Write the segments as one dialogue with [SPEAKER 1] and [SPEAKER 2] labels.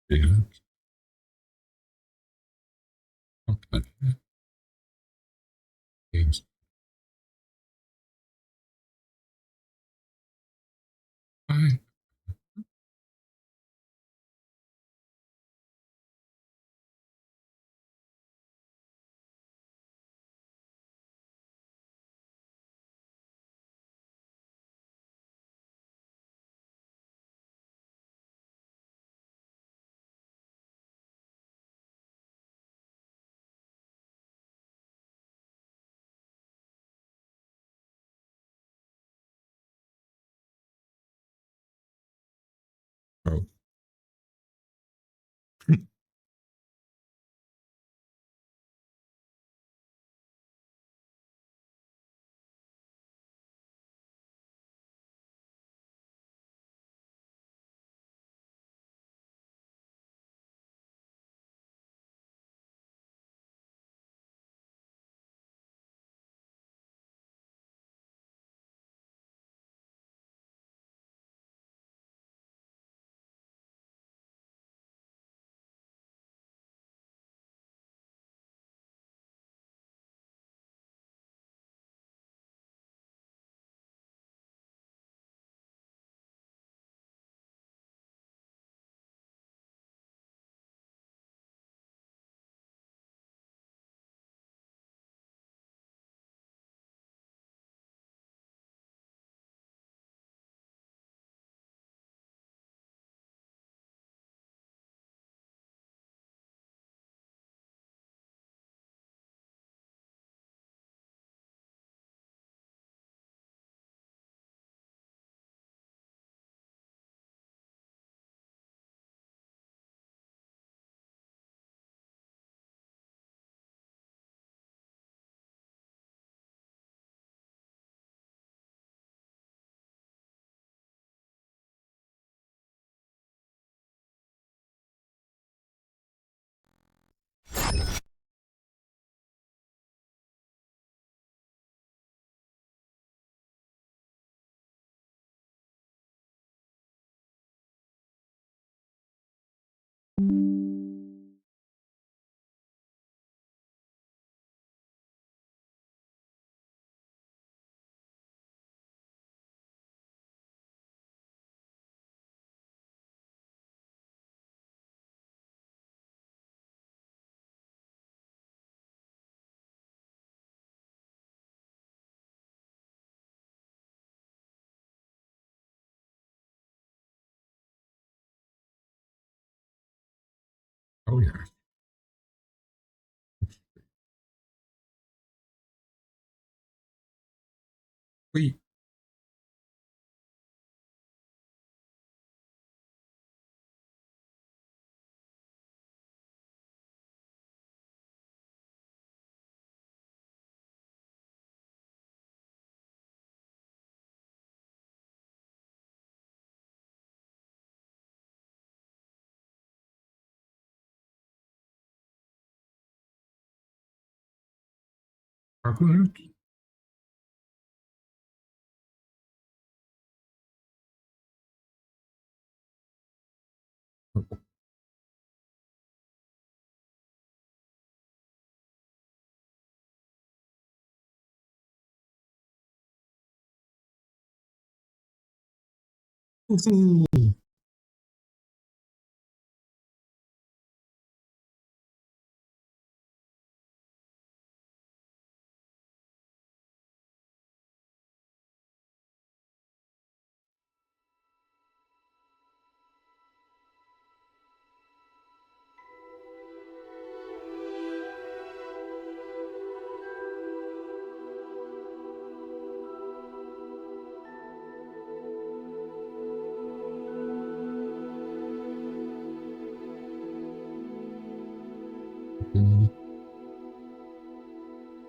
[SPEAKER 1] Evet. Çok güzel. Evet. Ay, oh. Oh, yeah. Oui. Haklı, evet. Uhu.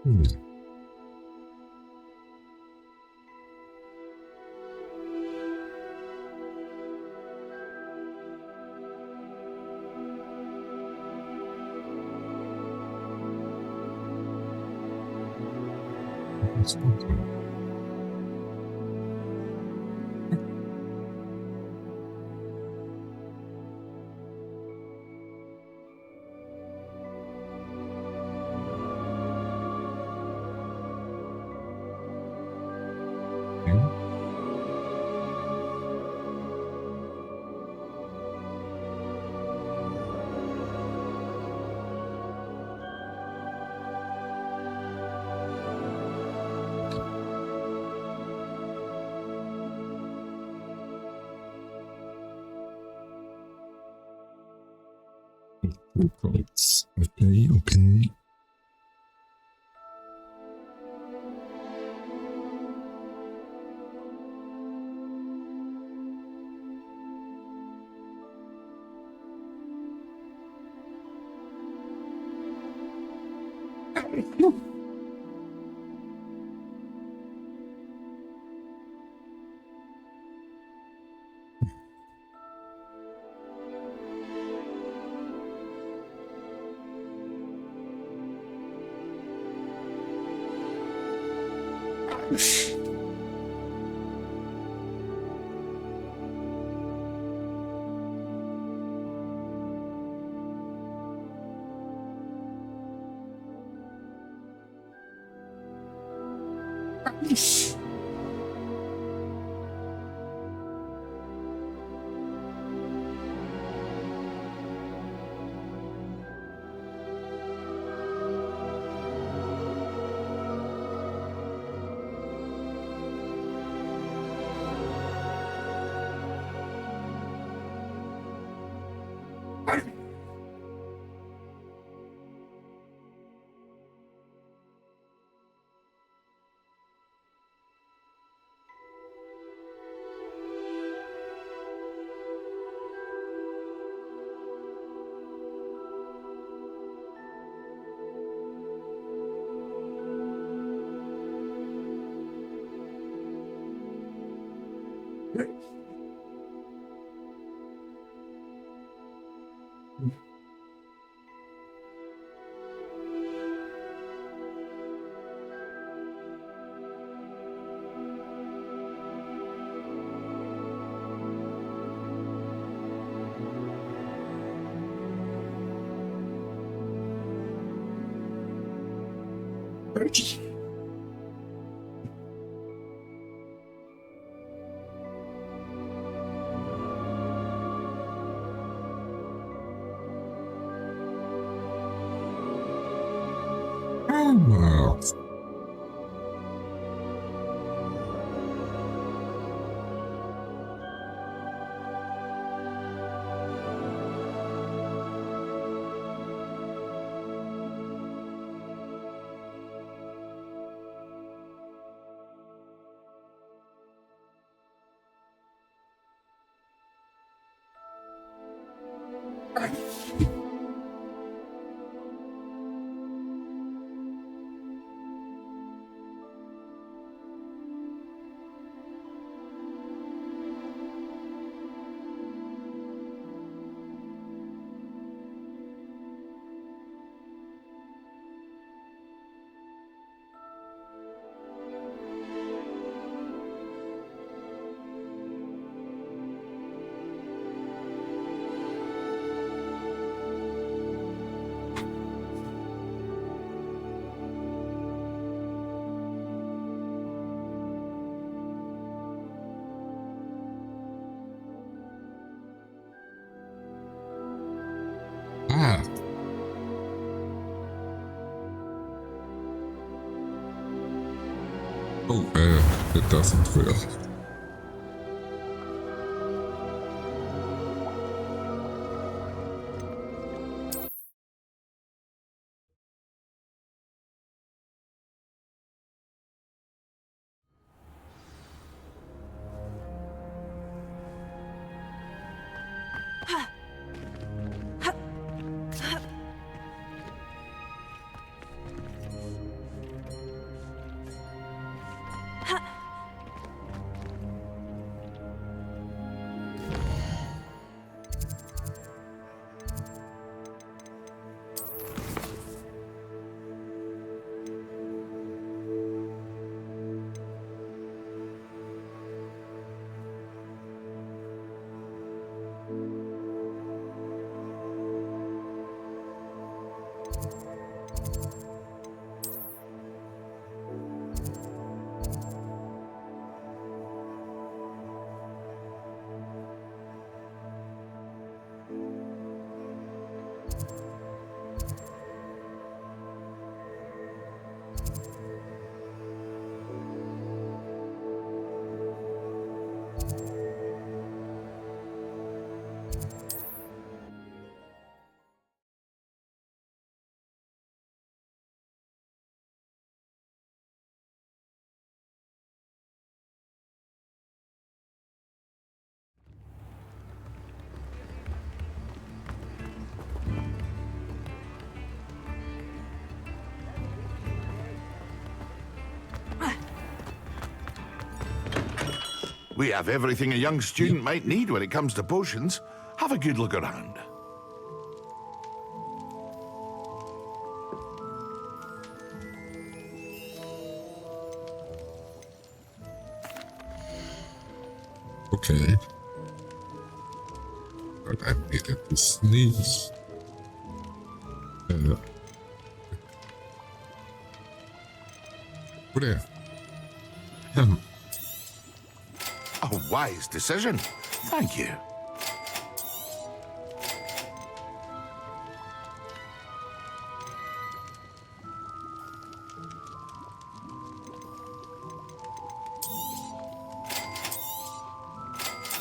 [SPEAKER 1] Hmm. Spokojnie. 2 points. Okay, okay. Oh, ah. Oh, it doesn't fail.
[SPEAKER 2] We have everything a young student might need when it comes to potions. Have a good look around.
[SPEAKER 1] Okay. But I needed to sneeze. What there?
[SPEAKER 2] A wise decision. Thank you.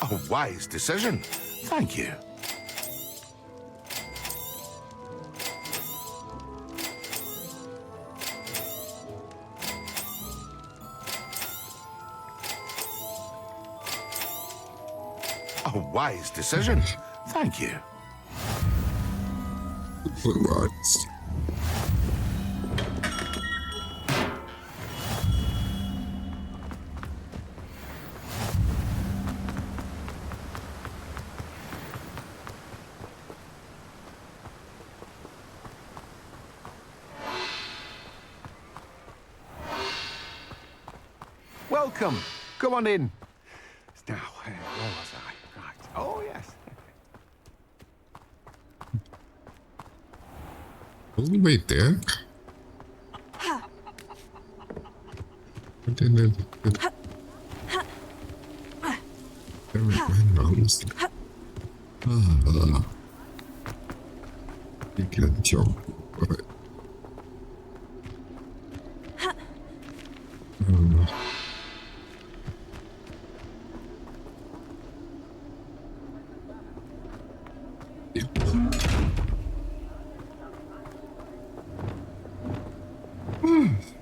[SPEAKER 2] A wise decision. Thank you. A wise decision. Thank you.
[SPEAKER 1] What?
[SPEAKER 3] Welcome. Come on in. Now, where was I? Right. Oh, yes.
[SPEAKER 1] All the way there? I didn't my nose. You can jump. Right.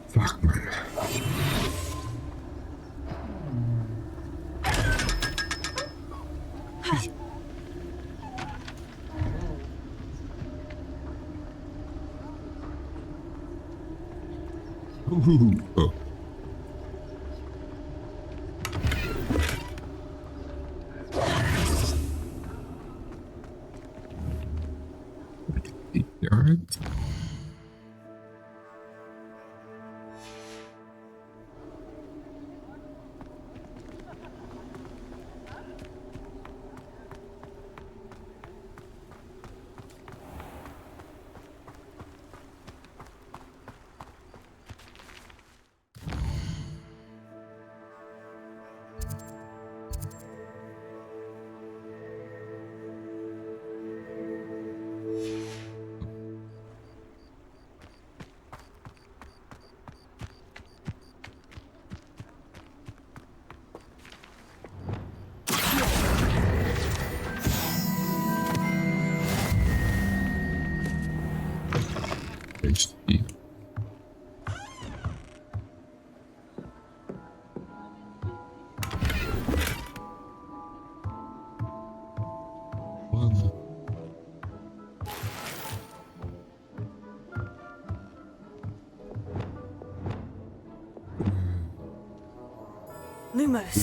[SPEAKER 1] Fuck, man. Oh. Alright. HD. One.
[SPEAKER 4] Lumos.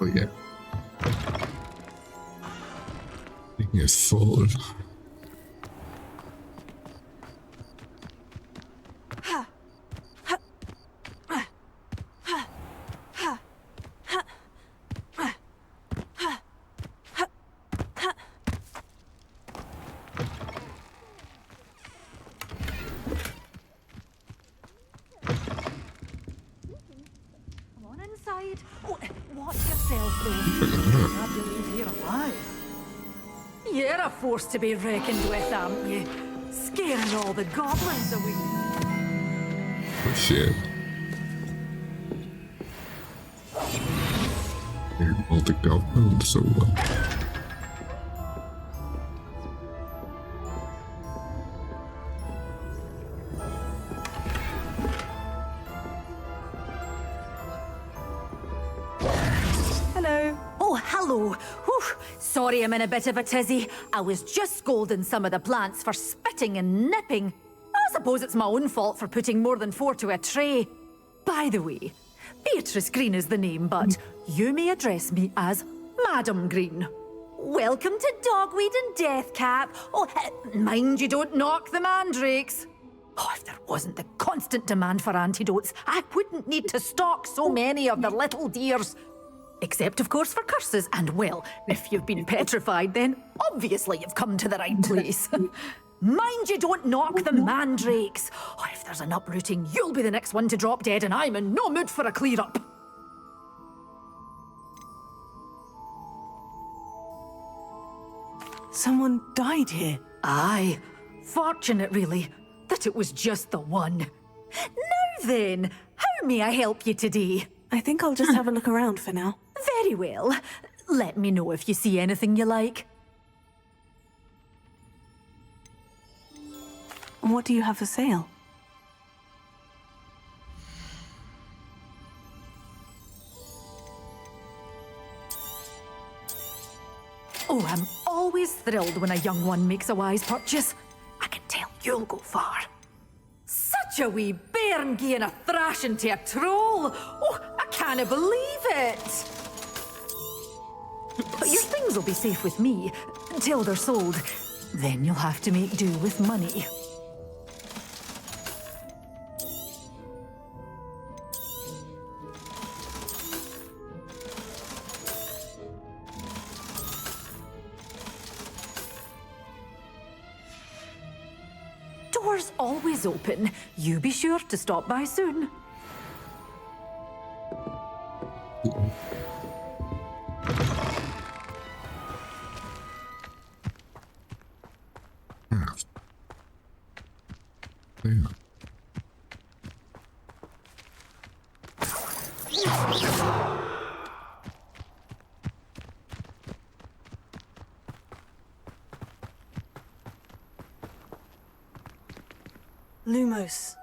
[SPEAKER 1] Oh yeah. Thing is full.
[SPEAKER 4] Come on inside. Oh, watch yourself, though. I believe you're alive. You're a force to be reckoned with, aren't you? Scaring all the goblins away.
[SPEAKER 1] Oh shit. And all the goblins, so
[SPEAKER 4] Hello. Oh, hello. Whew. Sorry I'm in a bit of a tizzy. I was just scolding some of the plants for spitting and nipping. I suppose it's my own fault for putting more than 4 to a tray. By the way, Beatrice Green is the name, but you may address me as Madam Green. Welcome to Dogweed and Deathcap. Oh, mind you don't knock the mandrakes. Oh, if there wasn't the constant demand for antidotes, I wouldn't need to stock so many of the little dears. Except, of course, for curses. And, well, if you've been petrified, then obviously you've come to the right place. Mind you don't knock the mandrakes. Oh, if there's an uprooting, you'll be the next one to drop dead, and I'm in no mood for a clear-up.
[SPEAKER 5] Someone died here.
[SPEAKER 4] Aye. Fortunate, really, that it was just the one. Now then, how may I help you today?
[SPEAKER 5] I think I'll just have a look around for now.
[SPEAKER 4] Very well. Let me know if you see anything you like.
[SPEAKER 5] What do you have for sale?
[SPEAKER 4] Oh, I'm always thrilled when a young one makes a wise purchase. I can tell you'll go far. Such a wee bairn gieing a thrashing to a troll. Oh, I can't believe it. But your things will be safe with me until they're sold. Then you'll have to make do with money. Doors always open. You be sure to stop by soon.
[SPEAKER 1] There.
[SPEAKER 5] Lumos.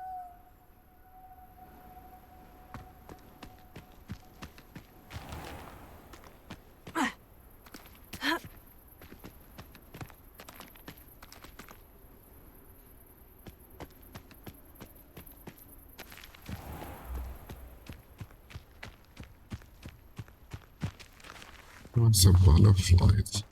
[SPEAKER 1] What's a butterflies?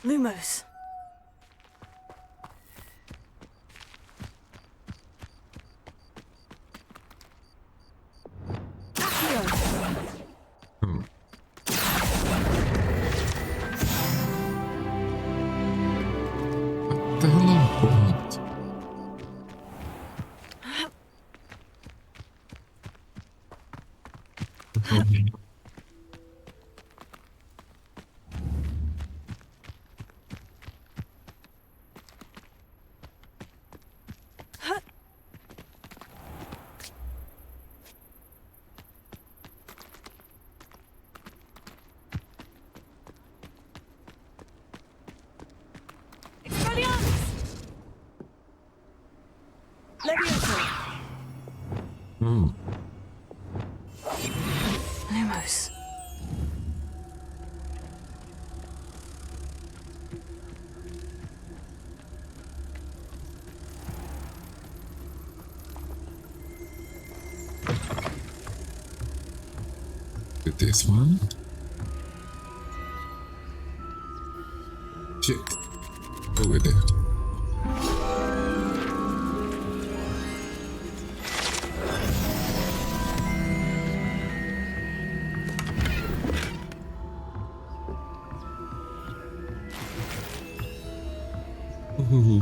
[SPEAKER 5] Lumos.
[SPEAKER 1] Hmm. What the hell am I doing? Hmm.
[SPEAKER 5] Lumos.
[SPEAKER 1] With this one? Shit. Over there. Ooh.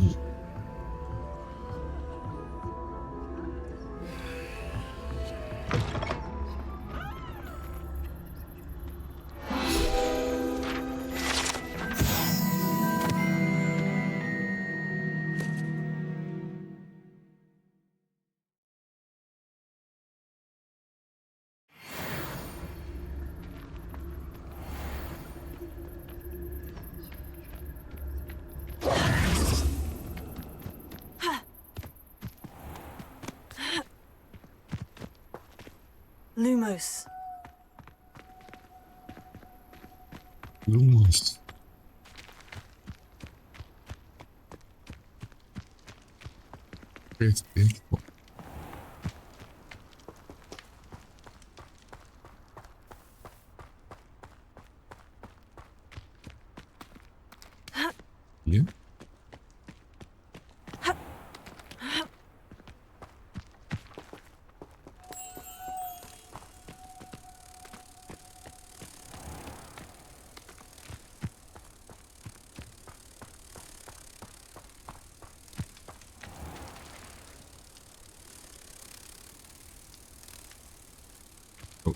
[SPEAKER 5] Lumos.
[SPEAKER 1] Lumos. It's beautiful. Yeah. Oh,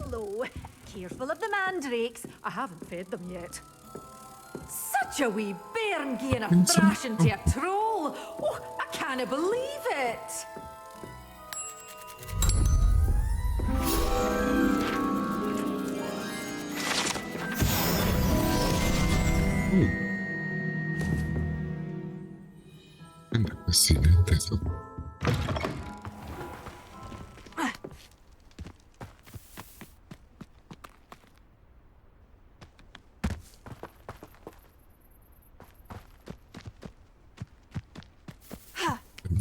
[SPEAKER 4] Hello. Careful of the mandrakes. I haven't fed them yet. Such a wee bairn gieing a
[SPEAKER 1] Vincent.
[SPEAKER 4] thrashing to a troll. Oh, I can't believe it.
[SPEAKER 1] and accidente eso.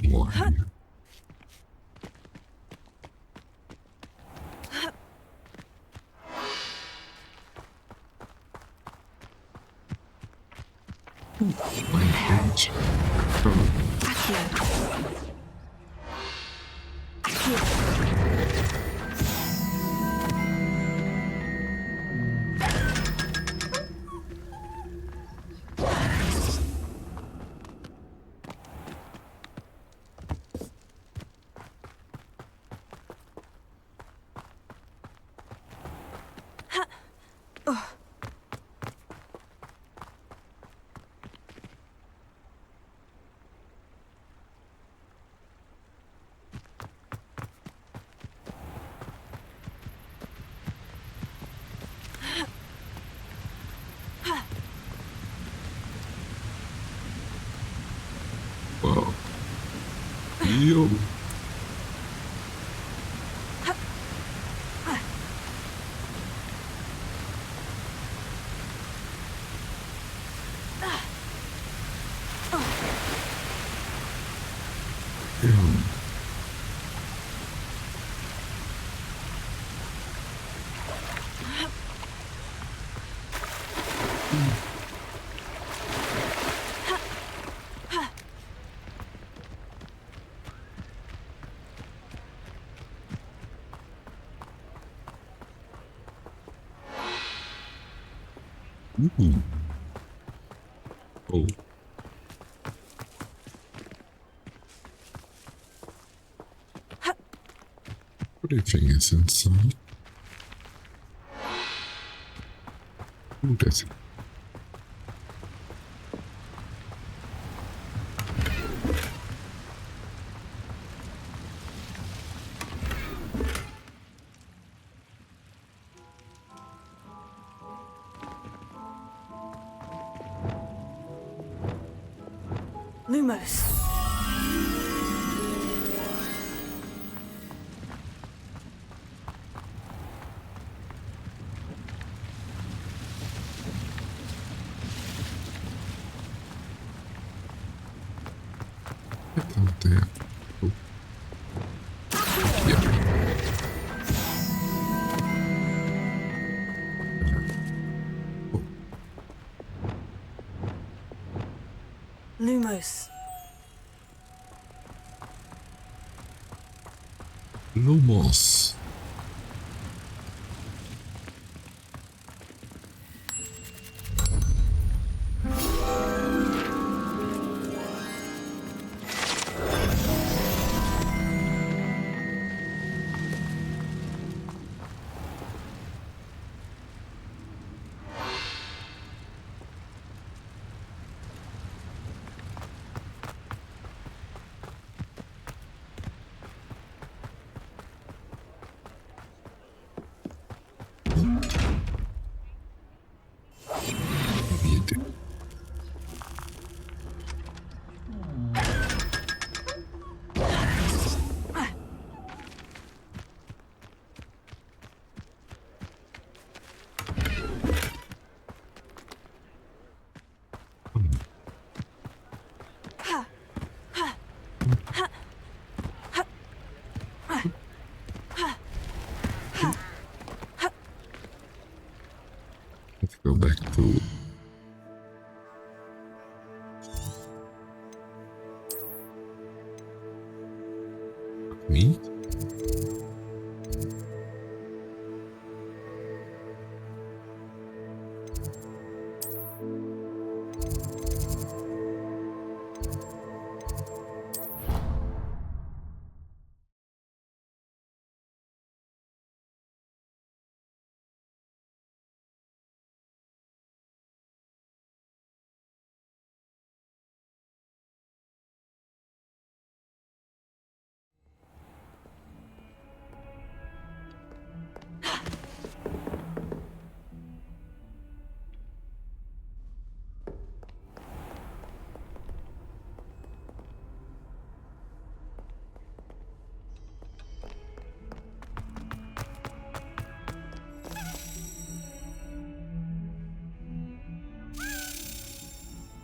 [SPEAKER 1] More. My page. Oh, wow. Yo. Damn. Ooh. Oh. Everything is inside. Ooh, that's it.
[SPEAKER 5] Lumos.
[SPEAKER 1] Get out there. Oh. Yeah. Oh.
[SPEAKER 5] Lumos.
[SPEAKER 1] Lumos. Let's go back to meat.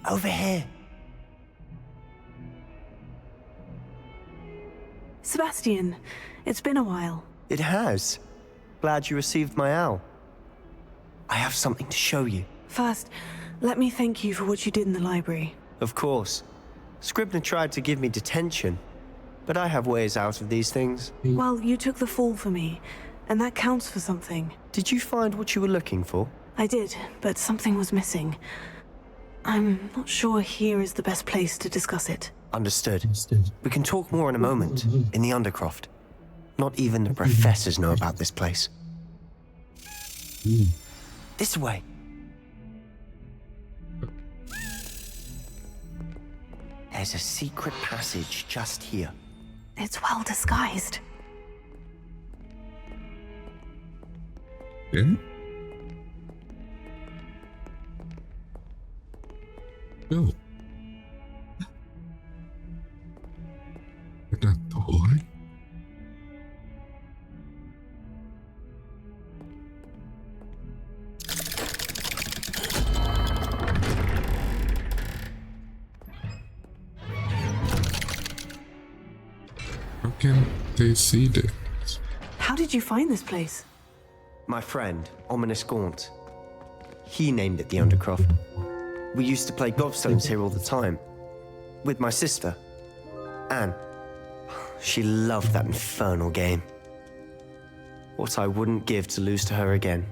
[SPEAKER 6] Over here.
[SPEAKER 5] Sebastian, it's been a while.
[SPEAKER 6] It has. Glad you received my owl. I have something to show you.
[SPEAKER 5] First, let me thank you for what you did in the library.
[SPEAKER 6] Of course. Scribner tried to give me detention, but I have ways out of these things.
[SPEAKER 5] Well, you took the fall for me, and that counts for something.
[SPEAKER 6] Did you find what you were looking for?
[SPEAKER 5] I did, but something was missing. I'm not sure here is the best place to discuss it.
[SPEAKER 6] Understood. We can talk more in a moment, in the Undercroft. Not even the professors know about this place. This way. There's a secret passage just here.
[SPEAKER 5] It's well disguised.
[SPEAKER 1] Yeah. Go. Is that toy? How can they see this?
[SPEAKER 5] How did you find this place?
[SPEAKER 6] My friend, Ominous Gaunt. He named it the Undercroft. We used to play gobstones here all the time. With my sister, Anne. She loved that infernal game. What I wouldn't give to lose to her again.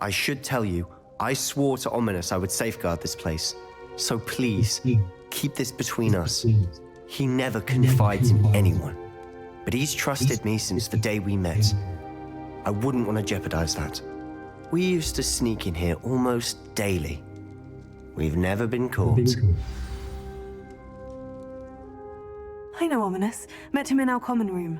[SPEAKER 6] I should tell you, I swore to Ominous I would safeguard this place. So please, keep this between us. He never confides in anyone. But he's trusted me since the day we met. I wouldn't want to jeopardize that. We used to sneak in here almost daily. We've never been caught.
[SPEAKER 5] I know Ominous. Met him in our common room.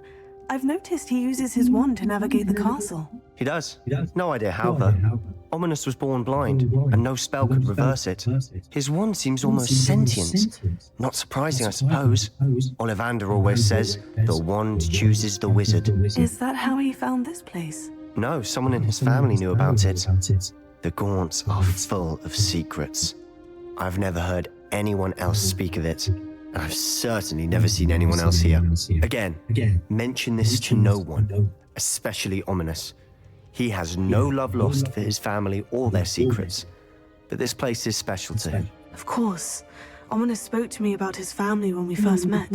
[SPEAKER 5] I've noticed he uses his wand to navigate the castle.
[SPEAKER 6] He does. No idea how, though. Ominous was born blind, and no spell could reverse it. His wand seems almost sentient. Not surprising, I suppose. Ollivander always says, the wand chooses the wizard.
[SPEAKER 5] Is that how he found this place?
[SPEAKER 6] No, someone in his family knew about it. The Gaunts are full of secrets. I've never heard anyone else speak of it. And I've certainly never seen anyone else here. Again, mention this to no one, especially Ominous. He has no love lost for his family or their secrets, but this place is special to him.
[SPEAKER 5] Of course. Ominous spoke to me about his family when we first met.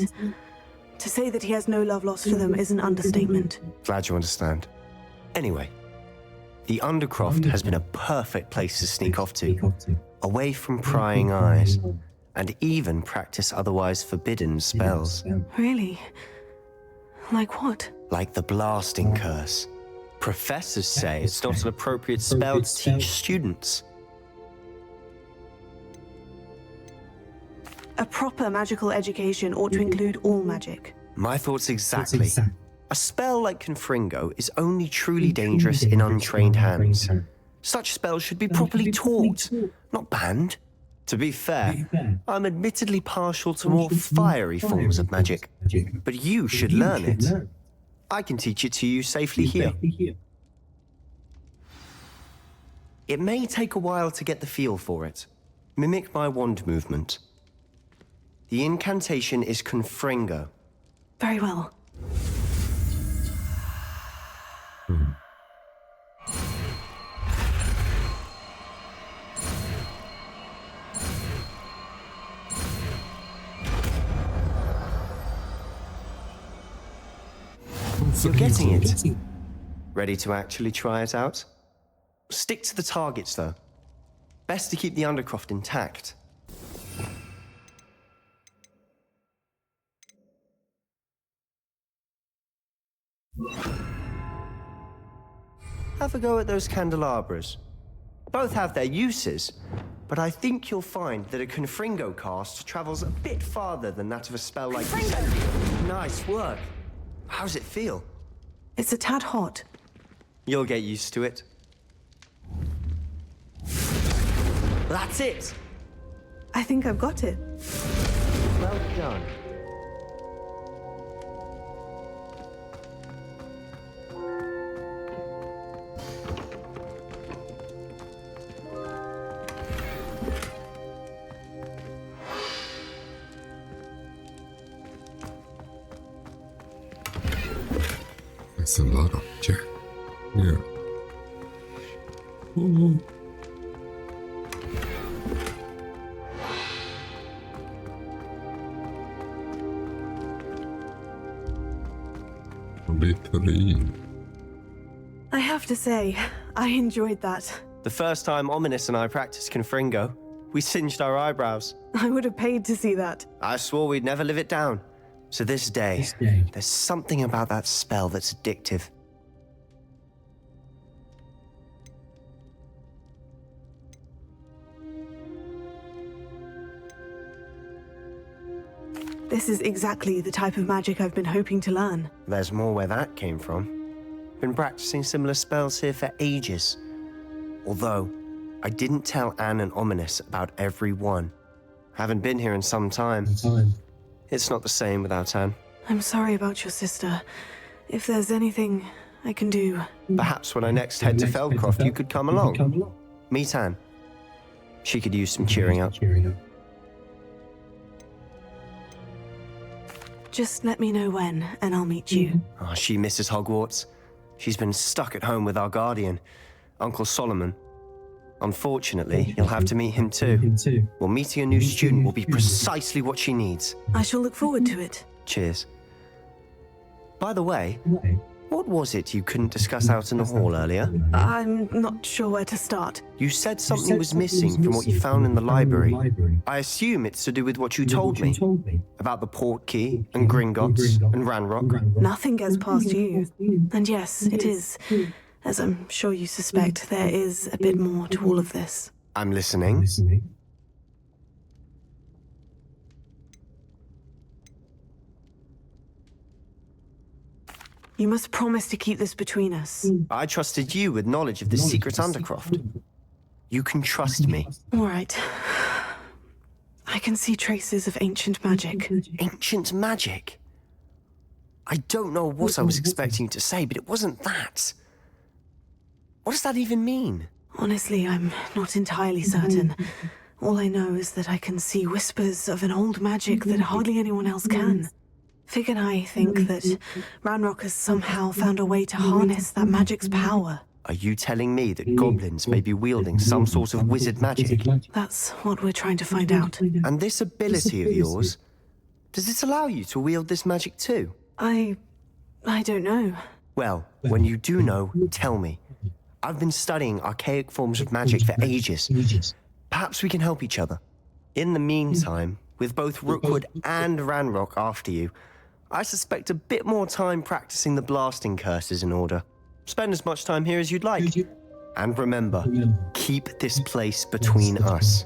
[SPEAKER 5] To say that he has no love lost for them is an understatement.
[SPEAKER 6] Glad you understand. Anyway, the Undercroft has been a perfect place to sneak off to, away from prying eyes, and even practice otherwise forbidden spells.
[SPEAKER 5] Really? Like what?
[SPEAKER 6] Like the blasting curse. Professors say it's not an appropriate spell to teach students.
[SPEAKER 5] A proper magical education ought to include all magic.
[SPEAKER 6] My thoughts exactly. A spell like Confringo is only truly dangerous in untrained hands. Such spells should be properly taught, not banned. To be fair, I'm admittedly partial to more fiery forms of magic, but you should learn it. I can teach it to you safely here. It may take a while to get the feel for it. Mimic my wand movement. The incantation is Confringo.
[SPEAKER 5] Very well.
[SPEAKER 6] You're getting it. Ready to actually try it out? Stick to the targets, though. Best to keep the Undercroft intact. Have a go at those candelabras. Both have their uses, but I think you'll find that a Confringo cast travels a bit farther than that of a spell like Incendio. Nice work. How's it feel?
[SPEAKER 5] It's a tad hot.
[SPEAKER 6] You'll get used to it. That's it!
[SPEAKER 5] I think I've got it.
[SPEAKER 6] Well done.
[SPEAKER 1] That's a lot of jack. Yeah. Ooh. Literally.
[SPEAKER 5] I have to say, I enjoyed that.
[SPEAKER 6] The first time Ominous and I practiced Confringo, we singed our eyebrows.
[SPEAKER 5] I would have paid to see that.
[SPEAKER 6] I swore we'd never live it down. So this day, there's something about that spell that's addictive.
[SPEAKER 5] This is exactly the type of magic I've been hoping to learn.
[SPEAKER 6] There's more where that came from. Been practicing similar spells here for ages. Although, I didn't tell Anne and Ominous about every one. Haven't been here in some time. It's not the same without Anne.
[SPEAKER 5] I'm sorry about your sister. If there's anything I can do...
[SPEAKER 6] Perhaps when I next head to Feldcroft, you could come along. Meet Anne. She could use some cheering up.
[SPEAKER 5] Just let me know when, and I'll meet you.
[SPEAKER 6] Oh, she misses Hogwarts. She's been stuck at home with our guardian, Uncle Solomon. Unfortunately, you'll have to meet him too. Well, meeting a new student will be precisely what she needs.
[SPEAKER 5] I shall look forward to it.
[SPEAKER 6] Cheers. By the way, what was it you couldn't discuss out in the hall earlier?
[SPEAKER 5] I'm not sure where to start.
[SPEAKER 6] You said something was missing from what you found in the library. I assume it's to do with what you told me about the Portkey and Gringotts and Ranrock.
[SPEAKER 5] Nothing gets past you. And yes, it is. As I'm sure you suspect, there is a bit more to all of this.
[SPEAKER 6] I'm listening.
[SPEAKER 5] You must promise to keep this between us.
[SPEAKER 6] I trusted you with knowledge of the secret Undercroft. You can trust me.
[SPEAKER 5] All right. I can see traces of ancient magic.
[SPEAKER 6] Ancient magic? I don't know what I was expecting you to say, but it wasn't that. What does that even mean?
[SPEAKER 5] Honestly, I'm not entirely certain. All I know is that I can see whispers of an old magic that hardly anyone else can. Fig and I think that Ranrock has somehow found a way to harness that magic's power.
[SPEAKER 6] Are you telling me that goblins may be wielding some sort of wizard magic?
[SPEAKER 5] That's what we're trying to find out.
[SPEAKER 6] And this ability of yours, does it allow you to wield this magic too?
[SPEAKER 5] I don't know.
[SPEAKER 6] Well, when you do know, tell me. I've been studying archaic forms of magic for ages. Perhaps we can help each other. In the meantime, with both Rookwood and Ranrock after you, I suspect a bit more time practicing the blasting curses in order. Spend as much time here as you'd like. And remember, keep this place between us.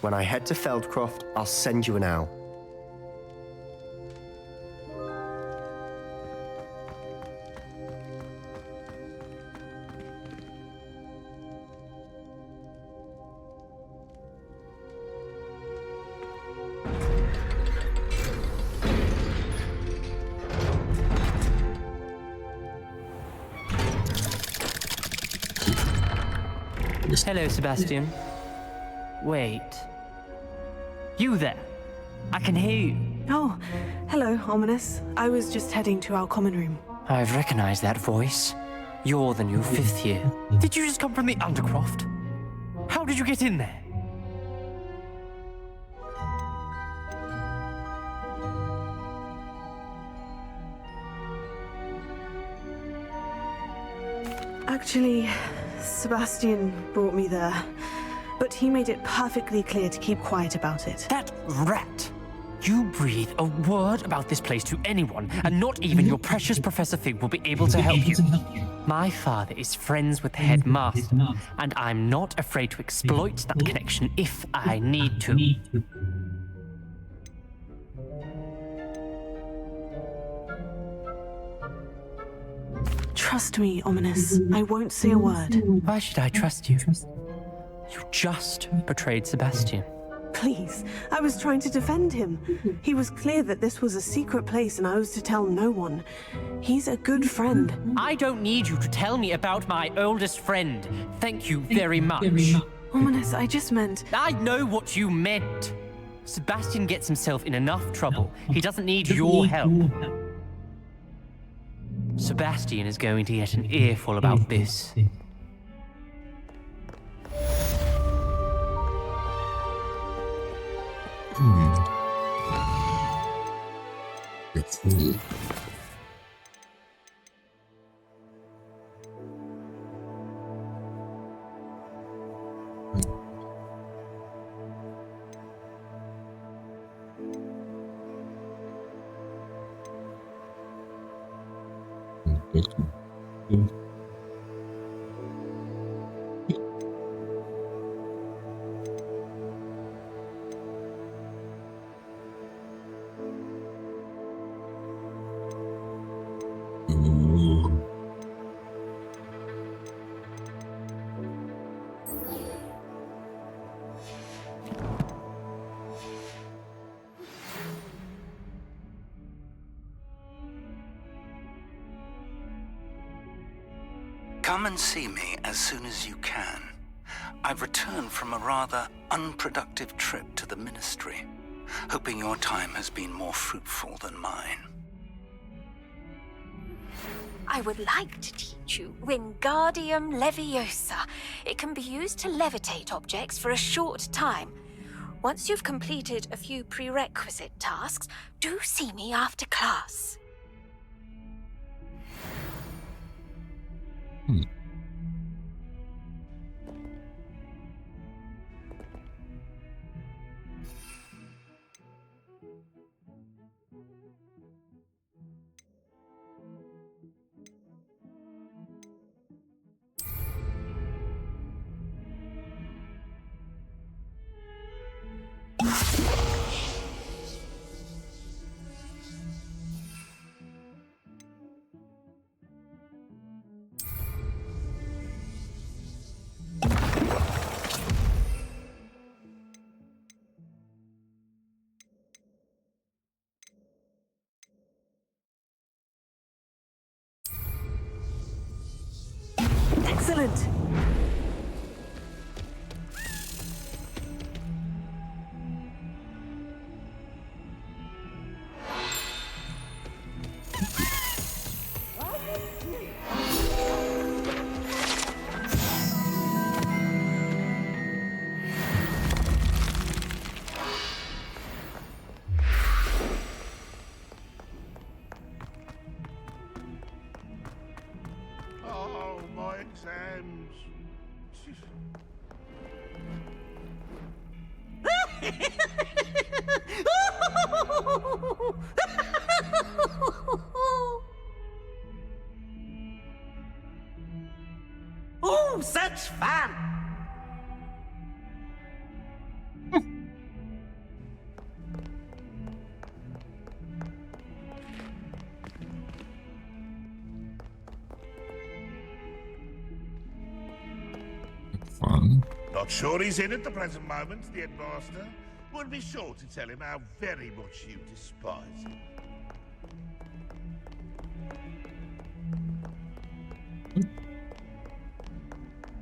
[SPEAKER 6] When I head to Feldcroft, I'll send you an owl.
[SPEAKER 7] Hello, Sebastian. Wait. You there? I can hear you.
[SPEAKER 5] Oh, hello, Ominous. I was just heading to our common room.
[SPEAKER 7] I've recognized that voice. You're the new fifth year. Did you just come from the Undercroft? How did you get in there?
[SPEAKER 5] Actually, Sebastian brought me there. But he made it perfectly clear to keep quiet about it.
[SPEAKER 7] That rat! You breathe a word about this place to anyone, and not even your precious Professor Fig will be able to help you. My father is friends with the headmaster, and I'm not afraid to exploit that connection if I need to.
[SPEAKER 5] Trust me, Ominous. I won't say a word.
[SPEAKER 7] Why should I trust you? You just betrayed Sebastian.
[SPEAKER 5] Please, I was trying to defend him. He was clear that this was a secret place and I was to tell no one. He's a good friend.
[SPEAKER 7] I don't need you to tell me about my oldest friend. Thank you very much.
[SPEAKER 5] Ominous, I just meant...
[SPEAKER 7] I know what you meant. Sebastian gets himself in enough trouble. He doesn't need your help. Sebastian is going to get an earful about this.
[SPEAKER 1] You fool.
[SPEAKER 8] Come and see me as soon as you can. I've returned from a rather unproductive trip to the Ministry, hoping your time has been more fruitful than mine.
[SPEAKER 9] I would like to teach you Wingardium Leviosa. It can be used to levitate objects for a short time. Once you've completed a few prerequisite tasks, do see me after class.
[SPEAKER 5] Excellent!
[SPEAKER 2] Oh, my exams.
[SPEAKER 10] Oh, such fun!
[SPEAKER 1] Fun.
[SPEAKER 2] Not sure he's in at the present moment, the headmaster. Would be sure to tell him how very much you despise him.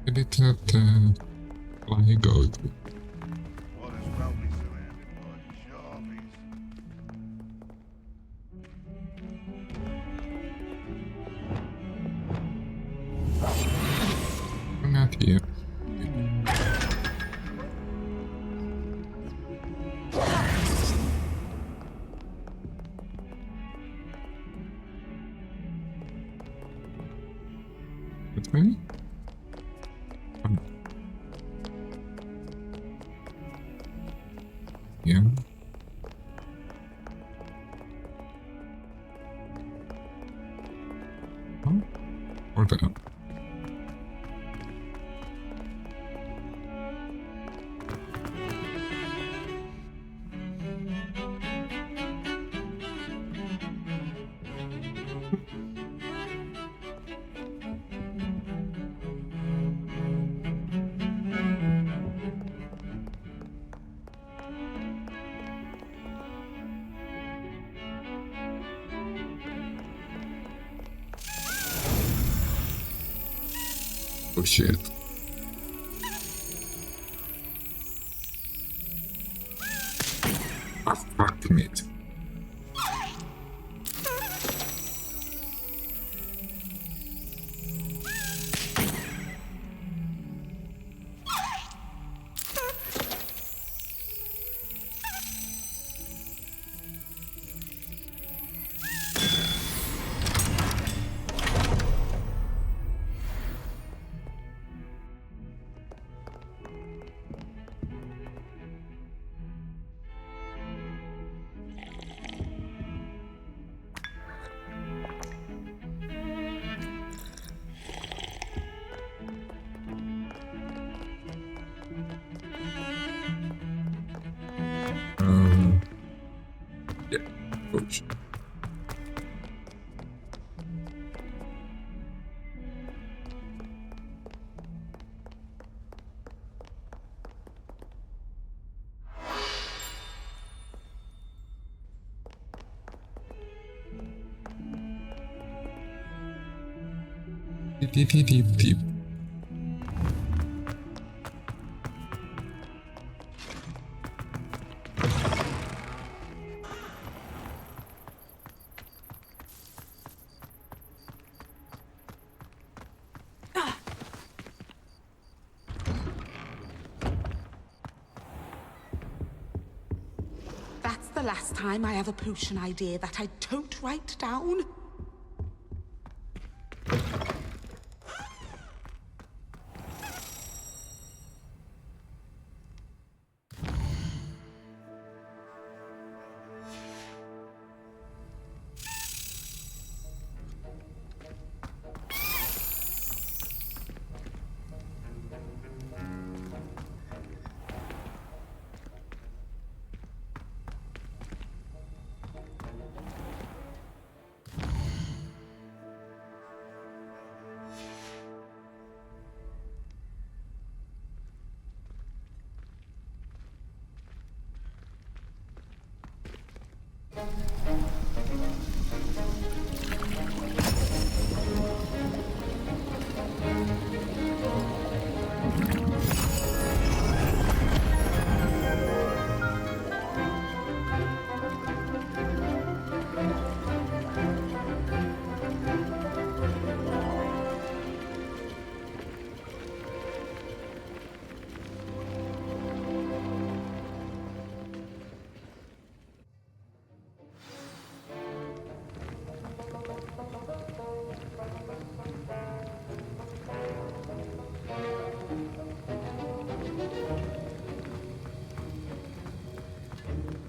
[SPEAKER 1] Did it let fly go?
[SPEAKER 2] What is probably surrounded by sharpies.
[SPEAKER 1] I'm not here. maybe? Yeah. Oh, or that. Oh shit. Ah, fuck me. Yeah. Ouch. Deep, deep, deep, deep, deep.
[SPEAKER 10] That's the last time I have a potion idea that I don't write down.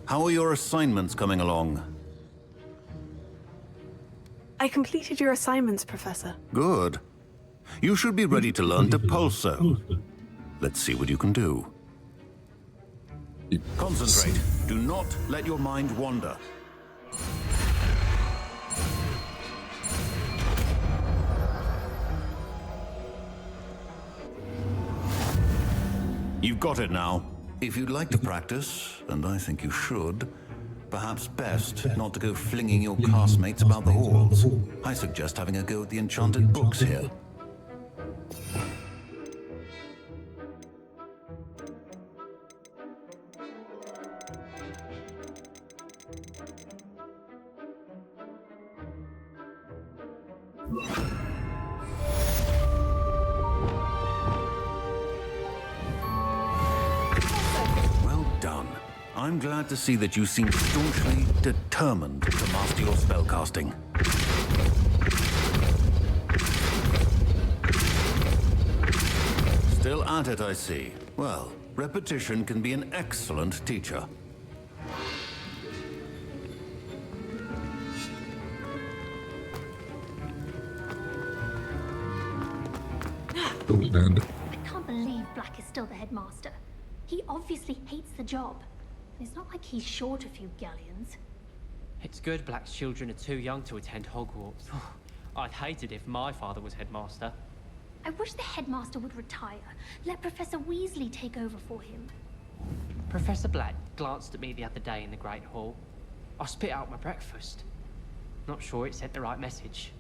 [SPEAKER 11] How are your assignments coming along?
[SPEAKER 5] I completed your assignments, Professor.
[SPEAKER 11] Good. You should be ready to learn Depulso. Let's see what you can do. Concentrate. Do not let your mind wander. You've got it now. If you'd like to practice, and I think you should, perhaps best not to go flinging your castmates about the halls. I suggest having a go at the enchanted books here. I'm glad to see that you seem staunchly determined to master your spellcasting. Still at it, I see. Well, repetition can be an excellent teacher.
[SPEAKER 12] I can't believe Black is still the headmaster. He obviously hates the job. It's not like he's short a few galleons.
[SPEAKER 7] It's good Black's children are too young to attend Hogwarts. I'd hate it if my father was headmaster.
[SPEAKER 12] I wish the headmaster would retire. Let Professor Weasley take over for him.
[SPEAKER 7] Professor Black glanced at me the other day in the Great Hall. I spit out my breakfast. Not sure it sent the right message.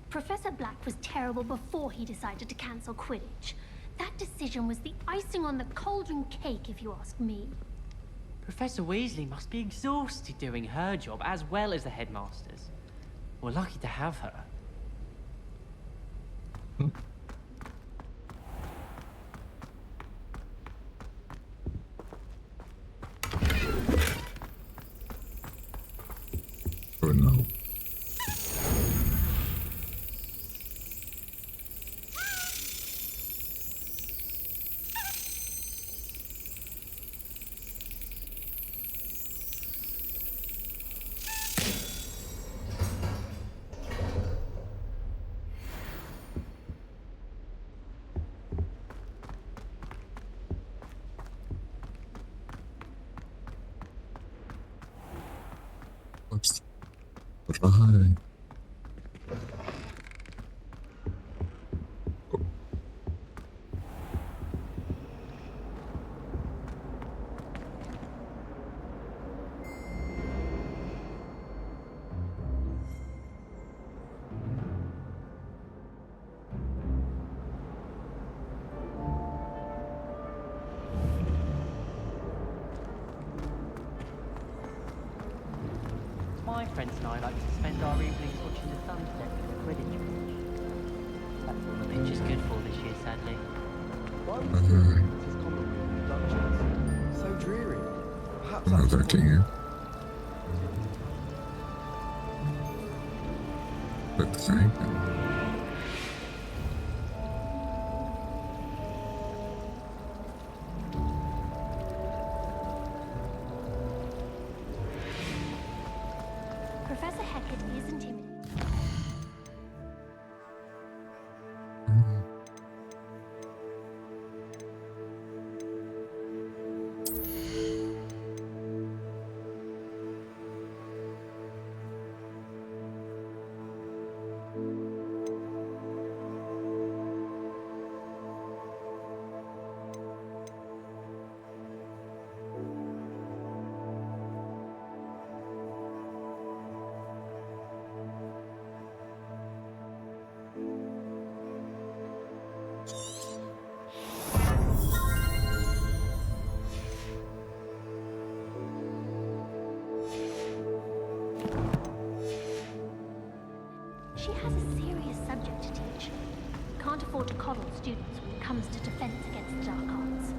[SPEAKER 12] Professor Black was terrible before he decided to cancel Quidditch. That decision was the icing on the cauldron cake, if you ask me.
[SPEAKER 7] Professor Weasley must be exhausted doing her job as well as the headmaster's. We're lucky to have her.
[SPEAKER 1] Oh no. Oops. Right.
[SPEAKER 7] My friends and I like to spend our evenings watching the sunset from the Quidditch pitch. That's all the pitch is good for this year, sadly.
[SPEAKER 13] So dreary. Perhaps
[SPEAKER 1] I'm
[SPEAKER 13] that's
[SPEAKER 1] affecting you. But thank you.
[SPEAKER 12] Professor Hecat is intimidating. She has a serious subject to teach. Can't afford to coddle students when it comes to defense against the dark arts.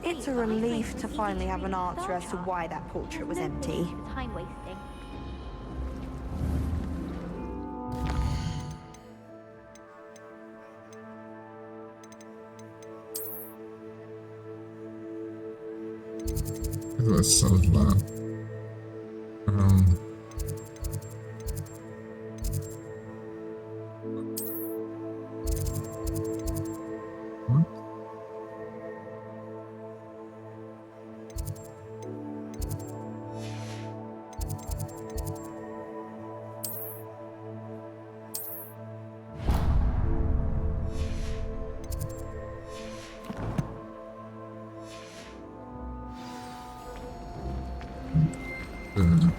[SPEAKER 14] It's a relief to finally have an answer as to why that portrait was empty.
[SPEAKER 12] Time wasting.
[SPEAKER 1] That's so loud. What?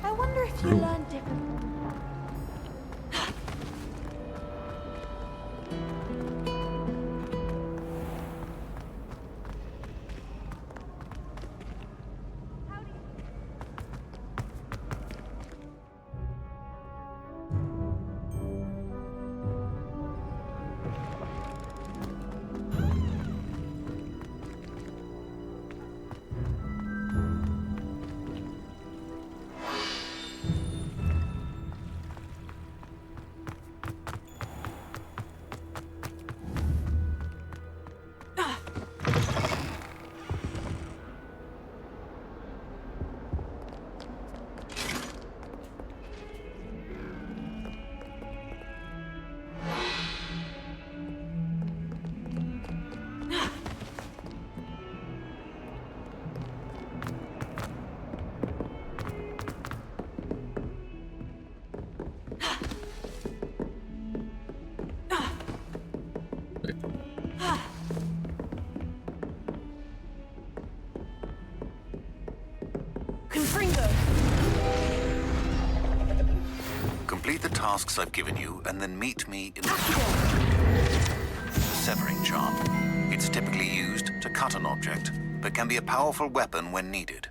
[SPEAKER 12] I wonder if you learn different.
[SPEAKER 11] tasks I've given you, and then meet me in the severing charm. It's typically used to cut an object, but can be a powerful weapon when needed.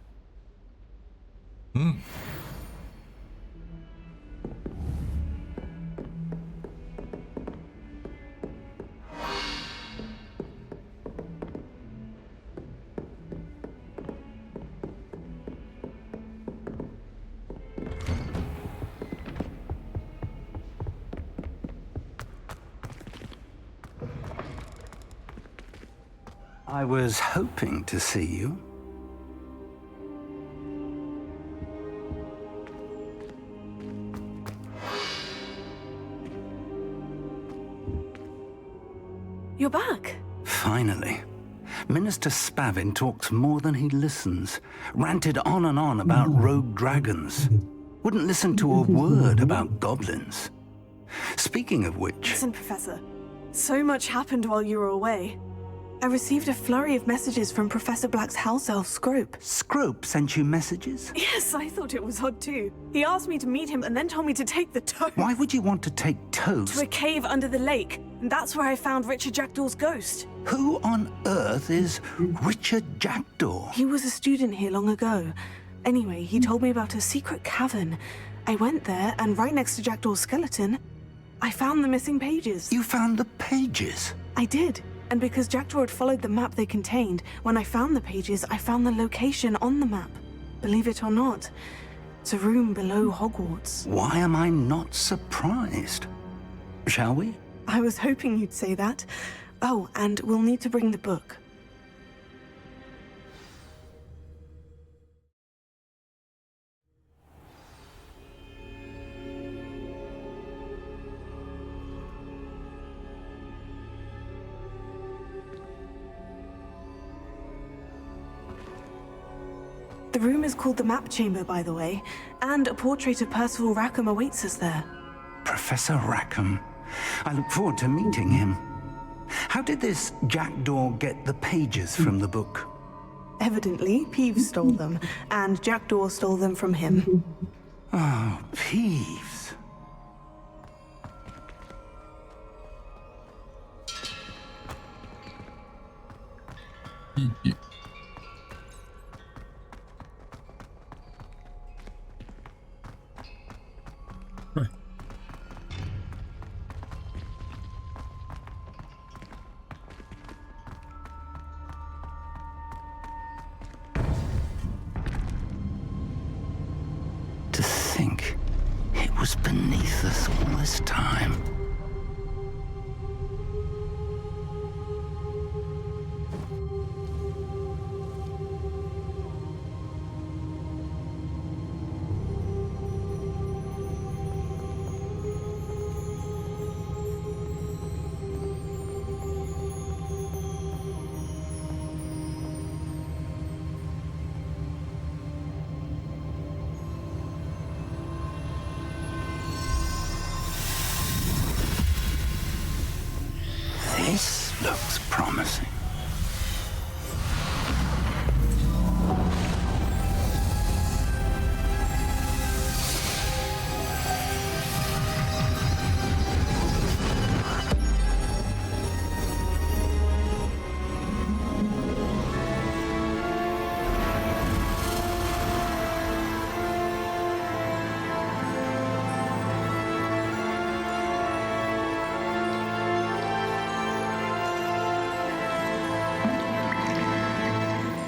[SPEAKER 8] I was hoping to see you.
[SPEAKER 5] You're back.
[SPEAKER 8] Finally. Minister Spavin talks more than he listens. Ranted on and on about rogue dragons. Wouldn't listen to a word about goblins. Speaking of which...
[SPEAKER 5] Listen, Professor. So much happened while you were away. I received a flurry of messages from Professor Black's house elf, Scrope.
[SPEAKER 8] Scrope sent you messages?
[SPEAKER 5] Yes, I thought it was odd too. He asked me to meet him and then told me to take the toast.
[SPEAKER 8] Why would you want to take toast?
[SPEAKER 5] To a cave under the lake. And that's where I found Richard Jackdaw's ghost.
[SPEAKER 8] Who on earth is Richard Jackdaw?
[SPEAKER 5] He was a student here long ago. Anyway, he told me about a secret cavern. I went there, and right next to Jackdaw's skeleton, I found the missing pages.
[SPEAKER 8] You found the pages?
[SPEAKER 5] I did. And because Jackdaw had followed the map they contained, when I found the pages, I found the location on the map. Believe it or not, it's a room below Hogwarts.
[SPEAKER 8] Why am I not surprised? Shall we?
[SPEAKER 5] I was hoping you'd say that. Oh, and we'll need to bring the book. The room is called the Map Chamber, by the way, and a portrait of Percival Rackham awaits us there.
[SPEAKER 8] Professor Rackham. I look forward to meeting him. How did this Jackdaw get the pages from the book?
[SPEAKER 5] Evidently, Peeves stole them, and Jackdaw stole them from him.
[SPEAKER 8] Oh, Peeves. To think it was beneath us all this time. This looks promising.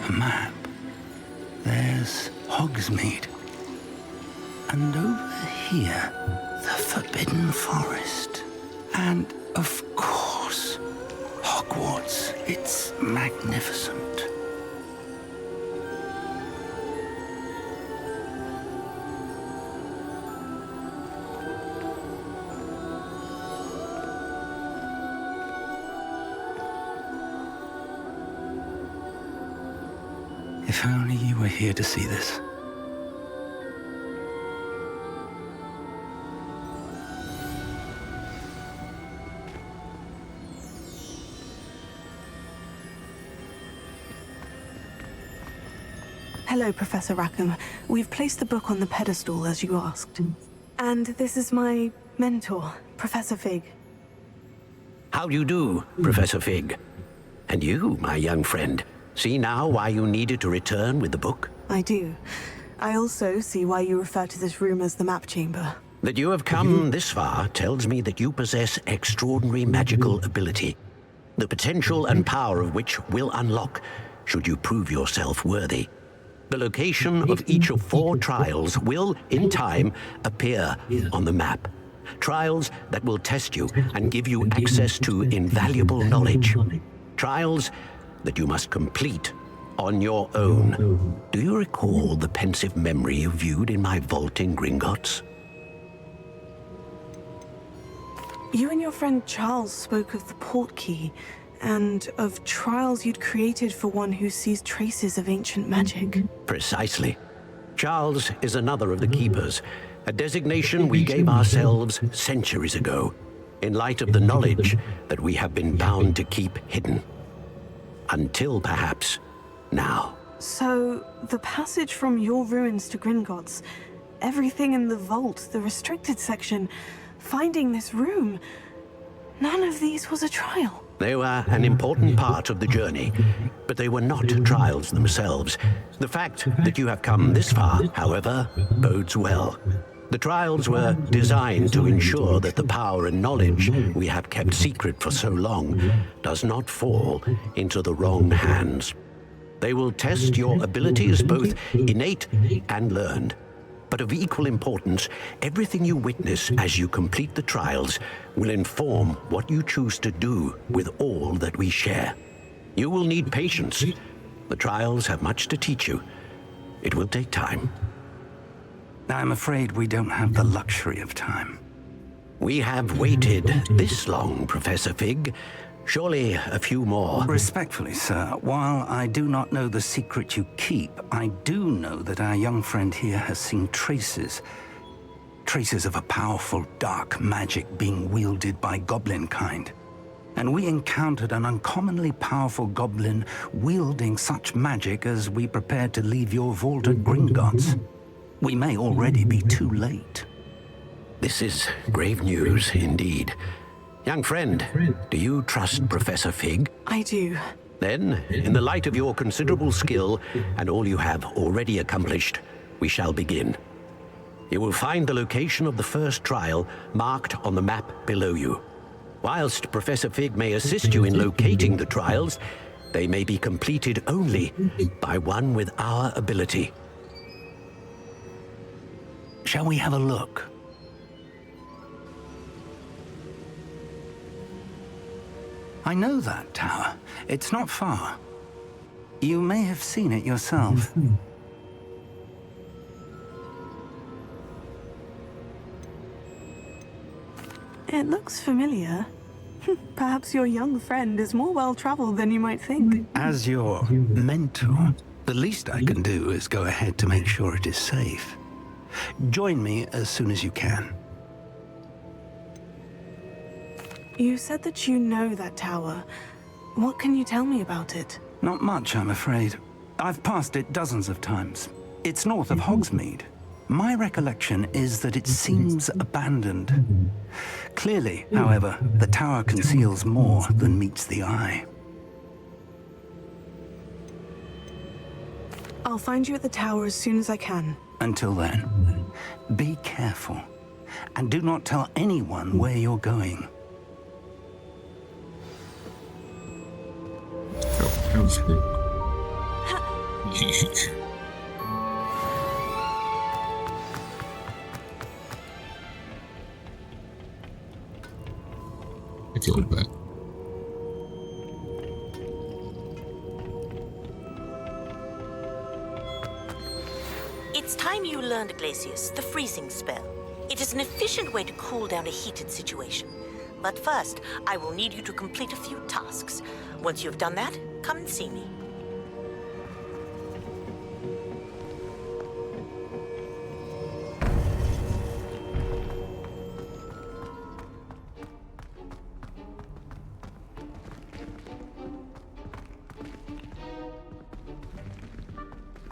[SPEAKER 8] Map. There's Hogsmeade. And over here, the Forbidden Forest. And, of course, Hogwarts. It's magnificent. If only you were here to see this.
[SPEAKER 5] Hello, Professor Rackham. We've placed the book on the pedestal as you asked. And this is my Mentor, Professor Fig.
[SPEAKER 15] How do you do, Professor Fig? And you, my young friend, see now why you needed to return with the book?
[SPEAKER 5] I do. I also see why you refer to this room as the map chamber.
[SPEAKER 15] That you have come this far tells me that you possess extraordinary magical ability, the potential and power of which will unlock should you prove yourself worthy. The location of each of 4 trials will, in time, appear on the map. Trials that will test you and give you access to invaluable knowledge. Trials that you must complete on your own. Do you recall the pensive memory you viewed in my vault in Gringotts?
[SPEAKER 5] You and your friend Charles spoke of the port key, and of trials you'd created for one who sees traces of ancient magic.
[SPEAKER 15] Precisely. Charles is another of the keepers, a designation we gave ourselves centuries ago, in light of the knowledge that we have been bound to keep hidden. Until perhaps now.
[SPEAKER 5] So, the passage from your ruins to Gringotts, everything in the vault, the restricted section, finding this room, none of these was a trial.
[SPEAKER 15] They were an important part of the journey, but they were not trials themselves. The fact that you have come this far, however, bodes well. The trials were designed to ensure that the power and knowledge we have kept secret for so long does not fall into the wrong hands. They will test your abilities, both innate and learned. But of equal importance, everything you witness as you complete the trials will inform what you choose to do with all that we share. You will need patience. The trials have much to teach you. It will take time.
[SPEAKER 8] I'm afraid we don't have the luxury of time.
[SPEAKER 15] We have waited this long, Professor Fig. Surely a few more.
[SPEAKER 8] Respectfully, sir, while I do not know the secret you keep, I do know that our young friend here has seen traces of a powerful dark magic being wielded by goblin kind. And we encountered an uncommonly powerful goblin wielding such magic as we prepared to leave your vault at Gringotts. We may already be too late.
[SPEAKER 15] This is grave news indeed. Young friend, do you trust Professor Fig?
[SPEAKER 5] I do.
[SPEAKER 15] Then, in the light of your considerable skill and all you have already accomplished, we shall begin. You will find the location of the first trial marked on the map below you. Whilst Professor Fig may assist you in locating the trials, they may be completed only by one with our ability.
[SPEAKER 8] Shall we have a look? I know that tower. It's not far. You may have seen it yourself.
[SPEAKER 5] It looks familiar. Perhaps your young friend is more well-traveled than you might think.
[SPEAKER 8] As your mentor, the least I can do is go ahead to make sure it is safe. Join me as soon as you can.
[SPEAKER 5] You said that you know that tower. What can you tell me about it?
[SPEAKER 8] Not much, I'm afraid. I've passed it dozens of times. It's north of Hogsmeade. My recollection is that it seems abandoned. Clearly, however, the tower conceals more than meets the eye.
[SPEAKER 5] I'll find you at the tower as soon as I can.
[SPEAKER 8] Until then, be careful, and do not tell anyone where you're going.
[SPEAKER 1] I feel bad.
[SPEAKER 16] It's time you learned, Glacius, the freezing spell. It is an efficient way to cool down a heated situation. But first, I will need you to complete a few tasks. Once you have done that, come and see me.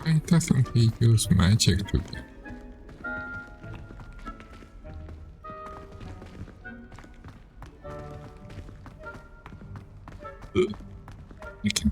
[SPEAKER 1] Why doesn't he use magic today? You can.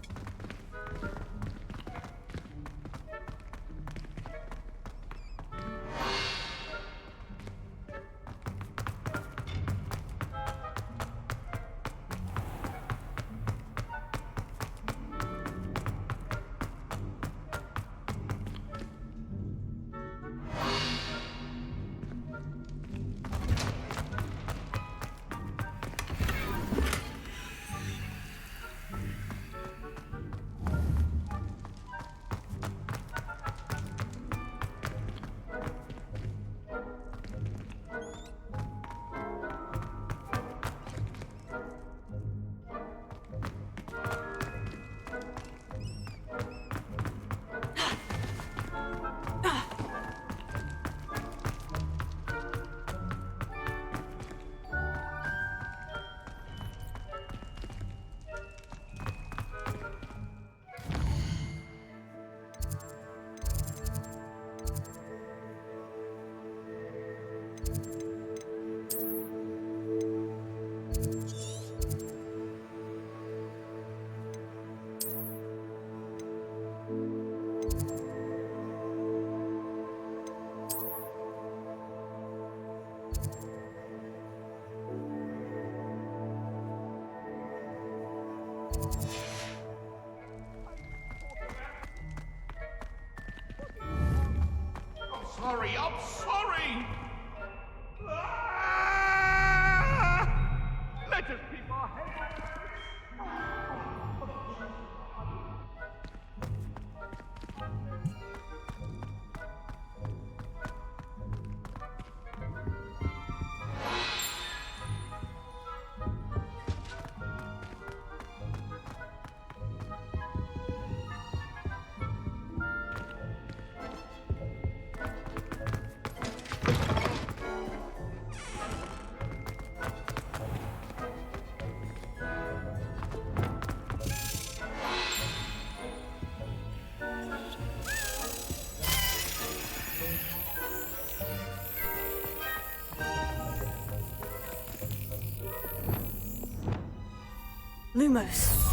[SPEAKER 2] Sorry, I'm sorry! Let us keep our heads.
[SPEAKER 5] Lumos.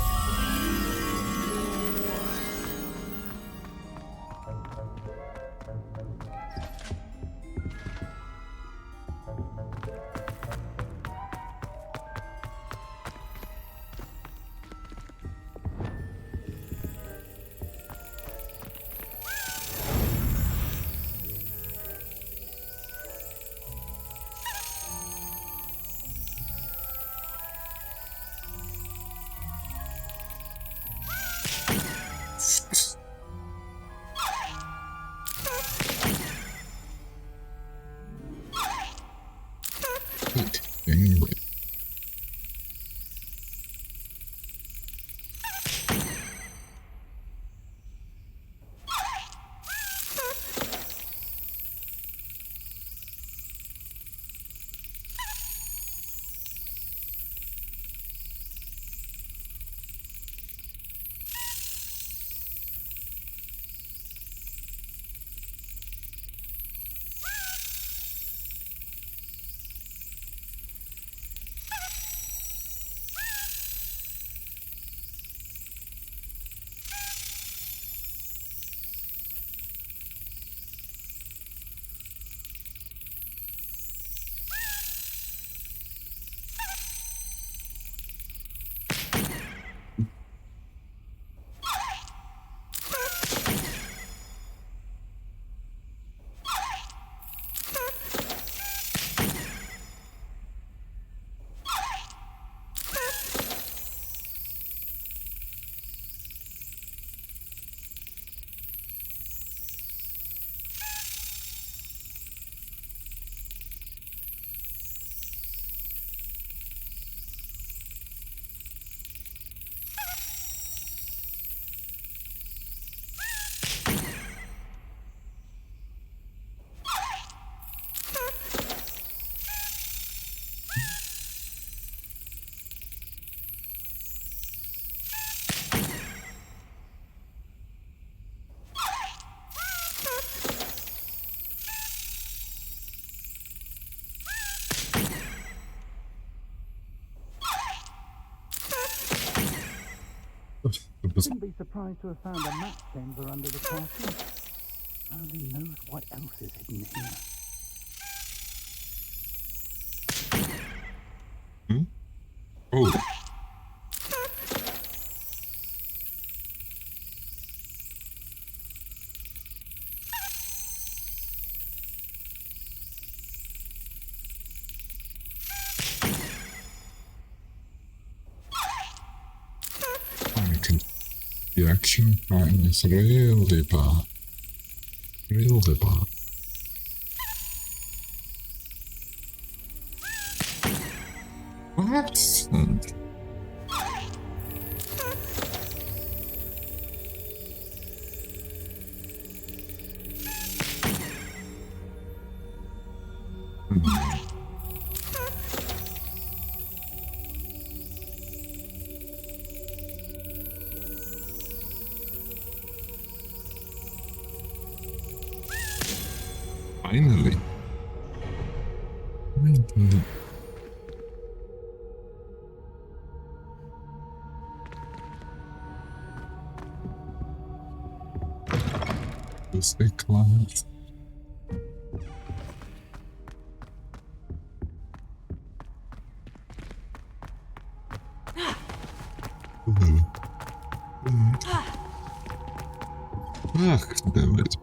[SPEAKER 17] Wouldn't be surprised to have found a map chamber under the castle. Only knows what else is hidden here.
[SPEAKER 1] Oh. The action time is really bad. Really bad. What? Finally. Finally. Is the class? Ach, damn it.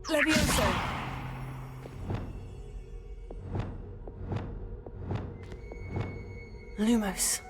[SPEAKER 5] Levioso. Lumos.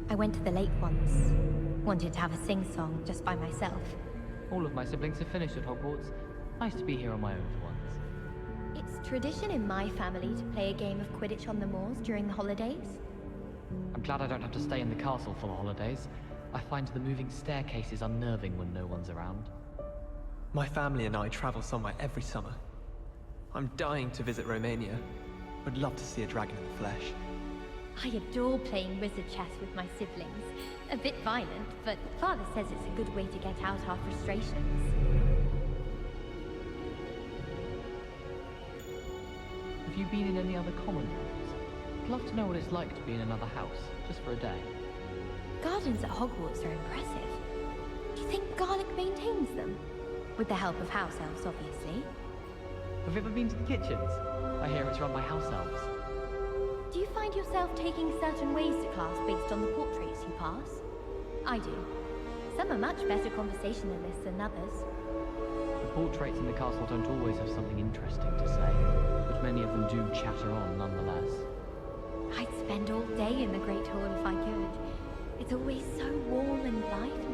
[SPEAKER 18] I went to the lake once. Wanted to have a sing-song just by myself.
[SPEAKER 7] All of my siblings have finished at Hogwarts. Nice to be here on my own for once.
[SPEAKER 18] It's tradition in my family to play a game of Quidditch on the moors during the holidays.
[SPEAKER 7] I'm glad I don't have to stay in the castle for the holidays. I find the moving staircases unnerving when no one's around.
[SPEAKER 13] My family and I travel somewhere every summer. I'm dying to visit Romania. Would love to see a dragon in the flesh.
[SPEAKER 18] I adore playing wizard chess with my siblings. A bit violent, but Father says it's a good way to get out our frustrations.
[SPEAKER 7] Have you been in any other common rooms? I'd love to know what it's like to be in another house, just for a day.
[SPEAKER 18] Gardens at Hogwarts are impressive. Do you think Garlic maintains them? With the help of house elves, obviously.
[SPEAKER 7] Have you ever been to the kitchens? I hear it's run by house elves.
[SPEAKER 18] Do you find yourself taking certain ways to class based on the portraits you pass? I do. Some are much better conversationalists than others.
[SPEAKER 7] The portraits in the castle don't always have something interesting to say, but many of them do chatter on nonetheless.
[SPEAKER 18] I'd spend all day in the Great Hall if I could. It's always so warm and lively.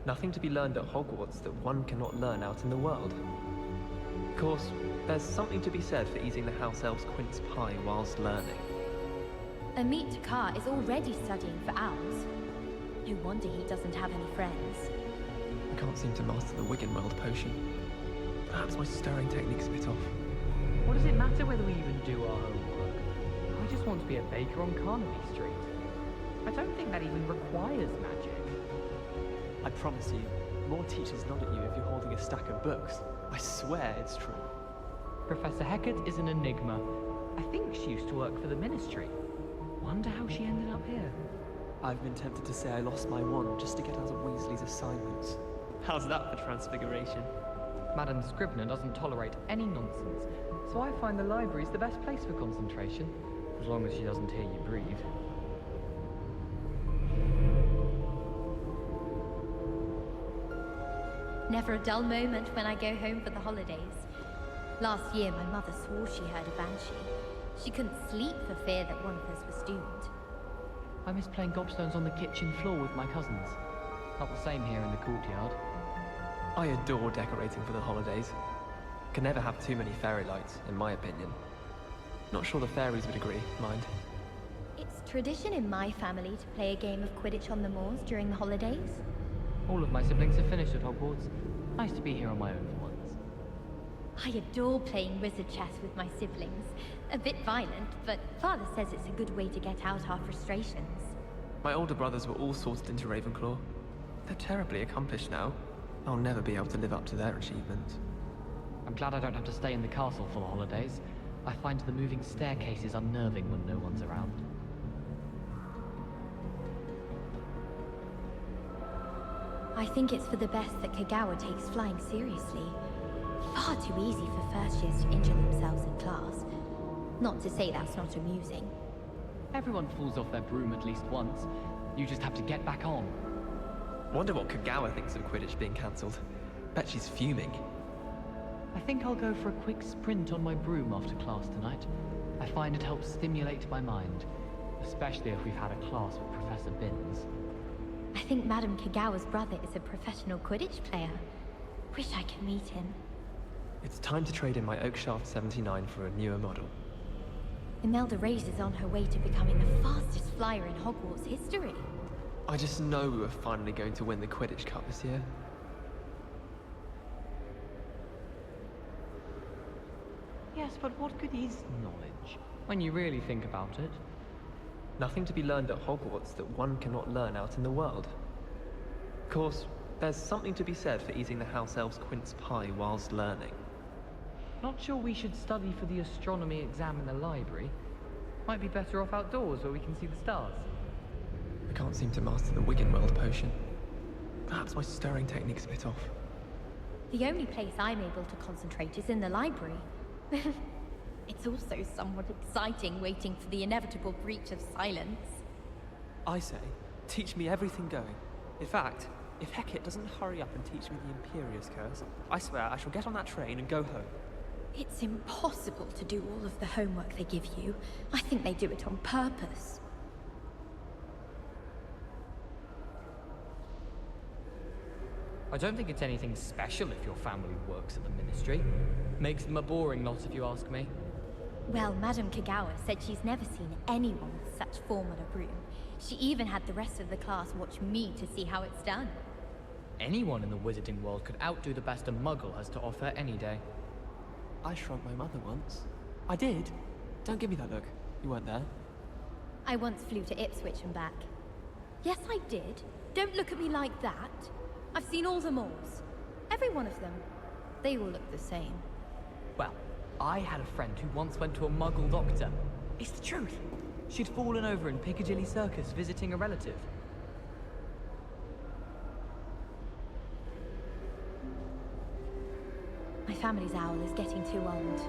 [SPEAKER 13] Nothing to be learned at Hogwarts that one cannot learn out in the world. Of course, there's something to be said for eating the house elf's quince pie whilst learning.
[SPEAKER 18] Amit Takar is already studying for owls. No wonder he doesn't have any friends.
[SPEAKER 13] I can't seem to master the Wiggenweld potion. Perhaps my stirring technique's a bit off.
[SPEAKER 7] What does it matter whether we even do our homework? I just want to be a baker on Carnaby Street. I don't think that even requires magic.
[SPEAKER 13] I promise you, more teachers nod at you if you're holding a stack of books. I swear it's true.
[SPEAKER 7] Professor Hecat is an enigma. I think she used to work for the Ministry. Wonder how she ended up here.
[SPEAKER 13] I've been tempted to say I lost my wand just to get out of Weasley's assignments. How's that for transfiguration?
[SPEAKER 7] Madame Scribner doesn't tolerate any nonsense, so I find the library's the best place for concentration, as long as she doesn't hear you breathe.
[SPEAKER 18] Never a dull moment when I go home for the holidays. Last year, my mother swore she heard a banshee. She couldn't sleep for fear that one of us was doomed.
[SPEAKER 7] I miss playing gobstones on the kitchen floor with my cousins. Not the same here in the courtyard.
[SPEAKER 13] I adore decorating for the holidays. Can never have too many fairy lights, in my opinion. Not sure the fairies would agree, mind.
[SPEAKER 18] It's tradition in my family to play a game of Quidditch on the moors during the holidays.
[SPEAKER 7] All of my siblings have finished at Hogwarts. Nice to be here on my own for once.
[SPEAKER 18] I adore playing wizard chess with my siblings. A bit violent, but Father says it's a good way to get out our frustrations.
[SPEAKER 13] My older brothers were all sorted into Ravenclaw. They're terribly accomplished now. I'll never be able to live up to their achievements.
[SPEAKER 7] I'm glad I don't have to stay in the castle for the holidays. I find the moving staircases unnerving when no one's around.
[SPEAKER 18] I think it's for the best that Kagawa takes flying seriously. Far too easy for first years to injure themselves in class. Not to say that's not amusing.
[SPEAKER 7] Everyone falls off their broom at least once. You just have to get back on.
[SPEAKER 13] Wonder what Kagawa thinks of Quidditch being cancelled. Bet she's fuming.
[SPEAKER 7] I think I'll go for a quick sprint on my broom after class tonight. I find it helps stimulate my mind, especially if we've had a class with Professor Binns.
[SPEAKER 18] I think Madame Kagawa's brother is a professional Quidditch player. Wish I could meet him.
[SPEAKER 13] It's time to trade in my Oakshaft 79 for a newer model.
[SPEAKER 18] Imelda Reyes is on her way to becoming the fastest flyer in Hogwarts history.
[SPEAKER 13] I just know we were finally going to win the Quidditch Cup this year.
[SPEAKER 7] Yes, but what good is knowledge, when you really think about it?
[SPEAKER 13] Nothing to be learned at Hogwarts that one cannot learn out in the world. Of course, there's something to be said for eating the house elf's quince pie whilst learning.
[SPEAKER 7] Not sure we should study for the astronomy exam in the library. Might be better off outdoors where we can see the stars.
[SPEAKER 13] I can't seem to master the Wiggenweld potion. Perhaps my stirring technique's a bit off.
[SPEAKER 18] The only place I'm able to concentrate is in the library. It's also somewhat exciting waiting for the inevitable breach of silence.
[SPEAKER 13] I say, teach me everything going. In fact, if Hecat doesn't hurry up and teach me the Imperious Curse, I swear I shall get on that train and go home.
[SPEAKER 18] It's impossible to do all of the homework they give you. I think they do it on purpose.
[SPEAKER 7] I don't think it's anything special if your family works at the Ministry. Makes them a boring lot if you ask me.
[SPEAKER 18] Well, Madame Kagawa said she's never seen anyone with such form on a broom. She even had the rest of the class watch me to see how it's done.
[SPEAKER 7] Anyone in the wizarding world could outdo the best a muggle has to offer any day.
[SPEAKER 13] I shrugged my mother once. I did. Don't give me that look. You weren't there.
[SPEAKER 18] I once flew to Ipswich and back. Yes, I did. Don't look at me like that. I've seen all the malls. Every one of them. They all look the same.
[SPEAKER 7] Well, I had a friend who once went to a muggle doctor. It's the truth. She'd fallen over in Piccadilly Circus visiting a relative.
[SPEAKER 18] My family's owl is getting too old.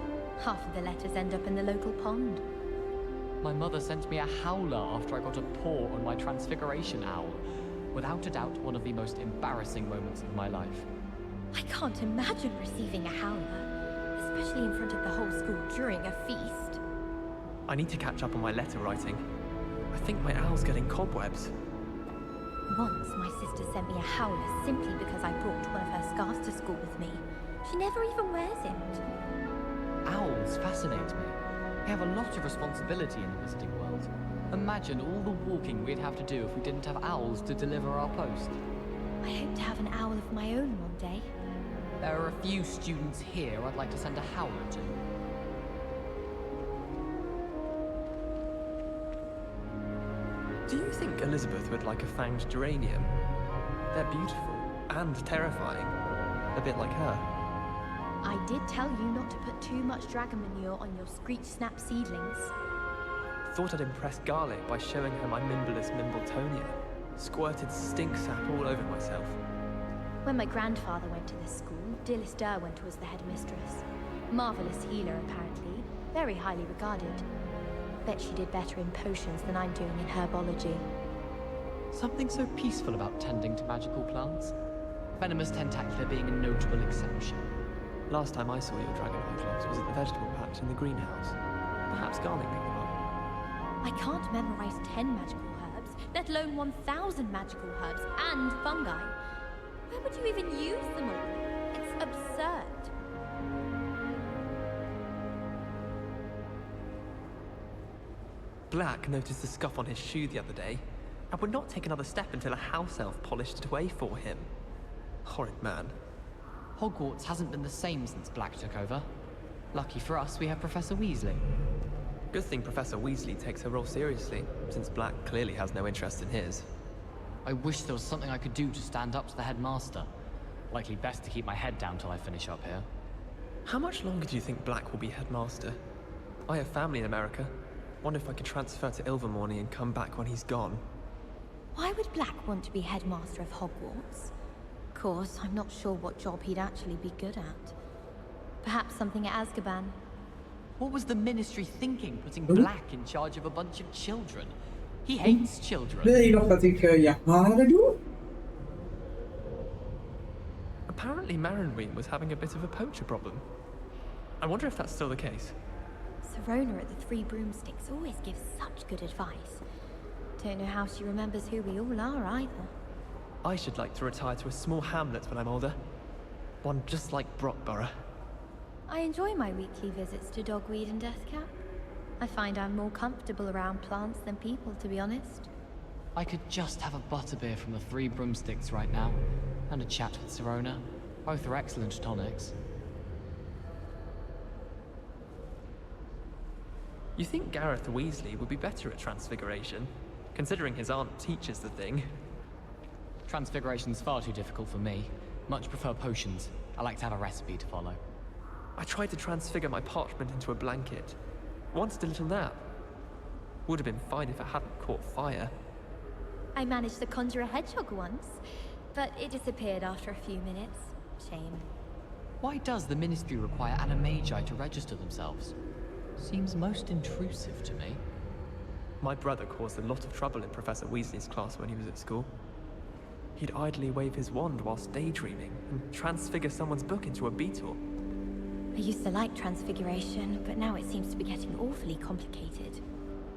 [SPEAKER 18] Half of the letters end up in the local pond.
[SPEAKER 7] My mother sent me a howler after I got a paw on my transfiguration owl. Without a doubt, one of the most embarrassing moments of my life.
[SPEAKER 18] I can't imagine receiving a howler, especially in front of the whole school during a feast.
[SPEAKER 13] I need to catch up on my letter writing. I think my owl's getting cobwebs.
[SPEAKER 18] Once, my sister sent me a howler simply because I brought one of her scarves to school with me. She never even wears it.
[SPEAKER 7] Owls fascinate me. They have a lot of responsibility in the visiting world. Imagine all the walking we'd have to do if we didn't have owls to deliver our post.
[SPEAKER 18] I hope to have an owl of my own one day.
[SPEAKER 7] There are a few students here I'd like to send a howler to.
[SPEAKER 13] Do you think Elizabeth would like a fanged geranium? They're beautiful and terrifying. A bit like her.
[SPEAKER 18] I did tell you not to put too much dragon manure on your screech snap seedlings.
[SPEAKER 13] Thought I'd impress Garlic by showing her my Mimbleless Mimbletonia. Squirted stink sap all over myself.
[SPEAKER 18] When my grandfather went to this school, Dilys Derwent was the headmistress. Marvelous healer, apparently. Very highly regarded. Bet she did better in potions than I'm doing in herbology.
[SPEAKER 7] Something so peaceful about tending to magical plants. Venomous Tentacula being a notable exception.
[SPEAKER 13] Last time I saw your dragonfly cloaks was at the vegetable patch in the greenhouse. Perhaps Garlic picked them up.
[SPEAKER 18] I can't memorize 10 magical herbs, let alone 1,000 magical herbs and fungi. Where would you even use them all? It's absurd.
[SPEAKER 13] Black noticed the scuff on his shoe the other day, and would not take another step until a house elf polished it away for him. Horrid man.
[SPEAKER 7] Hogwarts hasn't been the same since Black took over. Lucky for us, we have Professor Weasley.
[SPEAKER 13] Good thing Professor Weasley takes her role seriously, since Black clearly has no interest in his.
[SPEAKER 7] I wish there was something I could do to stand up to the headmaster. Likely best to keep my head down till I finish up here.
[SPEAKER 13] How much longer do you think Black will be headmaster? I have family in America. Wonder if I could transfer to Ilvermorny and come back when he's gone.
[SPEAKER 18] Why would Black want to be headmaster of Hogwarts? Of course, I'm not sure what job he'd actually be good at. Perhaps something at Azkaban.
[SPEAKER 7] What was the Ministry thinking, putting Black in charge of a bunch of children? He hates children.
[SPEAKER 13] Apparently Marinween was having a bit of a poacher problem. I wonder if that's still the case.
[SPEAKER 18] Serona at the Three Broomsticks always gives such good advice. Don't know how she remembers who we all are either.
[SPEAKER 13] I should like to retire to a small hamlet when I'm older. One just like Brockborough.
[SPEAKER 18] I enjoy my weekly visits to Dogweed and Deathcap. I find I'm more comfortable around plants than people, to be honest.
[SPEAKER 7] I could just have a butterbeer from the Three Broomsticks right now, and a chat with Serona. Both are excellent tonics.
[SPEAKER 13] You think Gareth Weasley would be better at Transfiguration, considering his aunt teaches the thing?
[SPEAKER 7] Transfiguration's far too difficult for me. Much prefer potions. I like to have a recipe to follow.
[SPEAKER 13] I tried to transfigure my parchment into a blanket. Wanted a little nap. Would have been fine if it hadn't caught fire.
[SPEAKER 18] I managed to conjure a hedgehog once, but it disappeared after a few minutes. Shame.
[SPEAKER 7] Why does the Ministry require animagi to register themselves? Seems most intrusive to me.
[SPEAKER 13] My brother caused a lot of trouble in Professor Weasley's class when he was at school. He'd idly wave his wand whilst daydreaming and transfigure someone's book into a beetle.
[SPEAKER 18] I used to like transfiguration, but now it seems to be getting awfully complicated.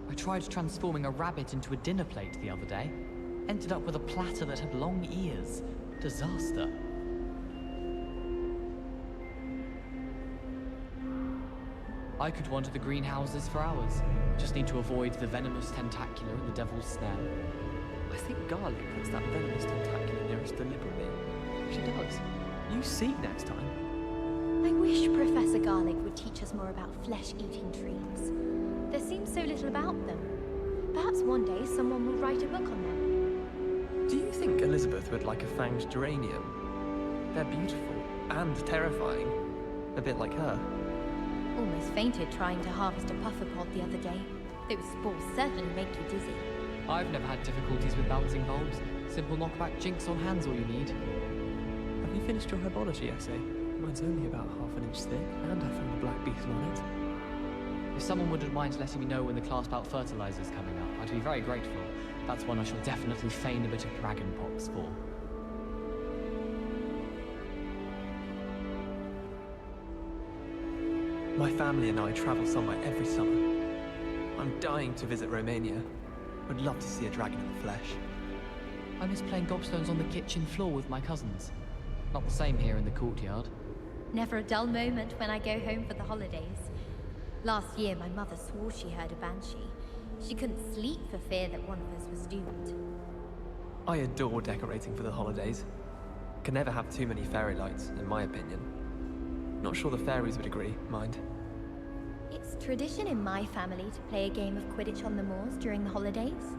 [SPEAKER 7] I tried transforming a rabbit into a dinner plate the other day. Ended up with a platter that had long ears. Disaster. I could wander the greenhouses for hours. Just need to avoid the venomous tentacular and the devil's snare.
[SPEAKER 13] I think Garlic puts that venomous tentacular nearest deliberately. She does. You see next time.
[SPEAKER 18] I wish Professor Garlic would teach us more about flesh-eating dreams. There seems so little about them. Perhaps one day someone will write a book on them.
[SPEAKER 13] Do you think Elizabeth would like a fanged geranium? They're beautiful and terrifying. A bit like her.
[SPEAKER 18] Almost fainted trying to harvest a puffer pod the other day. Those spores certainly make you dizzy.
[SPEAKER 7] I've never had difficulties with balancing bulbs. Simple knockback jinx on hand's all you need.
[SPEAKER 13] Have you finished your herbology essay? Mine's only about half an inch thick, and I found a black beetle on it.
[SPEAKER 7] If someone wouldn't mind letting me know when the class about fertilizer's coming up, I'd be very grateful. That's one I shall definitely feign a bit of dragon pox for.
[SPEAKER 13] My family and I travel somewhere every summer. I'm dying to visit Romania. Would love to see a dragon in the flesh.
[SPEAKER 7] I miss playing gobstones on the kitchen floor with my cousins. Not the same here in the courtyard.
[SPEAKER 18] Never a dull moment when I go home for the holidays. Last year, my mother swore she heard a banshee. She couldn't sleep for fear that one of us was doomed.
[SPEAKER 13] I adore decorating for the holidays. Can never have too many fairy lights, in my opinion. Not sure the fairies would agree, mind.
[SPEAKER 18] It's tradition in my family to play a game of Quidditch on the moors during the holidays.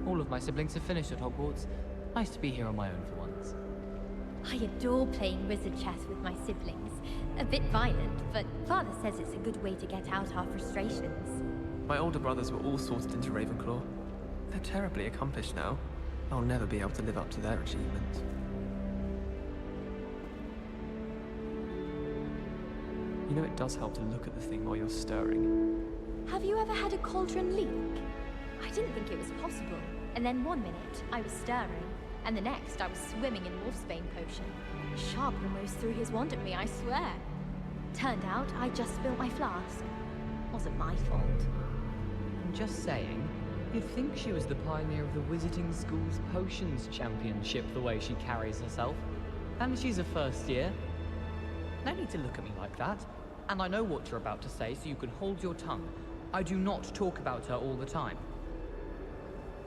[SPEAKER 7] All of my siblings have finished at Hogwarts. Nice to be here on my own for once.
[SPEAKER 18] I adore playing wizard chess with my siblings. A bit violent, but Father says it's a good way to get out our frustrations.
[SPEAKER 13] My older brothers were all sorted into Ravenclaw. They're terribly accomplished now. I'll never be able to live up to their achievements. You know, it does help to look at the thing while you're stirring.
[SPEAKER 18] Have you ever had a cauldron leak? I didn't think it was possible. And then one minute, I was stirring, and the next, I was swimming in Wolfsbane potion. Sharp almost threw his wand at me, I swear. Turned out, I just spilled my flask. Wasn't my fault.
[SPEAKER 7] I'm just saying, you'd think she was the pioneer of the Wizarding School's Potions Championship the way she carries herself. And she's a first year. No need to look at me like that. And I know what you're about to say, so you can hold your tongue. I do not talk about her all the time.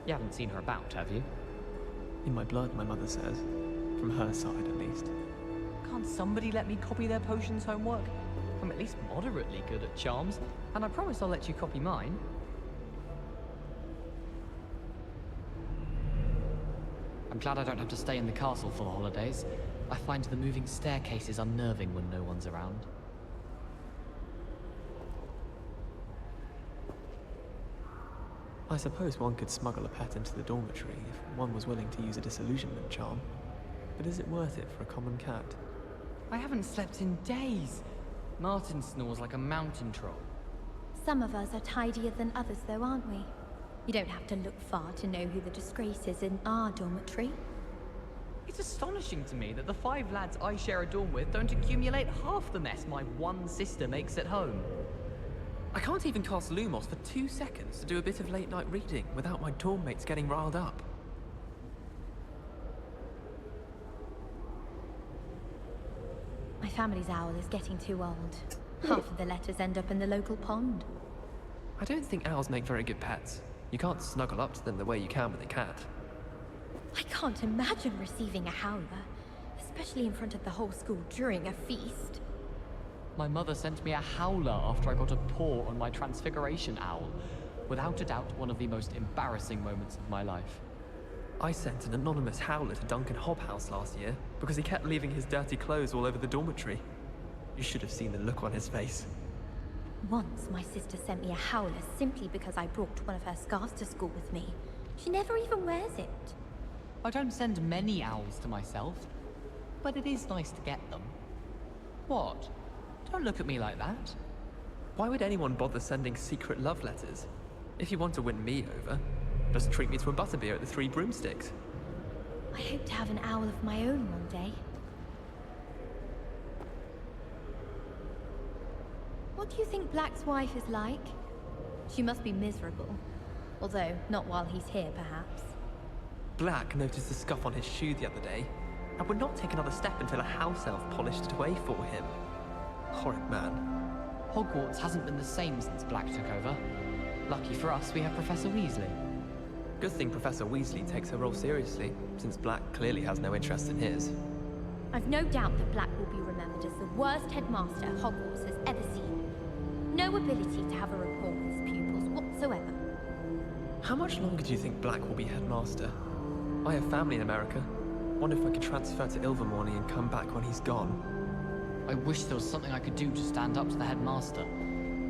[SPEAKER 7] You haven't seen her about, have you?
[SPEAKER 13] In my blood, my mother says. From her side, at least.
[SPEAKER 7] Can't somebody let me copy their potions homework? I'm at least moderately good at charms, and I promise I'll let you copy mine. I'm glad I don't have to stay in the castle for the holidays. I find the moving staircases unnerving when no one's around.
[SPEAKER 13] I suppose one could smuggle a pet into the dormitory if one was willing to use a disillusionment charm. But is it worth it for a common cat?
[SPEAKER 7] I haven't slept in days. Martin snores like a mountain troll.
[SPEAKER 18] Some of us are tidier than others, though, aren't we? You don't have to look far to know who the disgrace is in our dormitory.
[SPEAKER 7] It's astonishing to me that the 5 lads I share a dorm with don't accumulate half the mess my one sister makes at home.
[SPEAKER 13] I can't even cast Lumos for 2 seconds to do a bit of late-night reading without my dorm mates getting riled up.
[SPEAKER 18] My family's owl is getting too old. Half of the letters end up in the local pond.
[SPEAKER 13] I don't think owls make very good pets. You can't snuggle up to them the way you can with a cat.
[SPEAKER 18] I can't imagine receiving a howler, especially in front of the whole school during a feast.
[SPEAKER 7] My mother sent me a howler after I got a paw on my transfiguration owl. Without a doubt, one of the most embarrassing moments of my life.
[SPEAKER 13] I sent an anonymous howler to Duncan Hobhouse last year because he kept leaving his dirty clothes all over the dormitory. You should have seen the look on his face.
[SPEAKER 18] Once, my sister sent me a howler simply because I brought one of her scarves to school with me. She never even wears it.
[SPEAKER 7] I don't send many owls to myself, but it is nice to get them. What? Don't look at me like that.
[SPEAKER 13] Why would anyone bother sending secret love letters? If you want to win me over, just treat me to a butterbeer at the 3 Broomsticks.
[SPEAKER 18] I hope to have an owl of my own one day. What do you think Black's wife is like? She must be miserable. Although, not while he's here, perhaps.
[SPEAKER 13] Black noticed the scuff on his shoe the other day, and would not take another step until a house elf polished it away for him. Horrid man.
[SPEAKER 7] Hogwarts hasn't been the same since Black took over. Lucky for us, we have Professor Weasley.
[SPEAKER 13] Good thing Professor Weasley takes her role seriously, since Black clearly has no interest in his.
[SPEAKER 18] I've no doubt that Black will be remembered as the worst headmaster Hogwarts has ever seen. No ability to have a rapport with his pupils whatsoever.
[SPEAKER 13] How much longer do you think Black will be headmaster? I have family in America. Wonder if I could transfer to Ilvermorny and come back when he's gone.
[SPEAKER 7] I wish there was something I could do to stand up to the headmaster.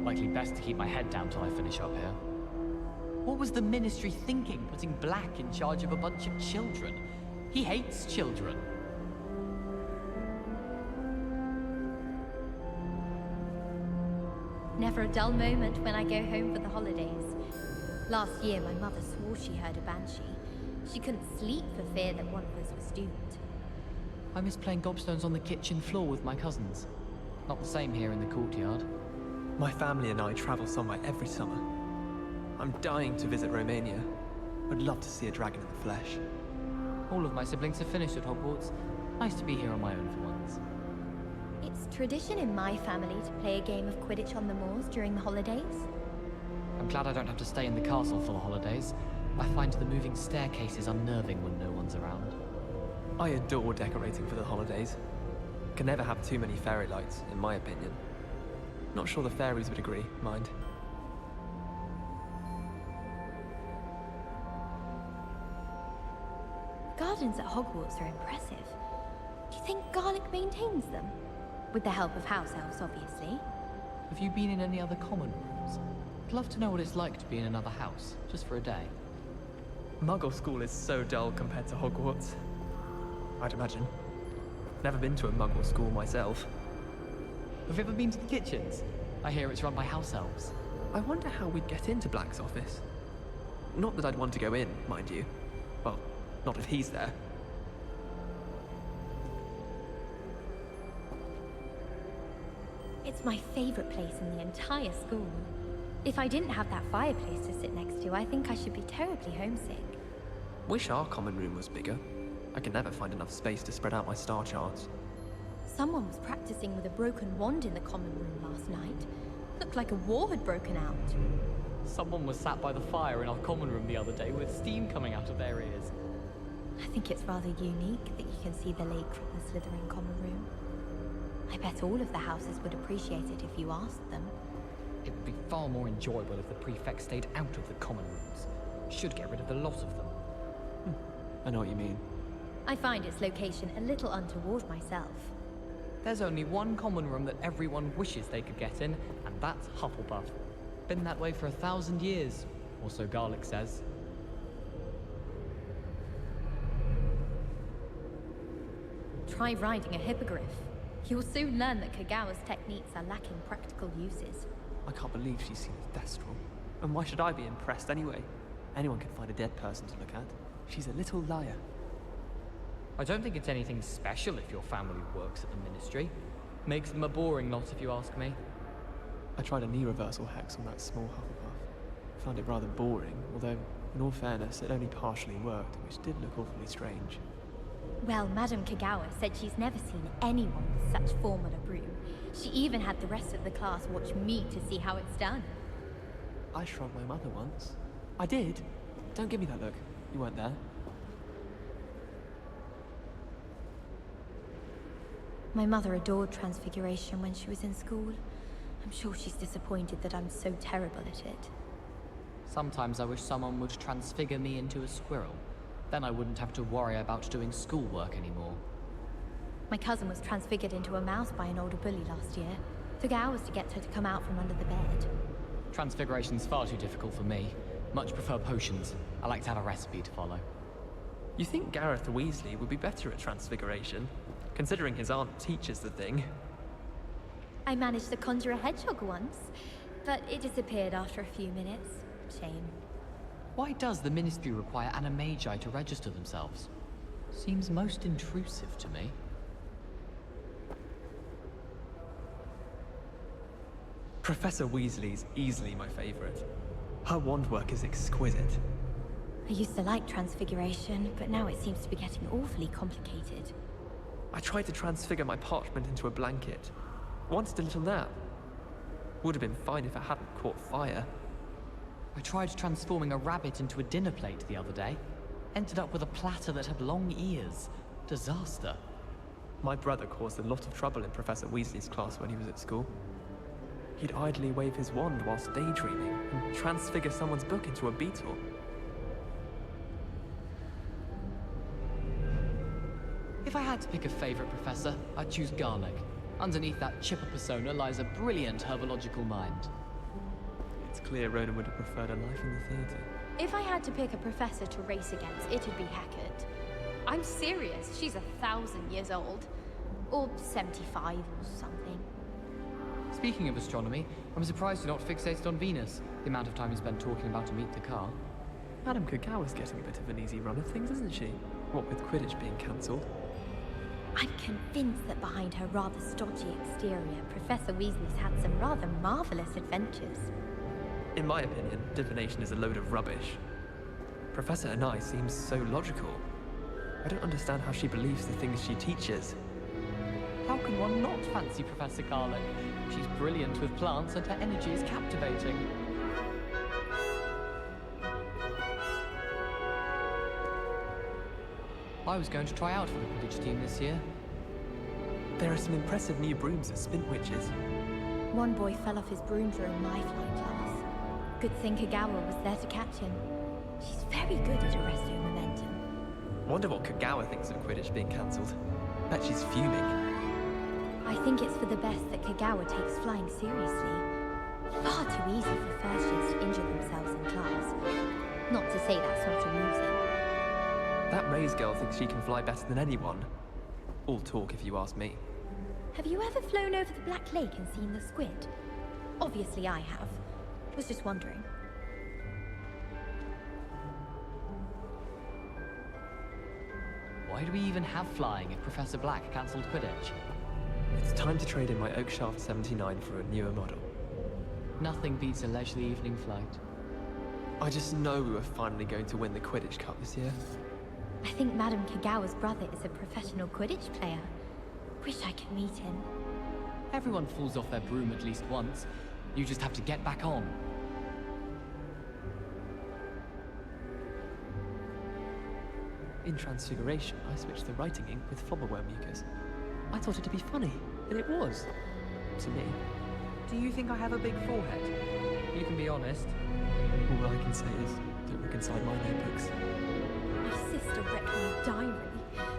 [SPEAKER 7] Likely best to keep my head down till I finish up here. What was the Ministry thinking, putting Black in charge of a bunch of children? He hates children.
[SPEAKER 18] Never a dull moment when I go home for the holidays. Last year, my mother swore she heard a banshee. She couldn't sleep for fear that one of us was doomed.
[SPEAKER 7] I miss playing gobstones on the kitchen floor with my cousins. Not the same here in the courtyard.
[SPEAKER 13] My family and I travel somewhere every summer. I'm dying to visit Romania. I'd love to see a dragon in the flesh.
[SPEAKER 7] All of my siblings have finished at Hogwarts. Nice to be here on my own for once.
[SPEAKER 18] It's tradition in my family to play a game of Quidditch on the moors during the holidays.
[SPEAKER 7] I'm glad I don't have to stay in the castle for the holidays. I find the moving staircases unnerving when no one's around.
[SPEAKER 13] I adore decorating for the holidays. Can never have too many fairy lights, in my opinion. Not sure the fairies would agree, mind.
[SPEAKER 18] Gardens at Hogwarts are impressive. Do you think Garlic maintains them? With the help of house elves, obviously.
[SPEAKER 7] Have you been in any other common rooms? I'd love to know what it's like to be in another house, just for a day.
[SPEAKER 13] Muggle school is so dull compared to Hogwarts. I'd imagine. Never been to a Muggle school myself.
[SPEAKER 7] Have you ever been to the kitchens? I hear it's run by house elves.
[SPEAKER 13] I wonder how we'd get into Black's office. Not that I'd want to go in, mind you. Well, not if he's there.
[SPEAKER 18] It's my favorite place in the entire school. If I didn't have that fireplace to sit next to, I think I should be terribly homesick.
[SPEAKER 13] Wish our common room was bigger. I can never find enough space to spread out my star charts.
[SPEAKER 18] Someone was practicing with a broken wand in the common room last night. Looked like a war had broken out.
[SPEAKER 7] Someone was sat by the fire in our common room the other day with steam coming out of their ears.
[SPEAKER 18] I think it's rather unique that you can see the lake from the Slytherin common room. I bet all of the houses would appreciate it if you asked them.
[SPEAKER 7] It would be far more enjoyable if the prefect stayed out of the common rooms. Should get rid of the lot of them.
[SPEAKER 13] I know what you mean.
[SPEAKER 18] I find its location a little untoward myself.
[SPEAKER 7] There's only one common room that everyone wishes they could get in, and that's Hufflepuff. Been that way for 1,000 years, or so Garlic says.
[SPEAKER 18] Try riding a hippogriff. You'll soon learn that Kagawa's techniques are lacking practical uses.
[SPEAKER 13] I can't believe she's seen a Thestral. And why should I be impressed anyway? Anyone can find a dead person to look at. She's a little liar.
[SPEAKER 7] I don't think it's anything special if your family works at the Ministry. Makes them a boring lot if you ask me.
[SPEAKER 13] I tried a knee reversal hex on that small Hufflepuff. Found it rather boring, although, in all fairness, it only partially worked, which did look awfully strange.
[SPEAKER 18] Well, Madame Kagawa said she's never seen anyone with such form on a broom. She even had the rest of the class watch me to see how it's done.
[SPEAKER 13] I shrugged my mother once. I did. Don't give me that look. You weren't there.
[SPEAKER 18] My mother adored Transfiguration when she was in school. I'm sure she's disappointed that I'm so terrible at it.
[SPEAKER 7] Sometimes I wish someone would transfigure me into a squirrel. Then I wouldn't have to worry about doing schoolwork anymore.
[SPEAKER 18] My cousin was transfigured into a mouse by an older bully last year. Took hours to get her to come out from under the bed.
[SPEAKER 7] Transfiguration's far too difficult for me. Much prefer potions. I like to have a recipe to follow.
[SPEAKER 13] You think Gareth Weasley would be better at Transfiguration, considering his aunt teaches the thing?
[SPEAKER 18] I managed to conjure a hedgehog once, but it disappeared after a few minutes. Shame.
[SPEAKER 7] Why does the Ministry require Animagi to register themselves? Seems most intrusive to me.
[SPEAKER 13] Professor Weasley's easily my favorite. Her wand work is exquisite.
[SPEAKER 18] I used to like Transfiguration, but now it seems to be getting awfully complicated.
[SPEAKER 13] I tried to transfigure my parchment into a blanket. Wanted a little nap. Would have been fine if it hadn't caught fire.
[SPEAKER 19] I tried transforming a rabbit into a dinner plate the other day. Ended up with a platter that had long ears. Disaster.
[SPEAKER 13] My brother caused a lot of trouble in Professor Weasley's class when he was at school. He'd idly wave his wand whilst daydreaming and transfigure someone's book into a beetle.
[SPEAKER 19] If I had to pick a favorite professor, I'd choose Garlic. Underneath that chipper persona lies a brilliant herbological mind.
[SPEAKER 13] It's clear Rhoda would have preferred a life in the theatre.
[SPEAKER 18] If I had to pick a professor to race against, it'd be Hackett. I'm serious, she's 1,000 years old. Or 75 or something.
[SPEAKER 19] Speaking of astronomy, I'm surprised you're not fixated on Venus. The amount of time you spent talking about to meet the car.
[SPEAKER 13] Madame Kagawa's getting a bit of an easy run of things, isn't she? What with Quidditch being cancelled.
[SPEAKER 18] I'm convinced that behind her rather stodgy exterior, Professor Weasley's had some rather marvelous adventures.
[SPEAKER 13] In my opinion, divination is a load of rubbish. Professor Anai seems so logical. I don't understand how she believes the things she teaches.
[SPEAKER 19] How can one not fancy Professor Garlic? She's brilliant with plants and her energy is captivating. I was going to try out for the Quidditch team this year.
[SPEAKER 13] There are some impressive new brooms at Spintwitches.
[SPEAKER 18] One boy fell off his broom during my flying class. Good thing Kagawa was there to catch him. She's very good at arresting momentum.
[SPEAKER 13] Wonder what Kagawa thinks of Quidditch being cancelled. Bet she's fuming.
[SPEAKER 18] I think it's for the best that Kagawa takes flying seriously. Far too easy for first years to injure themselves in class. Not to say that's not amusing.
[SPEAKER 13] That Ray's girl thinks she can fly better than anyone. All talk, if you ask me.
[SPEAKER 18] Have you ever flown over the Black Lake and seen the squid? Obviously I have. Was just wondering.
[SPEAKER 19] Why do we even have flying if Professor Black cancelled Quidditch?
[SPEAKER 13] It's time to trade in my Oakshaft 79 for a newer model.
[SPEAKER 19] Nothing beats a leisurely evening flight.
[SPEAKER 13] I just know we were finally going to win the Quidditch Cup this year.
[SPEAKER 18] I think Madame Kagawa's brother is a professional Quidditch player. Wish I could meet him.
[SPEAKER 19] Everyone falls off their broom at least once. You just have to get back on.
[SPEAKER 13] In Transfiguration, I switched the writing ink with flobberworm mucus. I thought it'd be funny, and it was. To me.
[SPEAKER 20] Do you think I have a big forehead? You can be honest.
[SPEAKER 13] All I can say is, don't look inside my notebooks.
[SPEAKER 18] My sister wrecked my diary.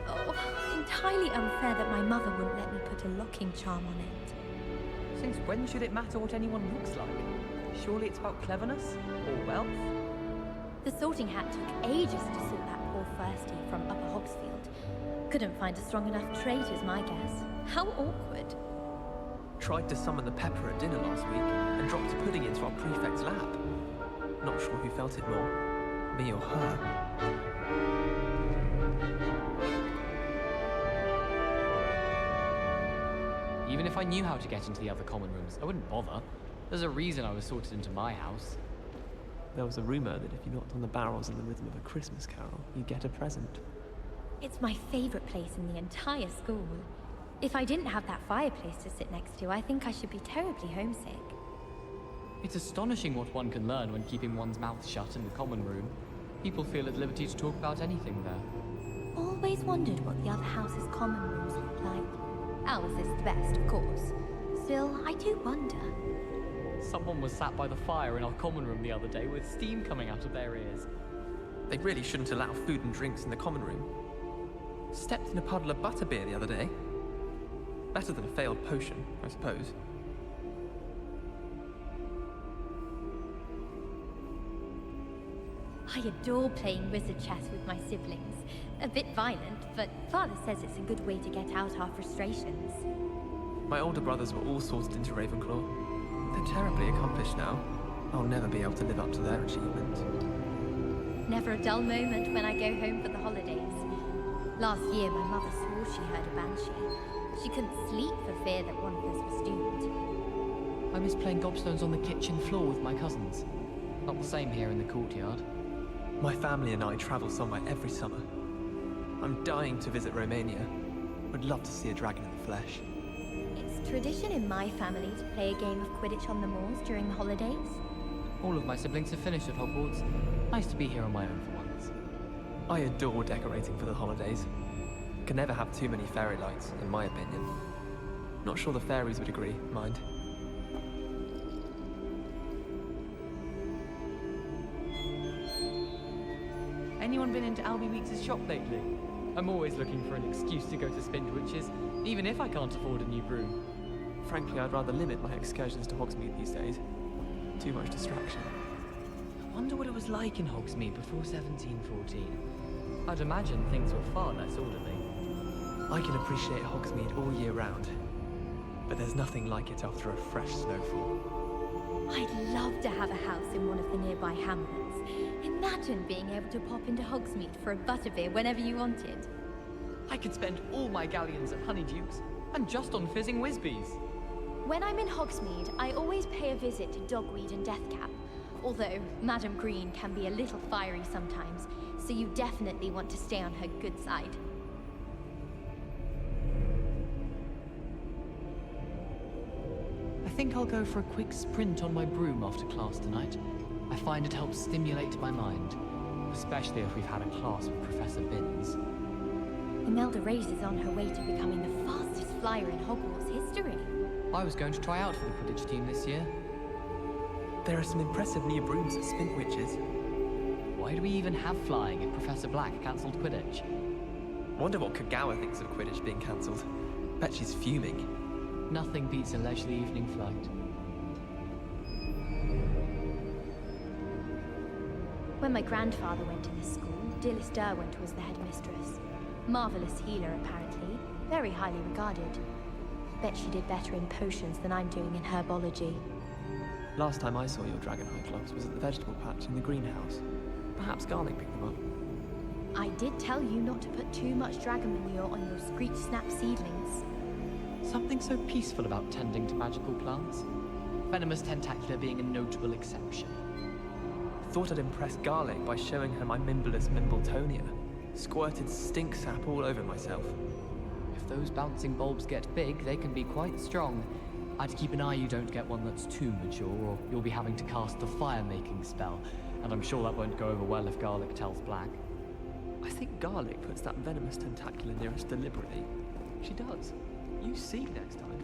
[SPEAKER 18] Oh, entirely unfair that my mother wouldn't let me put a locking charm on it.
[SPEAKER 20] Since when should it matter what anyone looks like? Surely it's about cleverness or wealth?
[SPEAKER 18] The sorting hat took ages to sort that poor firstie from Upper Hogsfield. Couldn't find a strong enough trait is my guess. How awkward.
[SPEAKER 13] Tried to summon the pepper at dinner last week and dropped pudding into our prefect's lap. Not sure who felt it more, me or her.
[SPEAKER 19] Even if I knew how to get into the other common rooms, I wouldn't bother. There's a reason I was sorted into my house.
[SPEAKER 13] There was a rumor that if you knocked on the barrels in the rhythm of a Christmas carol, you'd get a present.
[SPEAKER 18] It's my favorite place in the entire school. If I didn't have that fireplace to sit next to, I think I should be terribly homesick.
[SPEAKER 19] It's astonishing what one can learn when keeping one's mouth shut in the common room. People feel at liberty to talk about anything there.
[SPEAKER 18] Always wondered what the other houses' common rooms look like. Ours is the best, of course. Still, I do wonder.
[SPEAKER 19] Someone was sat by the fire in our common room the other day with steam coming out of their ears.
[SPEAKER 13] They really shouldn't allow food and drinks in the common room. Stepped in a puddle of butterbeer the other day. Better than a failed potion, I suppose.
[SPEAKER 18] I adore playing wizard chess with my siblings. A bit violent, but Father says it's a good way to get out our frustrations.
[SPEAKER 13] My older brothers were all sorted into Ravenclaw. They're terribly accomplished now. I'll never be able to live up to their achievement.
[SPEAKER 18] Never a dull moment when I go home for the holidays. Last year, my mother swore she heard a banshee. She couldn't sleep for fear that one of us was doomed.
[SPEAKER 19] I miss playing gobstones on the kitchen floor with my cousins. Not the same here in the courtyard.
[SPEAKER 13] My family and I travel somewhere every summer. I'm dying to visit Romania. Would love to see a dragon in the flesh.
[SPEAKER 18] It's tradition in my family to play a game of Quidditch on the moors during the holidays.
[SPEAKER 19] All of my siblings have finished at Hogwarts. Nice to be here on my own for once.
[SPEAKER 13] I adore decorating for the holidays. Can never have too many fairy lights, in my opinion. Not sure the fairies would agree, mind.
[SPEAKER 20] Anyone been into Albie Weeks' shop lately?
[SPEAKER 19] I'm always looking for an excuse to go to Spindwitch's, even if I can't afford a new broom.
[SPEAKER 13] Frankly, I'd rather limit my excursions to Hogsmeade these days. Too much distraction.
[SPEAKER 19] I wonder what it was like in Hogsmeade before 1714. I'd imagine things were far less orderly.
[SPEAKER 13] I can appreciate Hogsmeade all year round, but there's nothing like it after a fresh snowfall.
[SPEAKER 18] I'd love to have a house in one of the nearby hamlets. Imagine being able to pop into Hogsmeade for a butterbeer whenever you wanted.
[SPEAKER 19] I could spend all my galleons of honeydukes, and just on fizzing Whizbees.
[SPEAKER 18] When I'm in Hogsmeade, I always pay a visit to Dogweed and Deathcap. Although Madam Green can be a little fiery sometimes, so you definitely want to stay on her good side.
[SPEAKER 19] I think I'll go for a quick sprint on my broom after class tonight. I find it helps stimulate my mind, especially if we've had a class with Professor Binns.
[SPEAKER 18] Imelda Reyes is on her way to becoming the fastest flyer in Hogwarts history.
[SPEAKER 19] I was going to try out for the Quidditch team this year.
[SPEAKER 13] There are some impressive new brooms at Spintwitches.
[SPEAKER 19] Why do we even have flying if Professor Black cancelled Quidditch?
[SPEAKER 13] Wonder what Kagawa thinks of Quidditch being cancelled. Bet she's fuming.
[SPEAKER 19] Nothing beats a leisurely evening flight.
[SPEAKER 18] When my grandfather went to this school, Dilys Derwent was the headmistress. Marvelous healer, apparently. Very highly regarded. Bet she did better in potions than I'm doing in herbology.
[SPEAKER 13] Last time I saw your Dragonhide clubs was at the vegetable patch in the greenhouse. Perhaps Garlic picked them up.
[SPEAKER 18] I did tell you not to put too much dragon manure on your Screech Snap seedlings.
[SPEAKER 19] Something so peaceful about tending to magical plants. Venomous Tentacular being a notable exception.
[SPEAKER 13] Thought I'd impress Garlic by showing her my Mimblelus Mimbletonia. Squirted stink sap all over myself.
[SPEAKER 19] If those bouncing bulbs get big, they can be quite strong. I'd keep an eye you don't get one that's too mature, or you'll be having to cast the fire-making spell, and I'm sure that won't go over well if Garlic tells Black.
[SPEAKER 13] I think Garlic puts that Venomous Tentacular near us deliberately. She does. You see next time.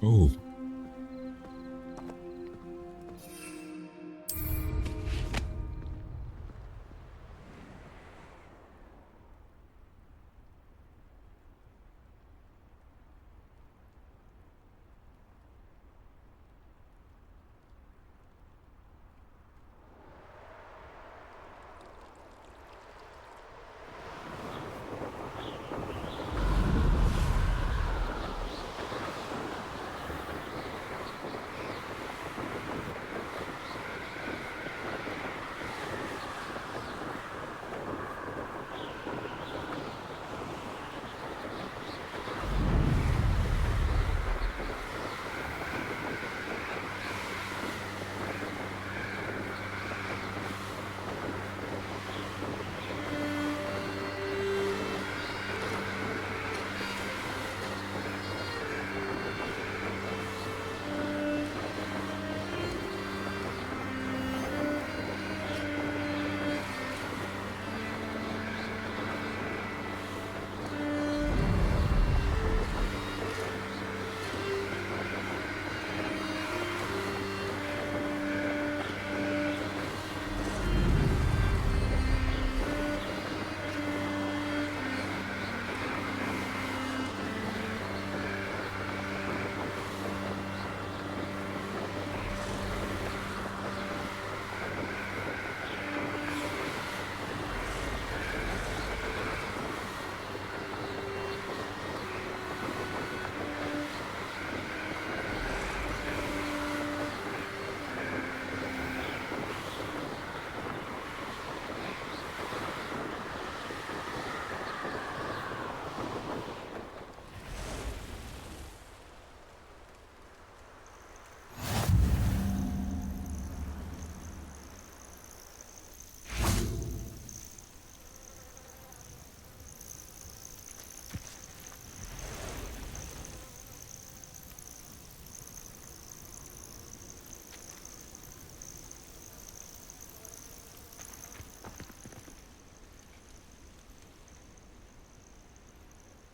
[SPEAKER 1] Oh.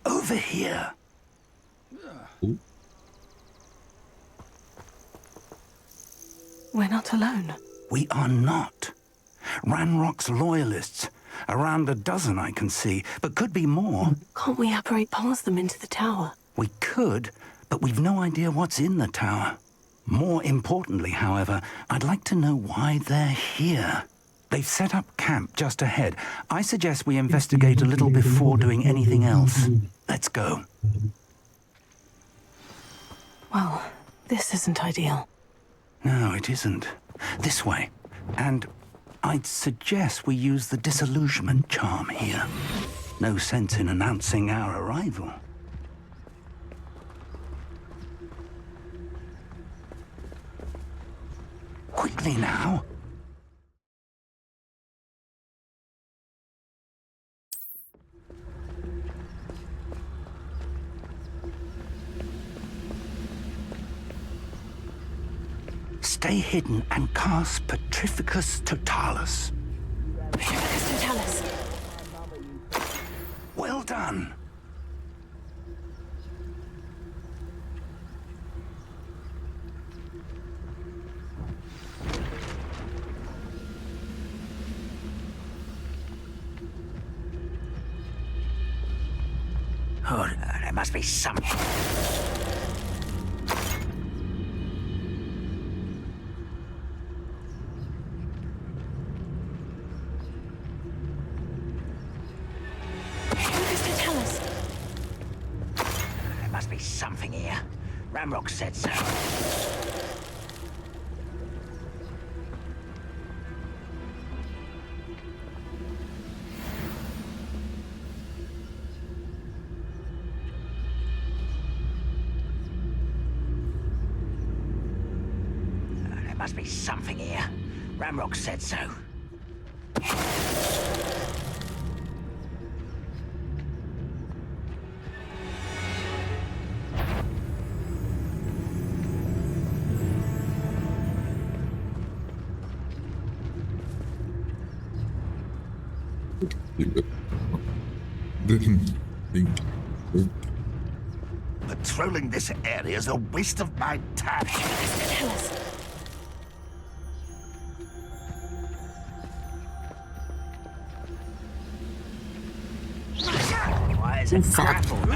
[SPEAKER 8] Over here.
[SPEAKER 5] We're not alone.
[SPEAKER 8] We are not. Ranrock's loyalists. Around a dozen I can see, but could be more.
[SPEAKER 5] Can't we apparate past them into the tower?
[SPEAKER 8] We could, but we've no idea what's in the tower. More importantly, however, I'd like to know why they're here. They've set up camp just ahead. I suggest we investigate a little before doing anything else. Let's go.
[SPEAKER 5] Well, this isn't ideal.
[SPEAKER 8] No, it isn't. This way. And I'd suggest we use the disillusionment charm here. No sense in announcing our arrival. Quickly now. Stay hidden and cast Petrificus Totalis.
[SPEAKER 5] Petrificus Totalis.
[SPEAKER 8] Well done.
[SPEAKER 16] Oh, there must be something. There must be something here. Ramrock said so. There must be something here. Ramrock said so.
[SPEAKER 1] Didn't think.
[SPEAKER 2] patrolling this area is a waste of my time.
[SPEAKER 9] Tell us.
[SPEAKER 2] Why is it grappled?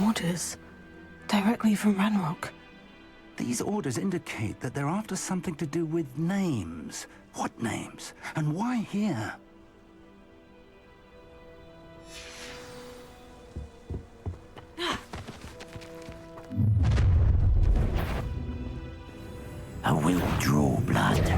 [SPEAKER 5] Orders. Directly from Ranrock.
[SPEAKER 8] These orders indicate that they're after something to do with names. What names? And why here?
[SPEAKER 15] I will draw blood.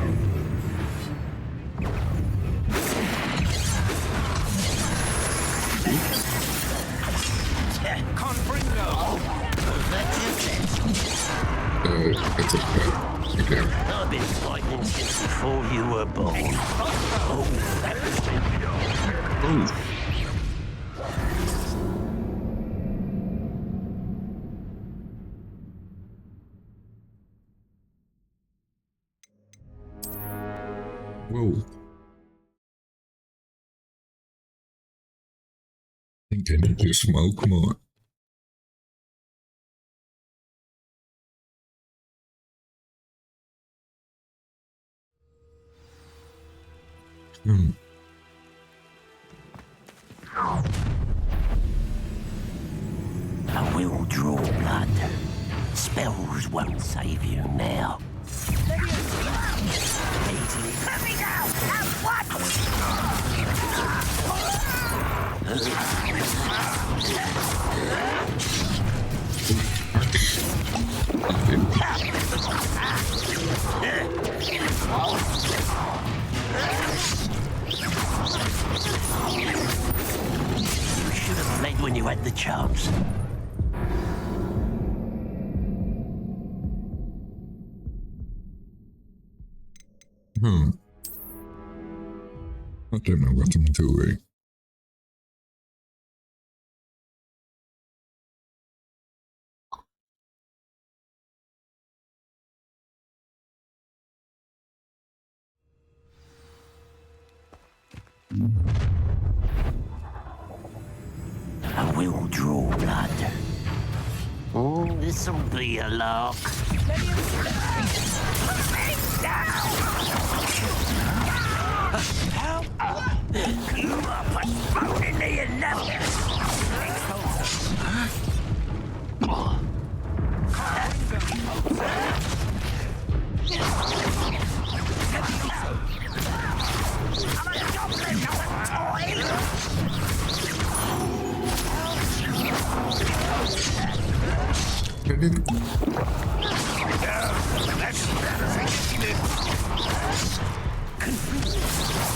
[SPEAKER 1] That's okay. Okay.
[SPEAKER 15] I've been fighting since before you were born. Oh, that was
[SPEAKER 1] Whoa. I think I need to smoke more.
[SPEAKER 15] I will draw blood. Spells won't save you now.
[SPEAKER 2] Let me go! Now what?
[SPEAKER 15] You should have fled when you had the chance.
[SPEAKER 1] I don't know what I'm doing.
[SPEAKER 15] I will draw blood. Oh, this'll be a lark.
[SPEAKER 2] You are postponing the inevitable. I'm a goblin, not a toy.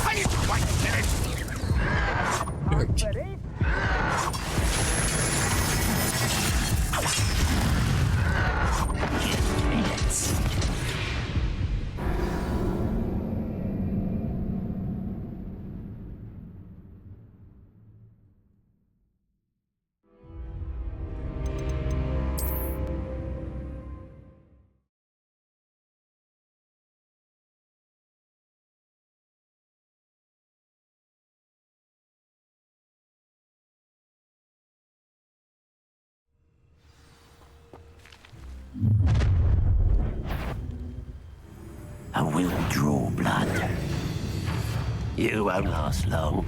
[SPEAKER 2] I need to wait a minute.
[SPEAKER 1] Ready?
[SPEAKER 15] I will draw blood. You won't last long.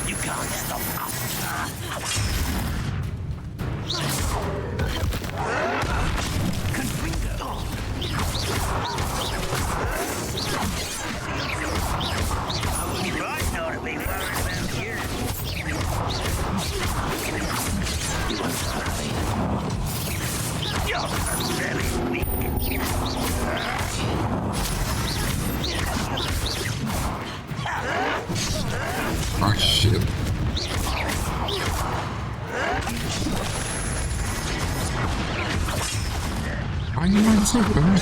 [SPEAKER 15] You can't stop us.
[SPEAKER 2] You're very
[SPEAKER 1] Ah, shit. Why am I so bad?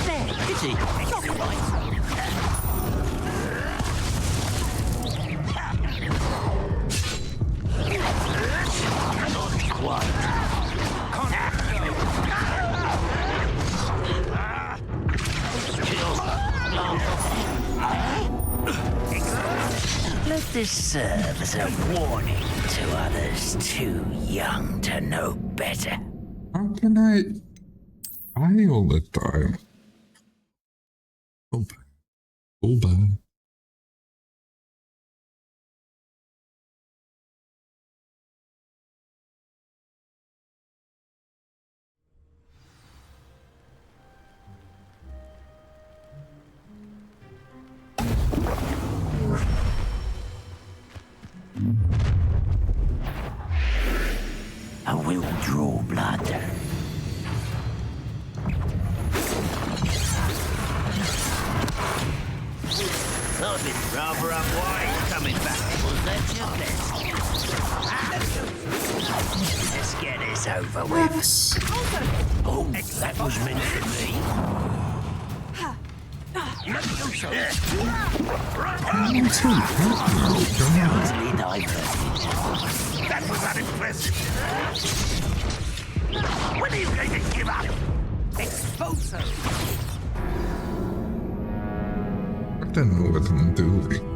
[SPEAKER 15] There, pity. Not right. Not quite.
[SPEAKER 21] Let this serve as a warning to others too young to know better.
[SPEAKER 1] How can I die all the time? Oh, oh bad.
[SPEAKER 21] I will draw blood. Thought it rather unwise coming back. Was that your best? Let's get this over with. Oh, that was meant for me. Totally diverted.
[SPEAKER 2] That was unimpressive. When are you going to give up? Expulso!
[SPEAKER 1] I don't know what I'm doing.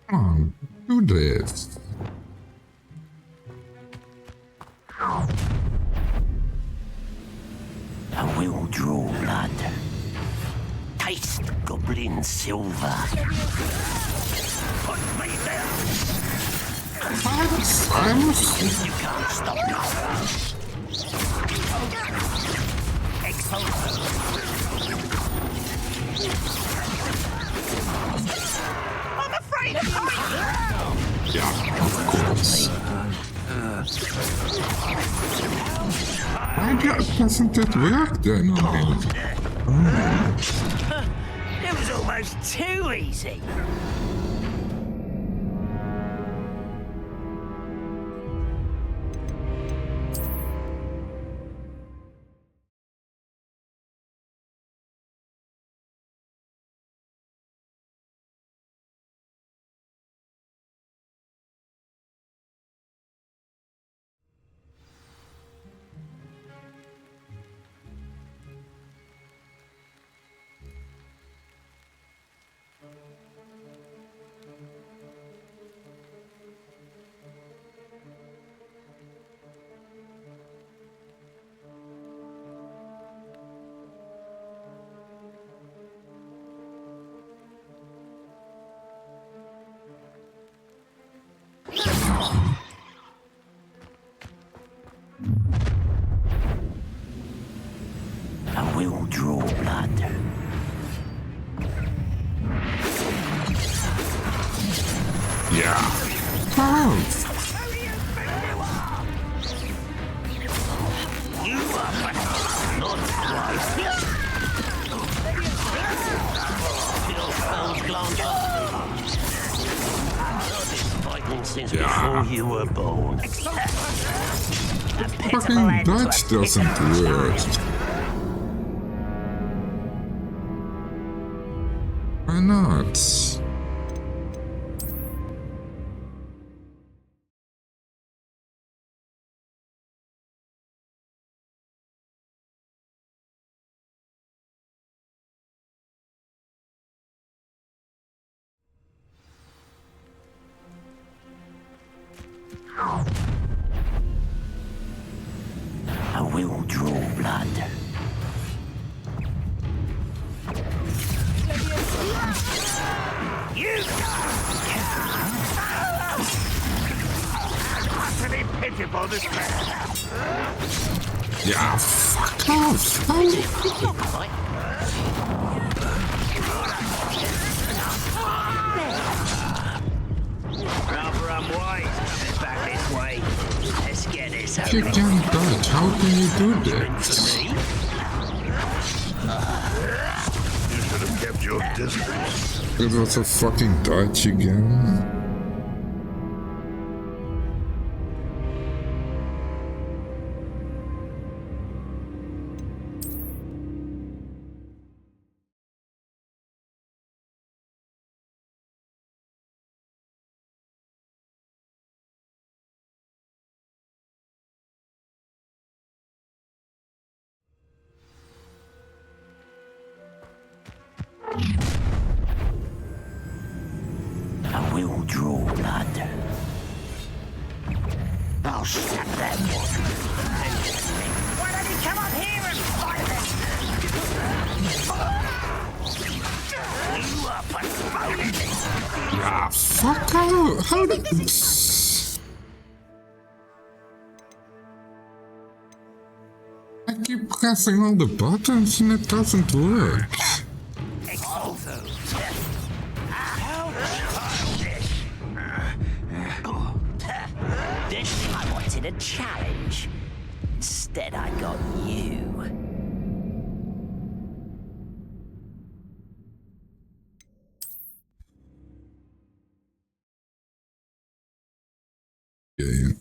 [SPEAKER 1] Come on, do this.
[SPEAKER 21] I will draw blood. Taste goblin silver. Put me down. You can't stop me.
[SPEAKER 2] I'm afraid of you!
[SPEAKER 1] Yeah, of course. Why doesn't it work then on him?
[SPEAKER 21] It was almost too easy. I will draw blood.
[SPEAKER 1] Yeah. Oh.
[SPEAKER 21] You are not right. Your spells glance off. I've been fighting since before you were born.
[SPEAKER 1] Fucking Dutch doesn't work. Why not?
[SPEAKER 21] I will draw blood.
[SPEAKER 2] You utterly pitiful despair.
[SPEAKER 1] Yeah, fuck off.
[SPEAKER 21] Rather unwise coming back this way. Let's get this over.
[SPEAKER 1] You can't dodge. How can you do this?
[SPEAKER 2] You should have kept your distance.
[SPEAKER 1] It was a fucking dodge again.
[SPEAKER 21] I will draw blood. I'll slap that one. Why don't you come up here and fight it? You are postponing it.
[SPEAKER 1] Yeah, fuck out. How did I keep pressing all the buttons and it doesn't work.
[SPEAKER 21] I wanted a challenge. Instead, I got you.
[SPEAKER 1] Yeah.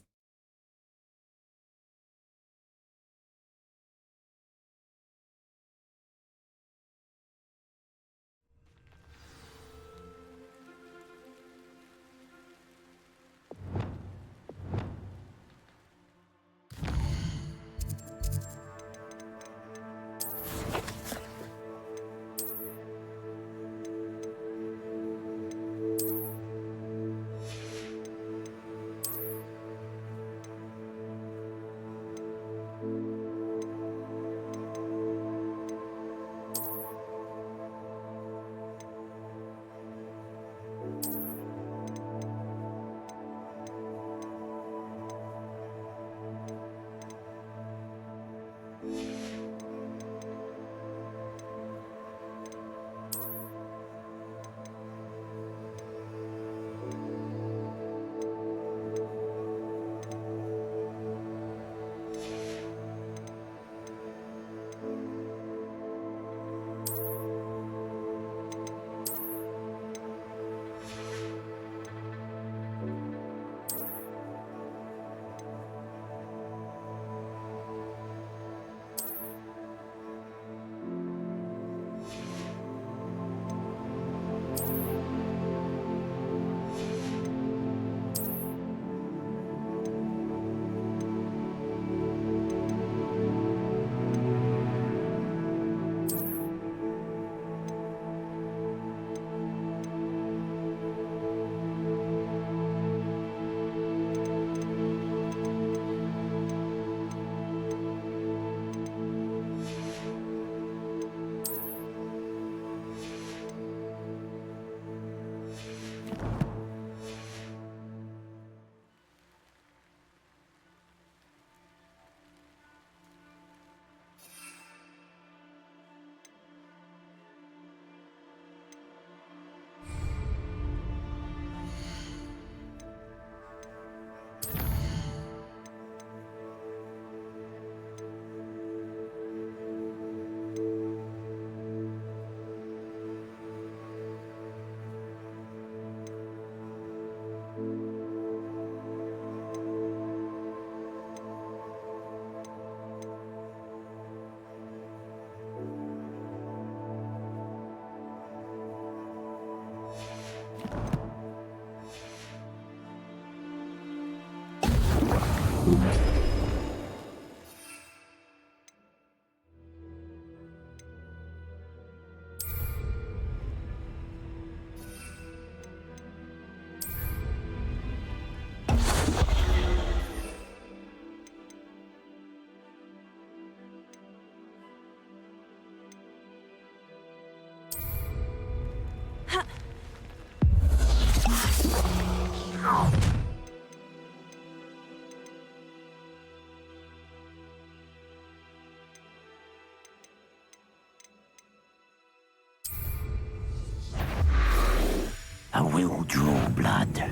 [SPEAKER 21] will draw blood.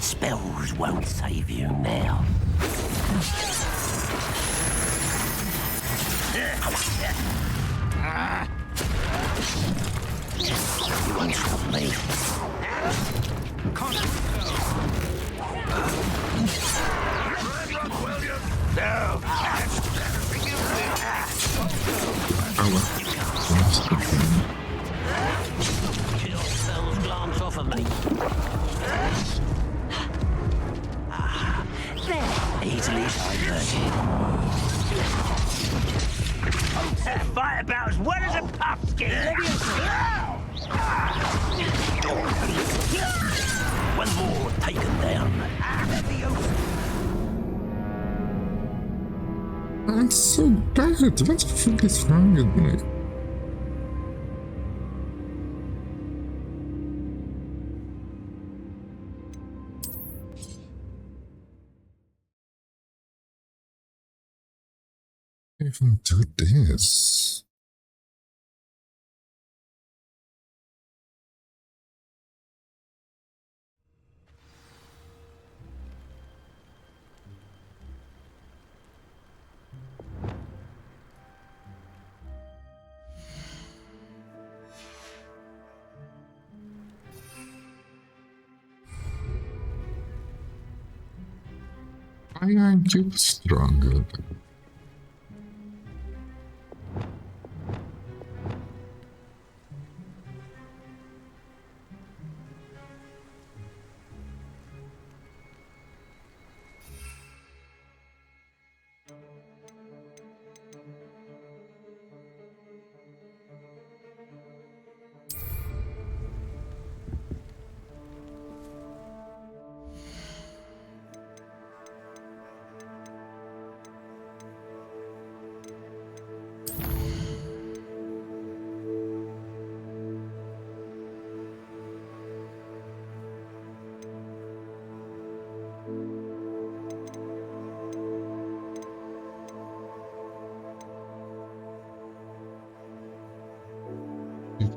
[SPEAKER 21] Spells won't save you now. You won't stop me. Your spells glance off of me. Easily diverted. Fight about as well as a pumpkin. One more taken down.
[SPEAKER 1] That's so bad. What the fuck is wrong with me? Even do this. Why aren't you stronger?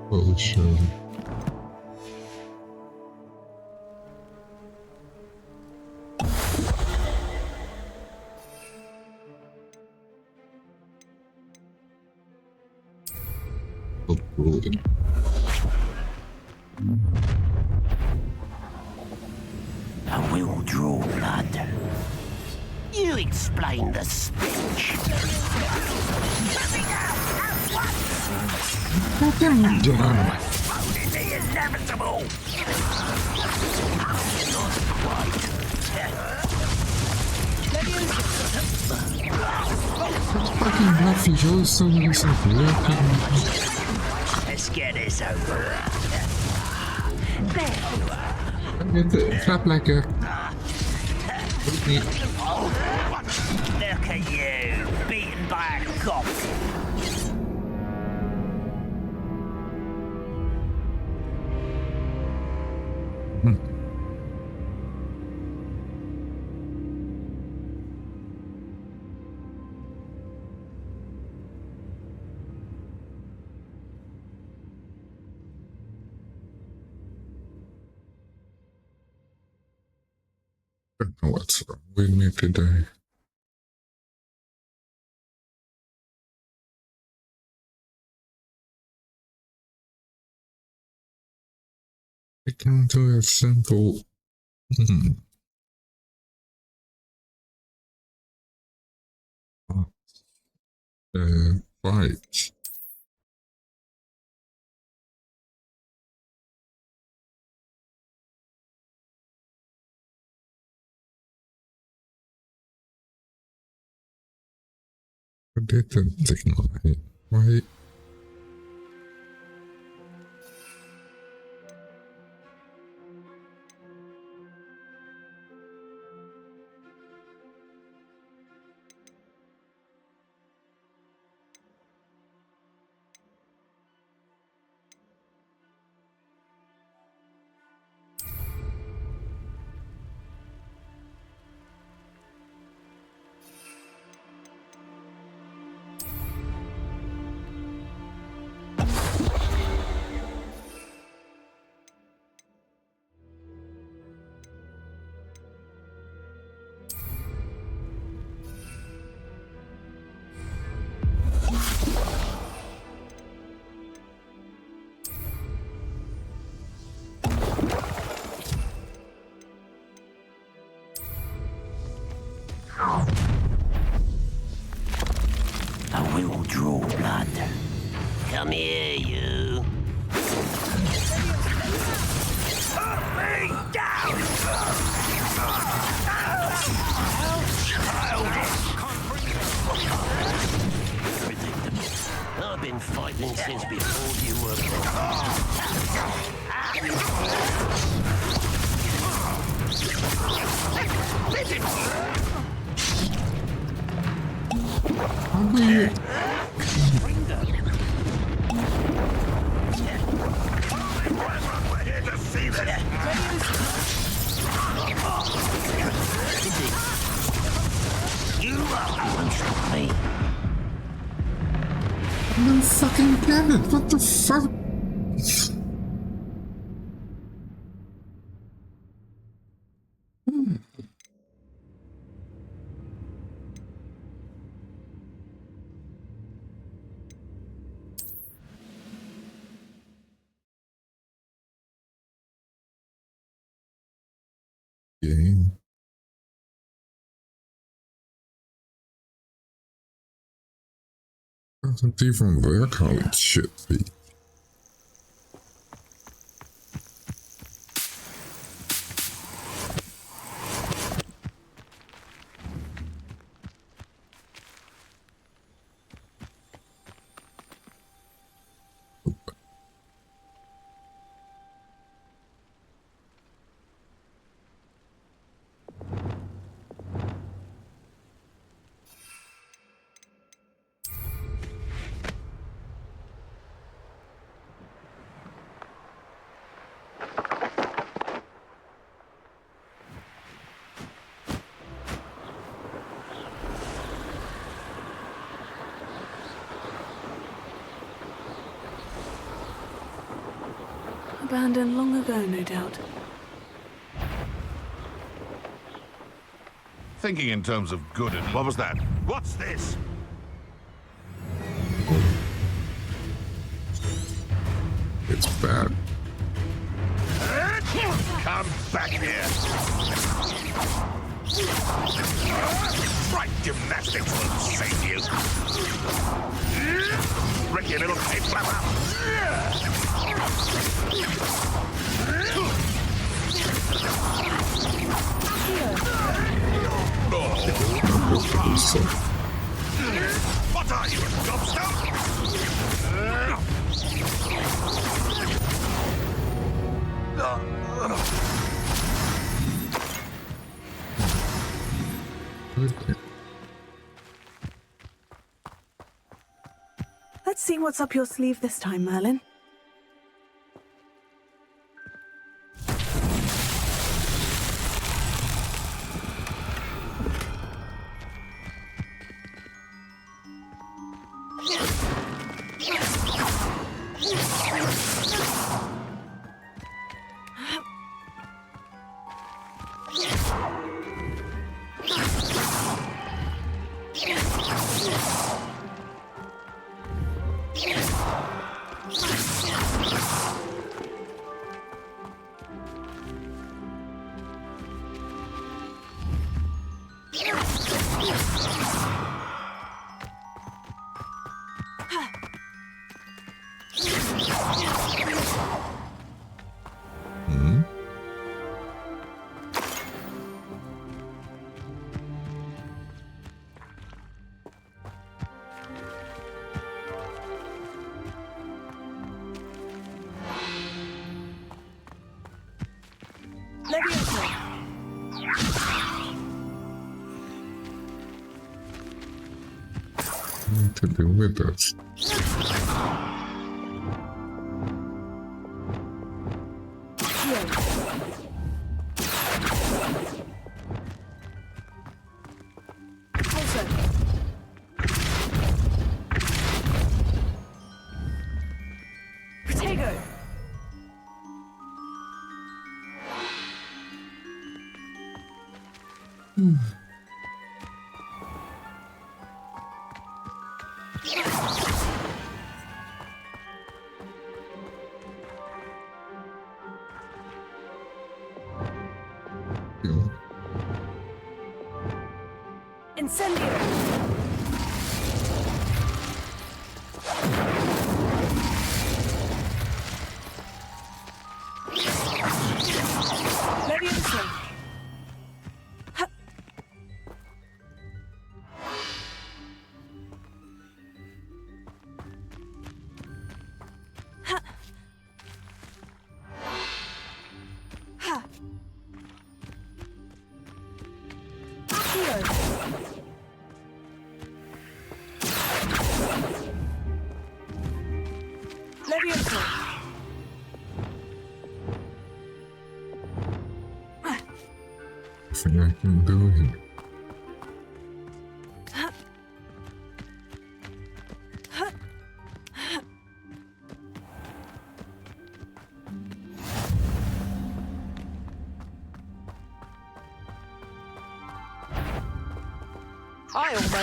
[SPEAKER 1] Bullshit.
[SPEAKER 21] I will draw blood. You explain the speech.
[SPEAKER 1] Fucking done.
[SPEAKER 21] The inevitable. Not quite.
[SPEAKER 1] Fucking Buffy, you're so listen to
[SPEAKER 21] Let's get this over.
[SPEAKER 1] Get the clap like a.
[SPEAKER 21] Look at you, beaten by a cop.
[SPEAKER 1] I don't know what's wrong with me today. I can do a simple fight. Data technology. Why?
[SPEAKER 21] I will draw blood. Come here, you. Put me down! I've been fighting since before you were You won't stop me.
[SPEAKER 1] No fucking get it. What the fuck? Game. Doesn't even work how it should be.
[SPEAKER 5] Abandoned long ago, no doubt.
[SPEAKER 2] Thinking in terms of good and... What was that? What's this?
[SPEAKER 1] It's bad.
[SPEAKER 2] Come back here. Right gymnastics won't save you. Rick, you little tape flapper. What are you, a gobstone?
[SPEAKER 5] Let's see what's up your sleeve this time, Merlin.
[SPEAKER 1] To do with us.
[SPEAKER 5] Leviosa!
[SPEAKER 1] Nothing I can do here.
[SPEAKER 14] I almost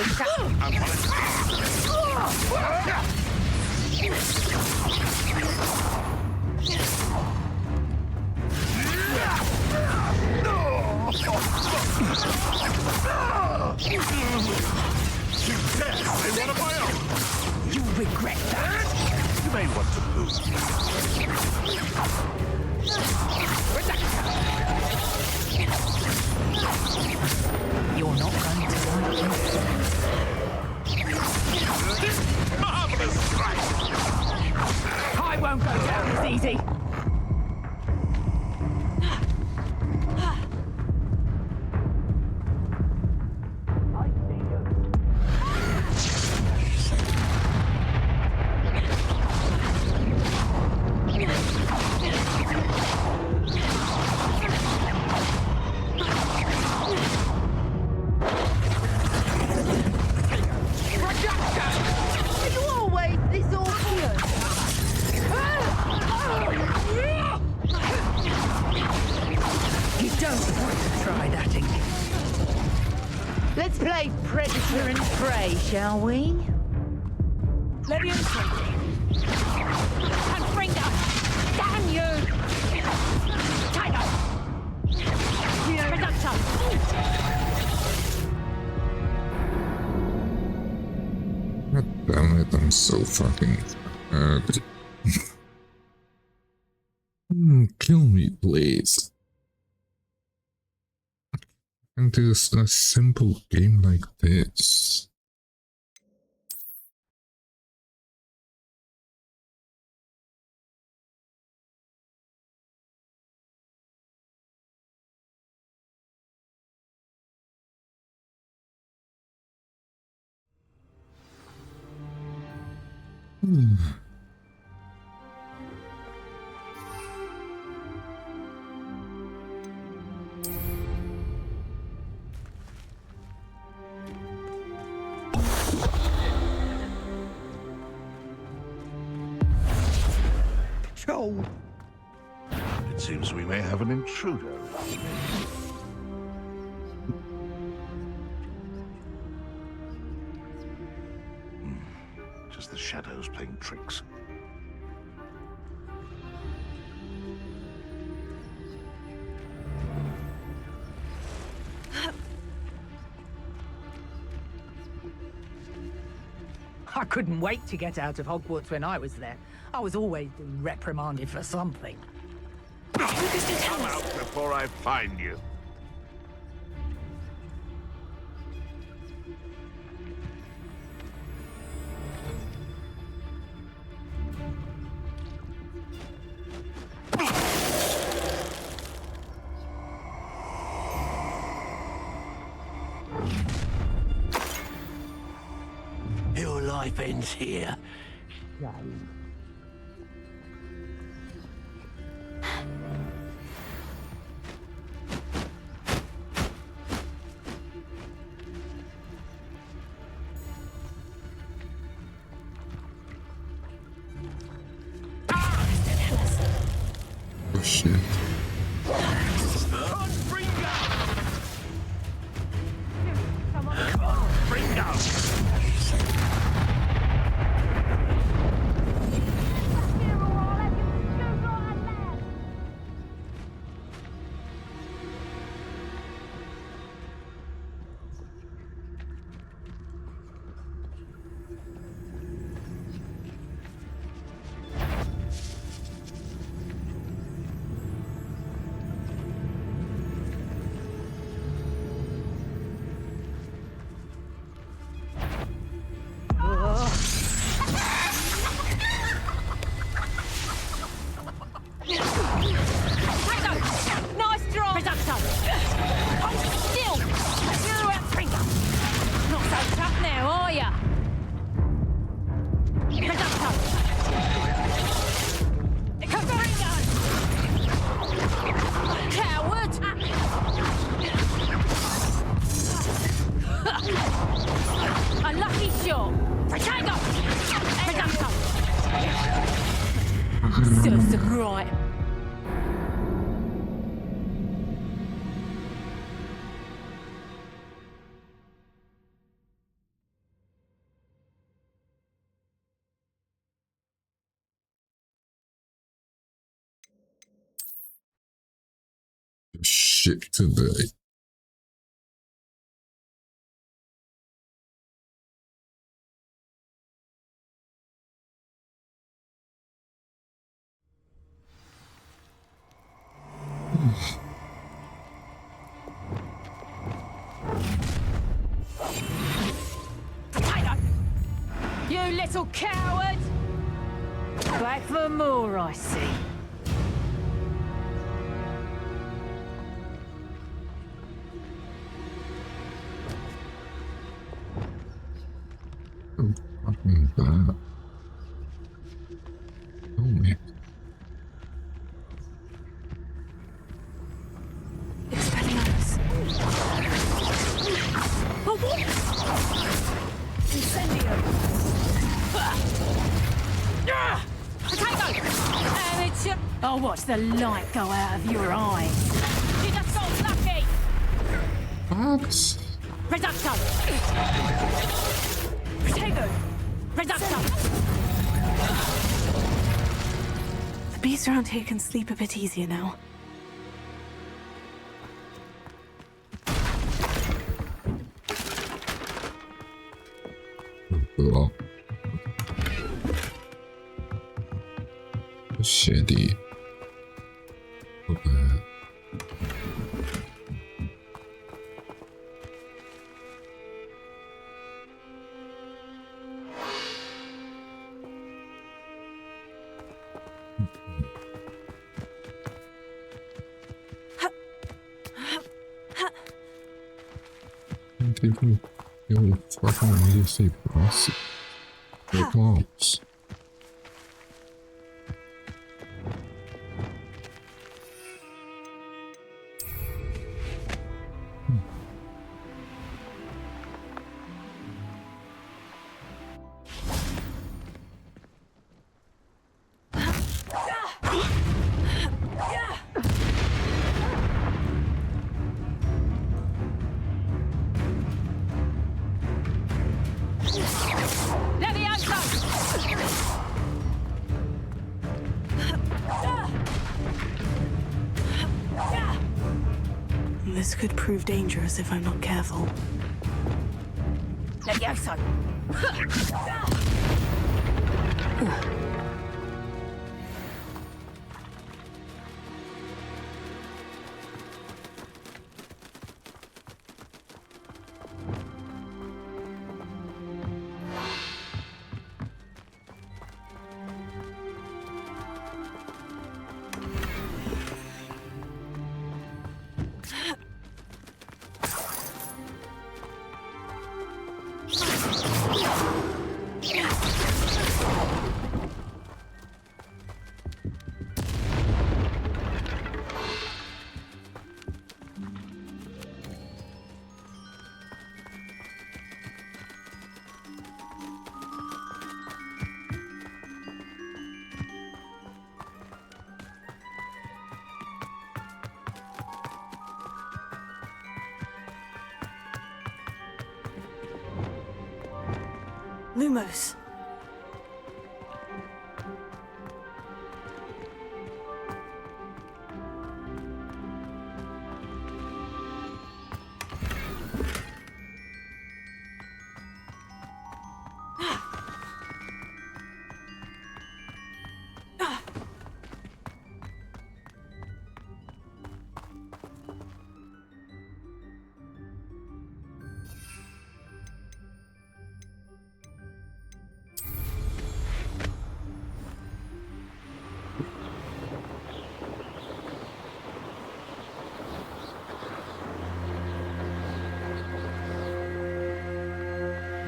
[SPEAKER 21] You regret that?
[SPEAKER 2] You may want to move.
[SPEAKER 21] You're not going to like this.
[SPEAKER 2] Marvelous strike!
[SPEAKER 21] I won't go down as easy.
[SPEAKER 14] Are you always this awkward?
[SPEAKER 21] You don't want to try that again.
[SPEAKER 14] Let's play predator and prey, shall we?
[SPEAKER 5] Leviosa!
[SPEAKER 14] Confringo! Damn you! Tiger! Predator!
[SPEAKER 1] God damn it, I'm so fucking hurt. Kill me, please. And there's a simple game like this.
[SPEAKER 2] Joel! It seems we may have an intruder. Just the shadows playing tricks.
[SPEAKER 21] I couldn't wait to get out of Hogwarts when I was there. I was always being reprimanded for something.
[SPEAKER 2] Come out before I find you.
[SPEAKER 21] Your life ends here.
[SPEAKER 1] Oh shit.
[SPEAKER 4] Serves her right.
[SPEAKER 1] Shit today.
[SPEAKER 4] Potato! You little coward! Back for more, I see.
[SPEAKER 1] Fucking bad. Oh man.
[SPEAKER 5] Expelliarmus.
[SPEAKER 4] Oh, what? Incendio! Potato! Amateur! I'll watch the light go out of your eyes. You just got lucky!
[SPEAKER 1] What?
[SPEAKER 4] Reducto! Potato! Reducto!
[SPEAKER 5] The beasts around here can sleep a bit easier now.
[SPEAKER 1] Oh. Shitty. Okay. Tipo, eu faço uma mídia sem próximo. Eu posso.
[SPEAKER 5] This could prove dangerous if I'm not careful.
[SPEAKER 4] Levioso!
[SPEAKER 5] Lumos.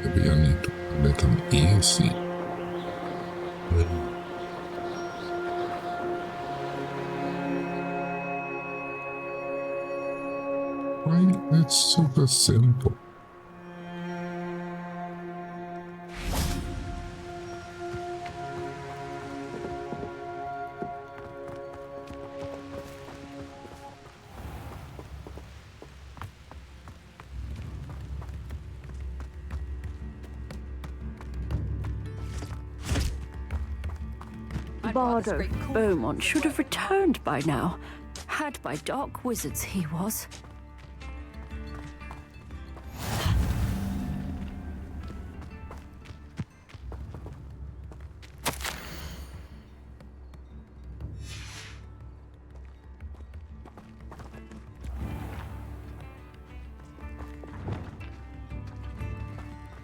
[SPEAKER 1] Maybe I need to let them easy. Right? It's super simple.
[SPEAKER 4] Bard of Beaumont should have returned by now. Had by dark wizards he was.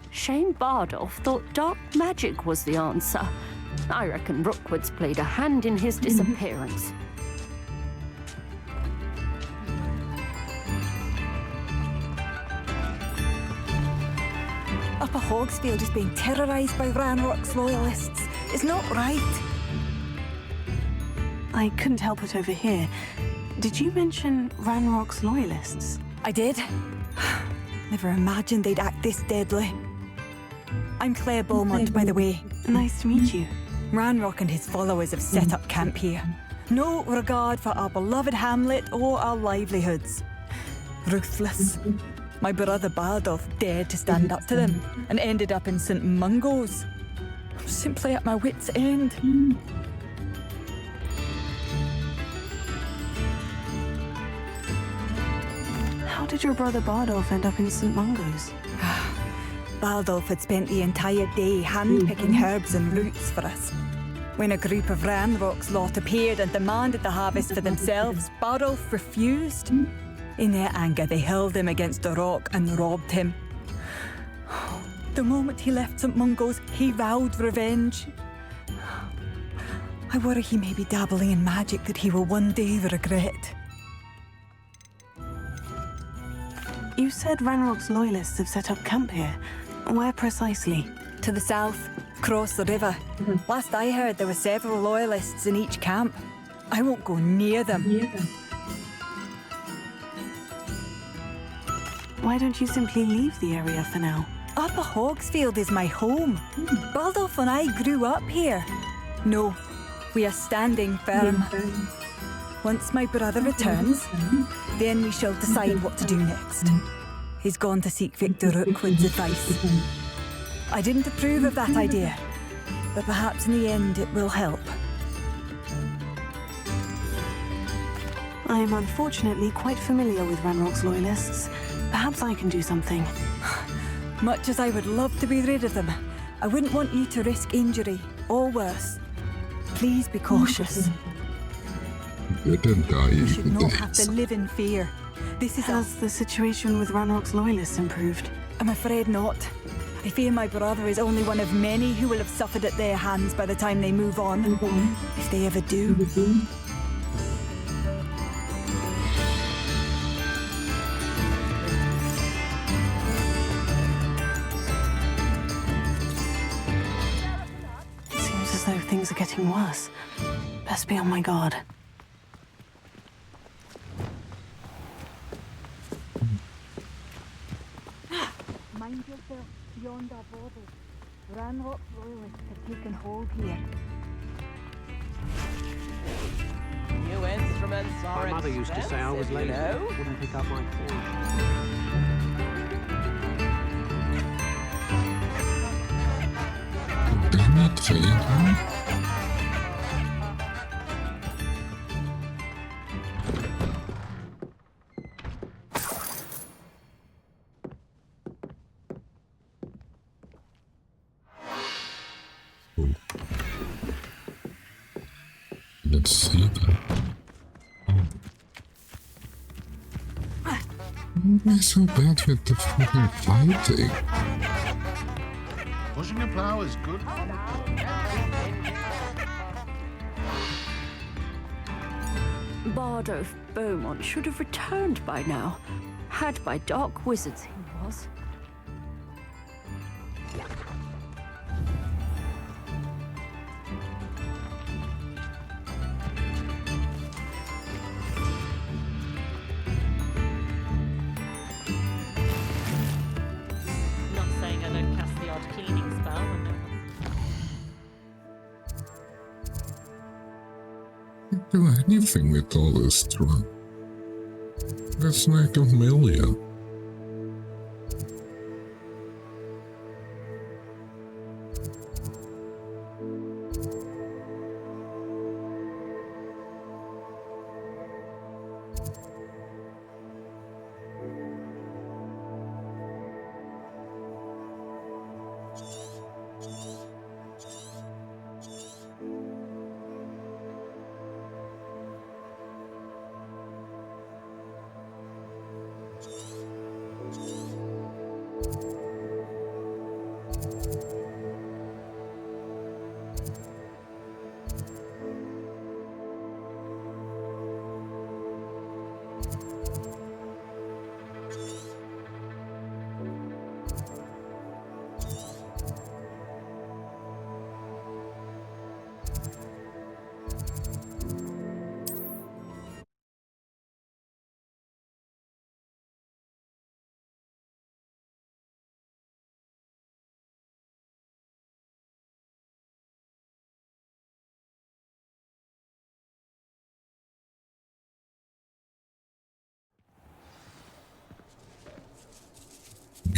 [SPEAKER 4] Shane Bardolph thought dark magic was the answer. I reckon Rookwood's played a hand in his disappearance.
[SPEAKER 3] Upper Hogsfield is being terrorised by Ranrock's loyalists. It's not right.
[SPEAKER 5] I couldn't help but overhear. Did you mention Ranrock's loyalists?
[SPEAKER 3] I did. Never imagined they'd act this deadly. I'm Claire Beaumont, by the way.
[SPEAKER 5] Nice to meet you.
[SPEAKER 3] Ranrock and his followers have set up camp here. No regard for our beloved hamlet or our livelihoods. Ruthless. My brother Bardolph dared to stand up to them and ended up in St. Mungo's. I'm simply at my wit's end.
[SPEAKER 5] How did your brother Bardolph end up in St. Mungo's?
[SPEAKER 3] Bardolph had spent the entire day hand-picking herbs and roots for us. When a group of Ranrock's lot appeared and demanded the harvest for themselves, Bardolph refused. In their anger, they hurled him against a rock and robbed him. The moment he left St. Mungo's, he vowed revenge. I worry he may be dabbling in magic that he will one day regret.
[SPEAKER 5] You said Ranrock's loyalists have set up camp here. Where precisely?
[SPEAKER 3] To the south, across the river. Last I heard, there were several loyalists in each camp. I won't go near them.
[SPEAKER 5] Why don't you simply leave the area for now?
[SPEAKER 3] Upper Hogsfield is my home. Bardolph and I grew up here. No, we are standing firm. Once my brother returns, then we shall decide what to do next. He's gone to seek Victor Rookwood's advice. I didn't approve of that idea, but perhaps in the end it will help.
[SPEAKER 5] I am unfortunately quite familiar with Ranrock's loyalists. Perhaps I can do something.
[SPEAKER 3] Much as I would love to be rid of them, I wouldn't want you to risk injury, or worse. Please be cautious. You should not have to live in fear.
[SPEAKER 5] Has the situation with Ranrock's loyalists improved?
[SPEAKER 3] I'm afraid not. I fear my brother is only one of many who will have suffered at their hands by the time they move on. If they ever do.
[SPEAKER 5] It seems as though things are getting worse. Best be on my guard.
[SPEAKER 3] Mind yourself beyond our borders. Ranrock's loyalists have taken hold here.
[SPEAKER 20] New instruments are
[SPEAKER 15] My mother used to say I was lazy. Wouldn't pick up my
[SPEAKER 1] Let's see that. Why so bad with the fucking fighting?
[SPEAKER 2] Pushing a plow is good.
[SPEAKER 4] Bard of Beaumont should have returned by now. Had by dark wizards he was.
[SPEAKER 7] Not saying I don't cast the odd cleaning spell when no one's...
[SPEAKER 1] Do anything with all this stuff. That's like a million.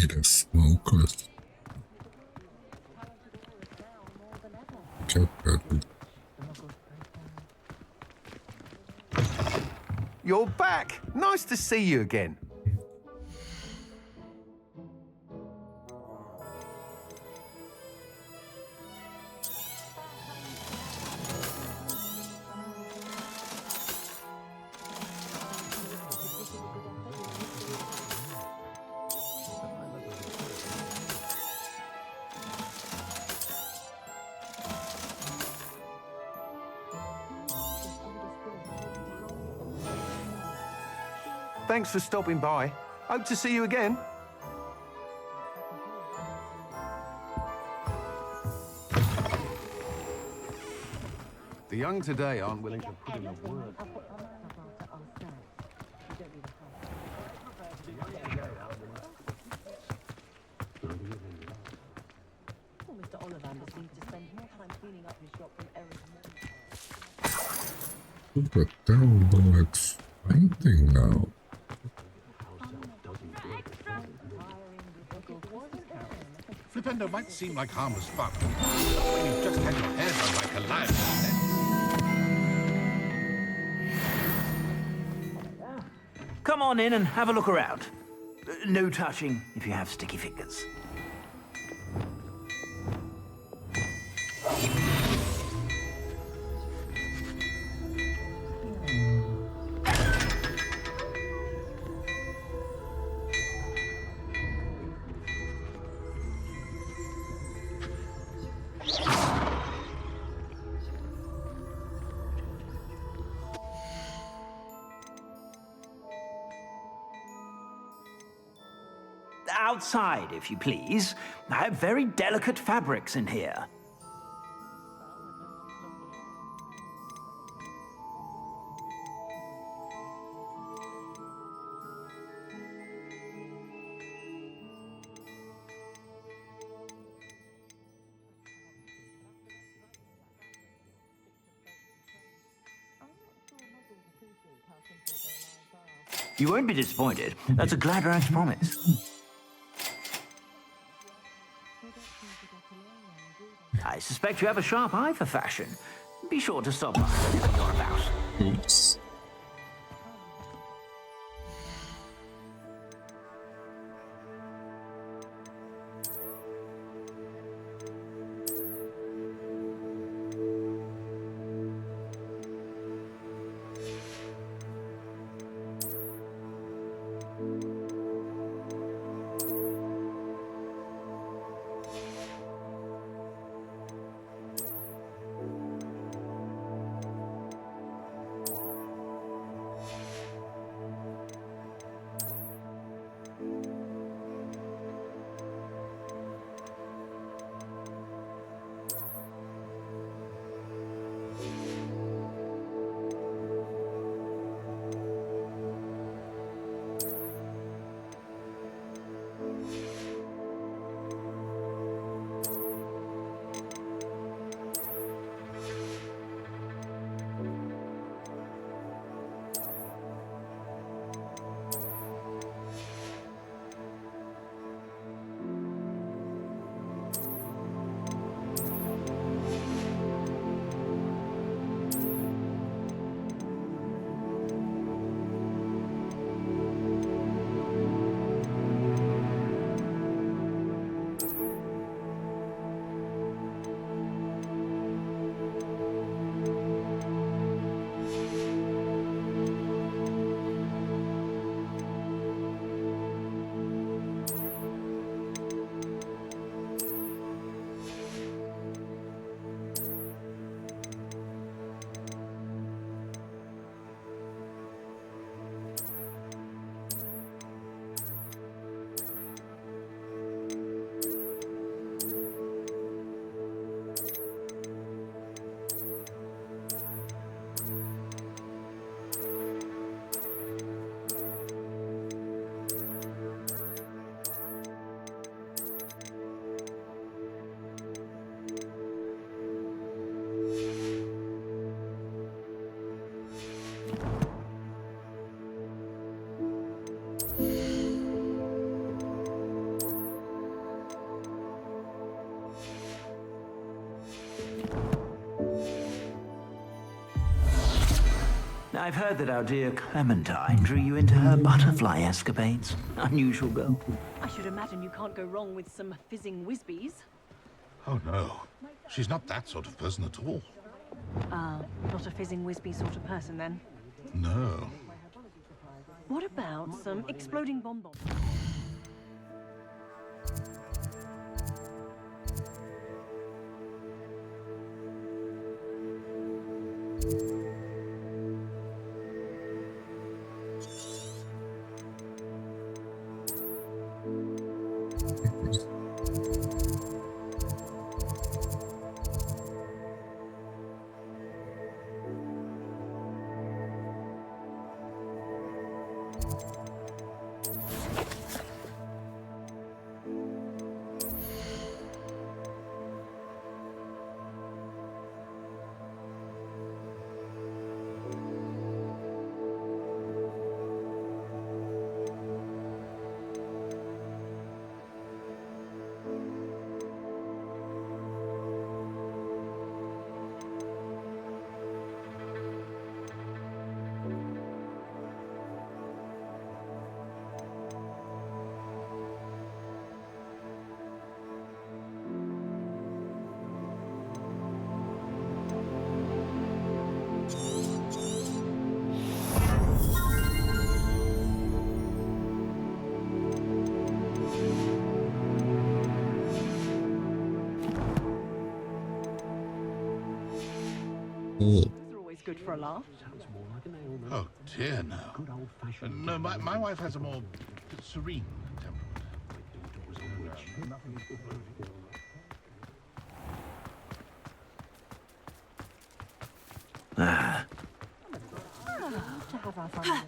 [SPEAKER 1] need a smokeless.
[SPEAKER 6] You're back. Nice to see you again. Thanks for stopping by. Hope to see you again. The young today aren't willing to put in a word.
[SPEAKER 22] Mr. Ollivander seems to spend more time cleaning up his shop than Eric.
[SPEAKER 1] What the hell do exciting now?
[SPEAKER 2] Flipendo might seem like harmless fun, but when you've just had your hair done like a lion,
[SPEAKER 23] Come on in and have a look around. No touching if you have sticky fingers. Outside, if you please. I have very delicate fabrics in here. You won't be disappointed. That's a Gladran's promise. I suspect you have a sharp eye for fashion. Be sure to stop by when you're about.
[SPEAKER 1] Oops.
[SPEAKER 23] I've heard that our dear Clementine drew you into her butterfly escapades. Unusual girl.
[SPEAKER 22] I should imagine you can't go wrong with some fizzing whizbees.
[SPEAKER 2] Oh no, she's not that sort of person at all.
[SPEAKER 22] Not a fizzing whizbee sort of person then.
[SPEAKER 2] No.
[SPEAKER 22] What about some exploding bonbons? Those are always good for a laugh.
[SPEAKER 2] Oh dear, no. No, my wife has a more serene temperament.
[SPEAKER 22] To have our fun.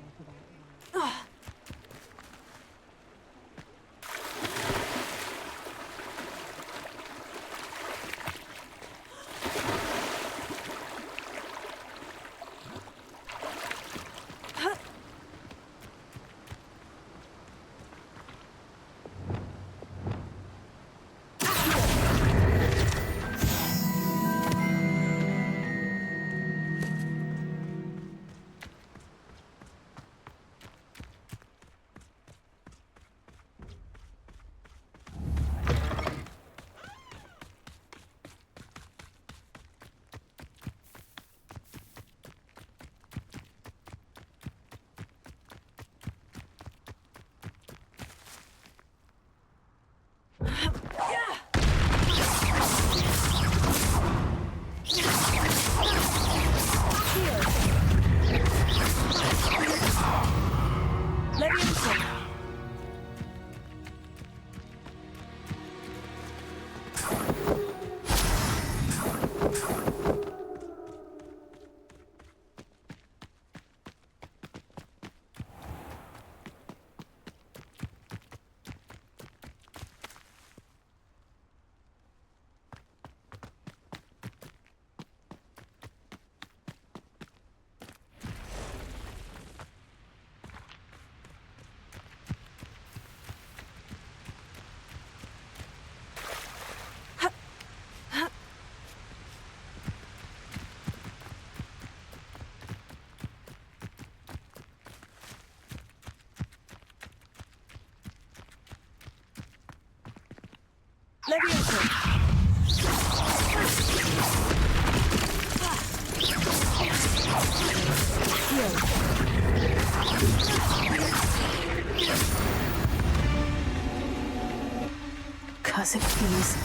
[SPEAKER 5] Cursed fleas.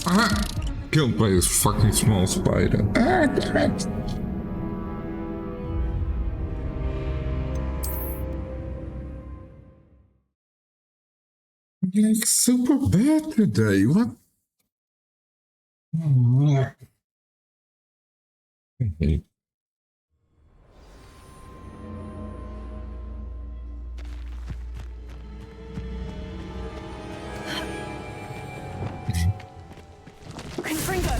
[SPEAKER 1] Ah! Killed by this fucking small spider. Ah, damn it. I'm like super bad today. What? Oh, okay.
[SPEAKER 5] Confringo!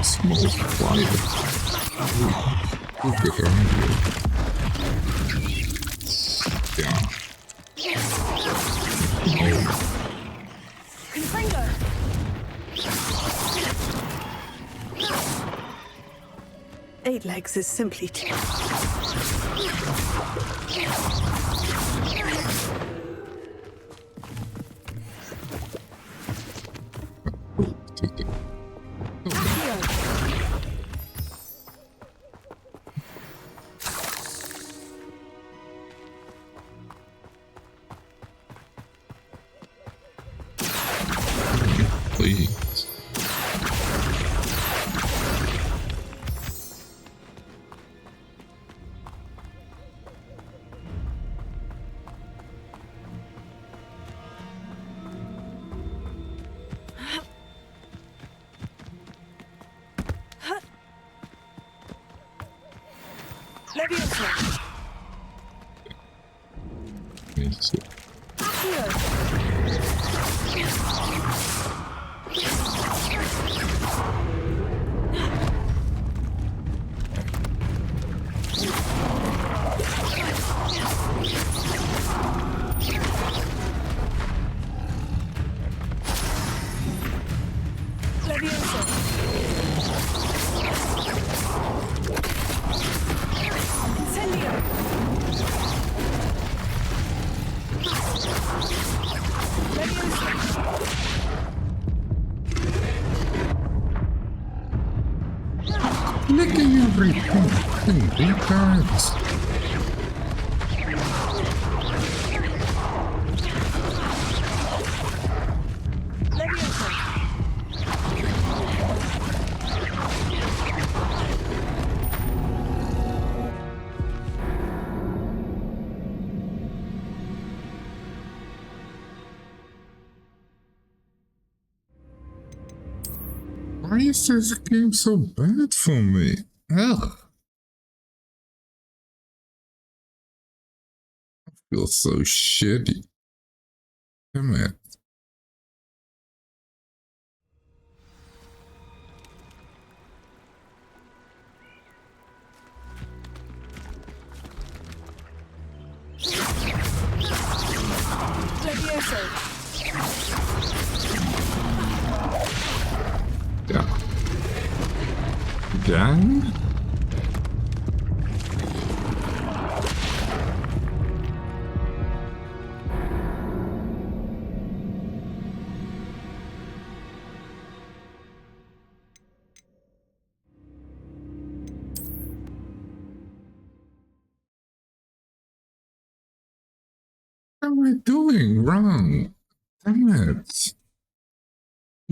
[SPEAKER 1] Small spider. Look at her. Yeah.
[SPEAKER 5] Confringo! Eight legs is simply too...
[SPEAKER 1] Please. Licking everything. Eight cards. Why is this game so bad for me? Ugh. I feel so shitty. Damn it. Yeah. Again? What am I doing wrong? Damn it.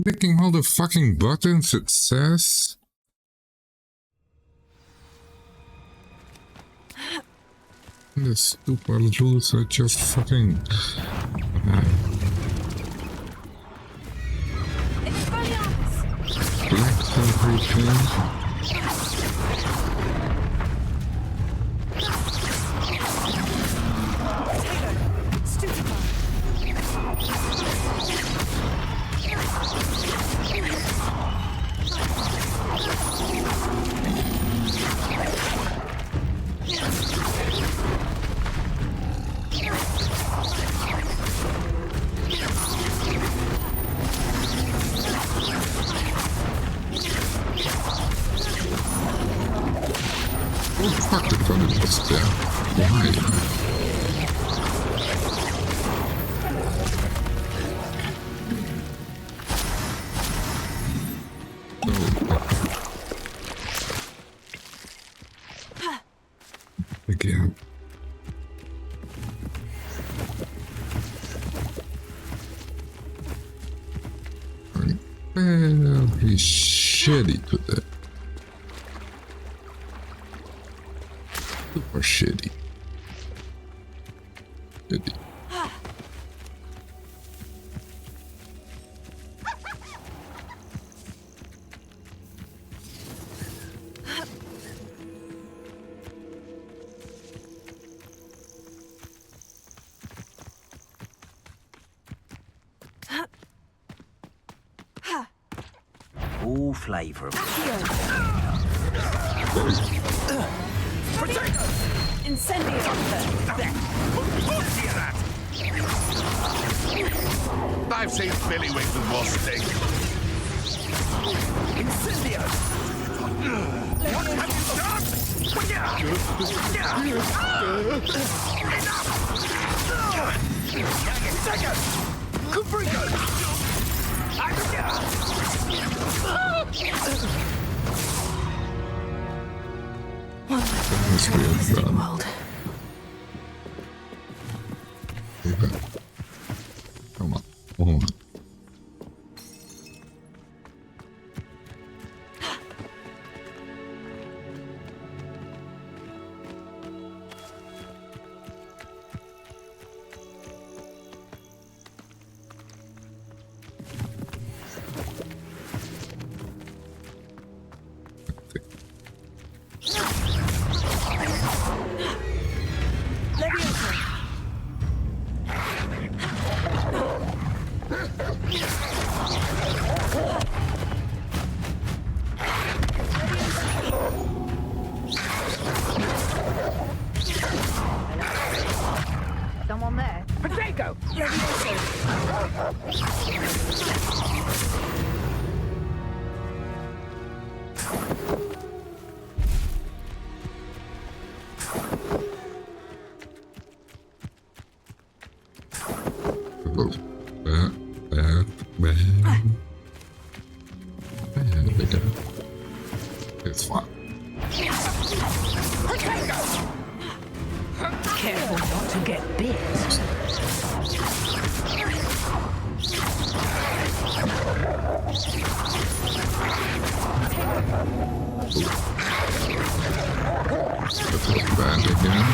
[SPEAKER 1] Clicking all the fucking buttons it says. The stupid rules are just fucking... Black everything. Oh fuck, the gun is just there. Why? Oh. Again. Very shitty today. Super shitty. Shitty.
[SPEAKER 23] All flavour.
[SPEAKER 4] Incendio!
[SPEAKER 2] I've seen Billy Wings with more stink.
[SPEAKER 23] Incendio!
[SPEAKER 2] What have you done?
[SPEAKER 23] Take it! Caprico!
[SPEAKER 1] That's weird,
[SPEAKER 5] world.
[SPEAKER 1] Come on. Oh.
[SPEAKER 21] Someone there? Potato!
[SPEAKER 1] It's fine.
[SPEAKER 21] Careful not to get bit.
[SPEAKER 1] Bad again.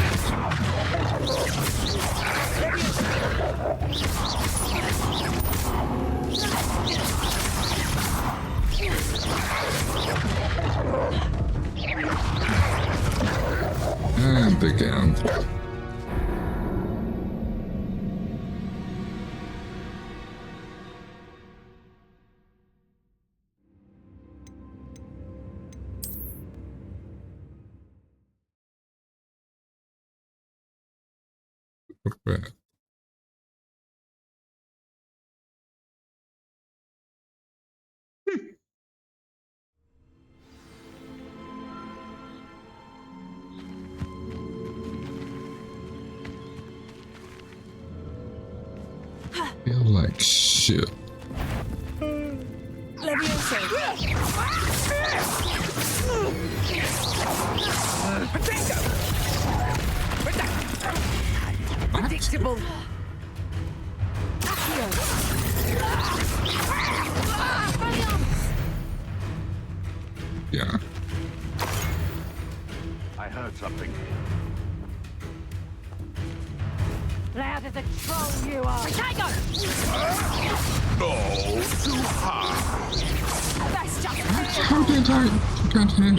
[SPEAKER 1] And again. Okay. Feel like shit.
[SPEAKER 21] Predictable.
[SPEAKER 1] Yeah.
[SPEAKER 2] I heard something.
[SPEAKER 4] Loud as a troll you are! Potato!
[SPEAKER 2] No, too hard.
[SPEAKER 4] That's just
[SPEAKER 1] How did I get hit?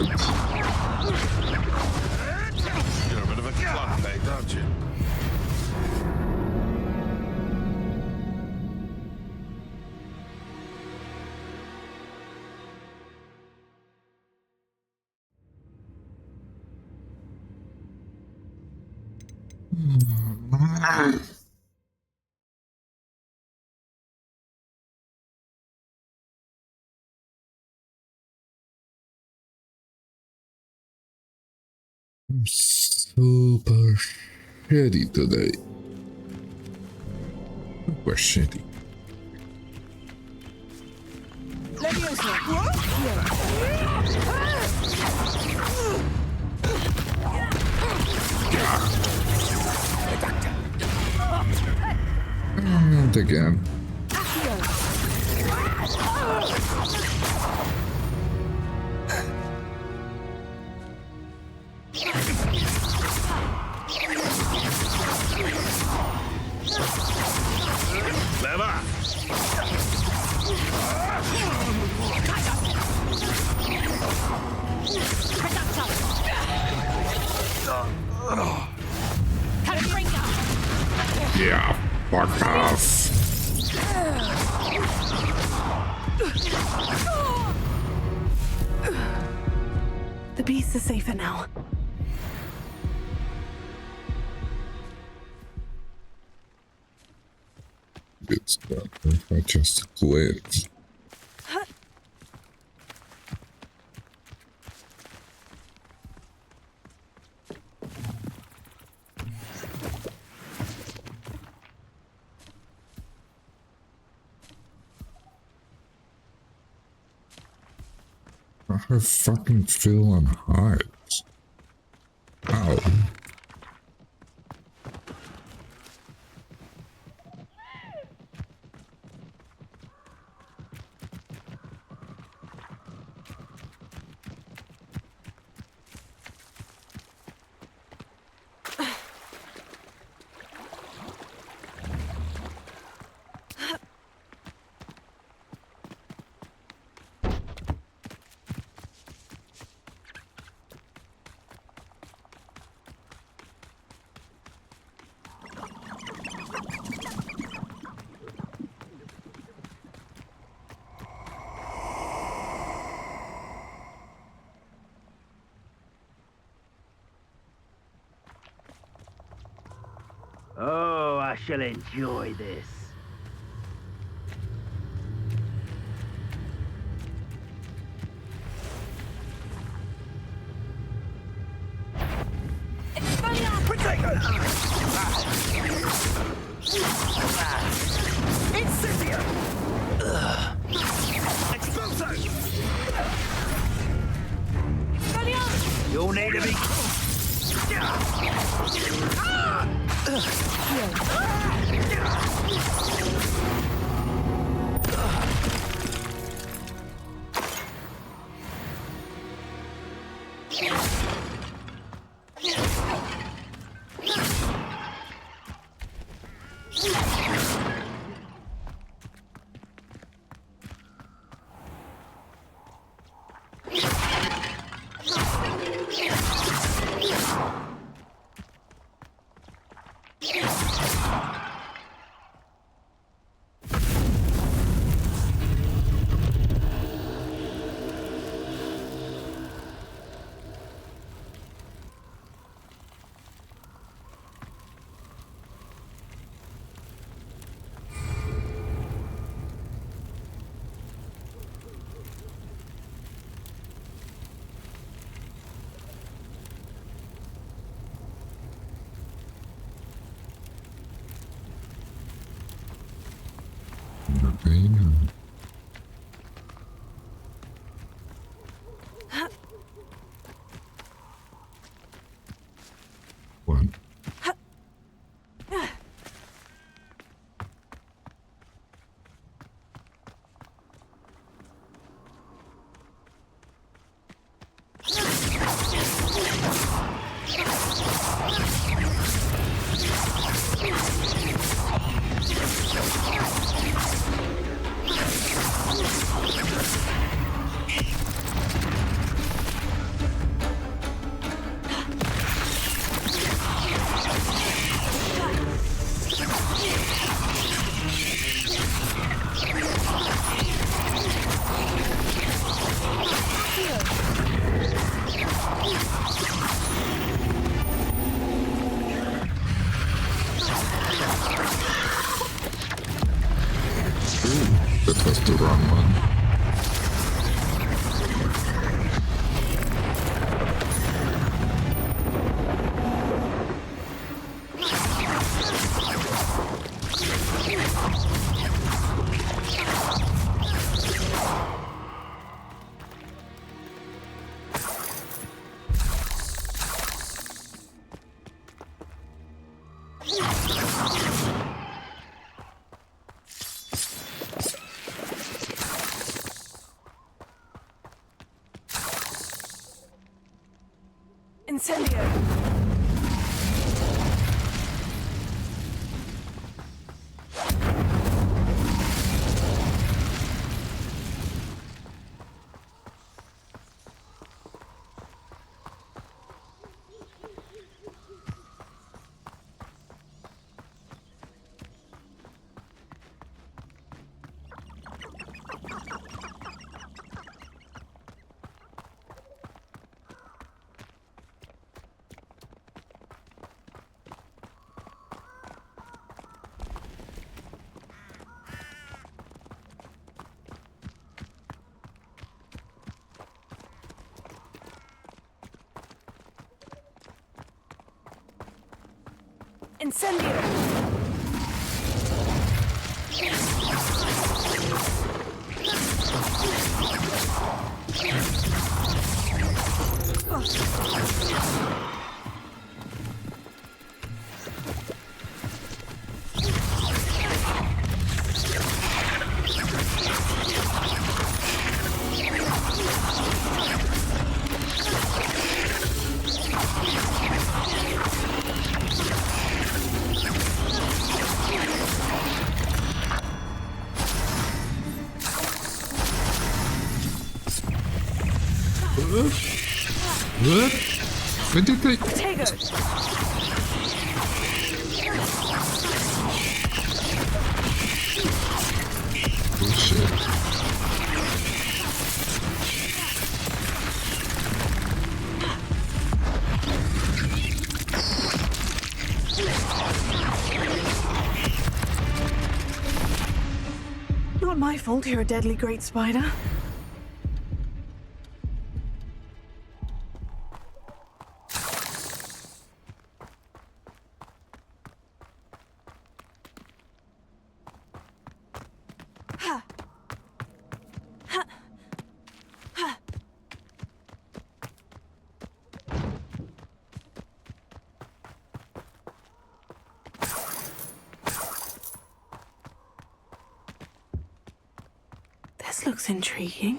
[SPEAKER 2] You're a bit of a clunk, eh, aren't you?
[SPEAKER 1] I'm super shitty today. Super shitty. And again. Yeah, fuck off.
[SPEAKER 5] The beasts are safer now.
[SPEAKER 1] It's better if I just quit. I have fucking Phil and hides. Ow.
[SPEAKER 23] Oh, I shall enjoy this.
[SPEAKER 2] Incendio! Exploso!
[SPEAKER 23] You'll need to be... One. That was the wrong one.
[SPEAKER 5] Incendio!
[SPEAKER 3] Incendio!
[SPEAKER 1] What? When did they... Bullshit.
[SPEAKER 5] Not my fault you're a deadly great spider. This looks intriguing.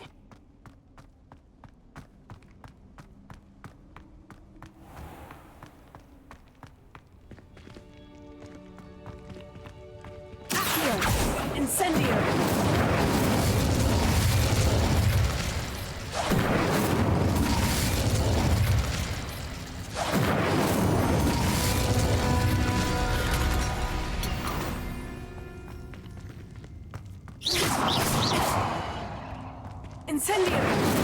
[SPEAKER 3] Incendio! Incendio!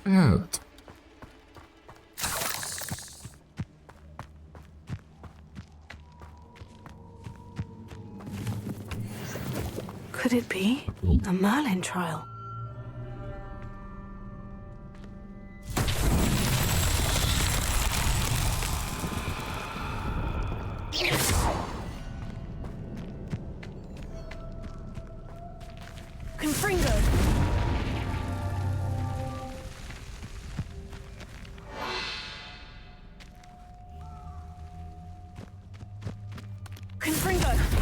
[SPEAKER 1] Bad.
[SPEAKER 5] Could it be a Merlin trial?
[SPEAKER 3] Confringo! Confringo!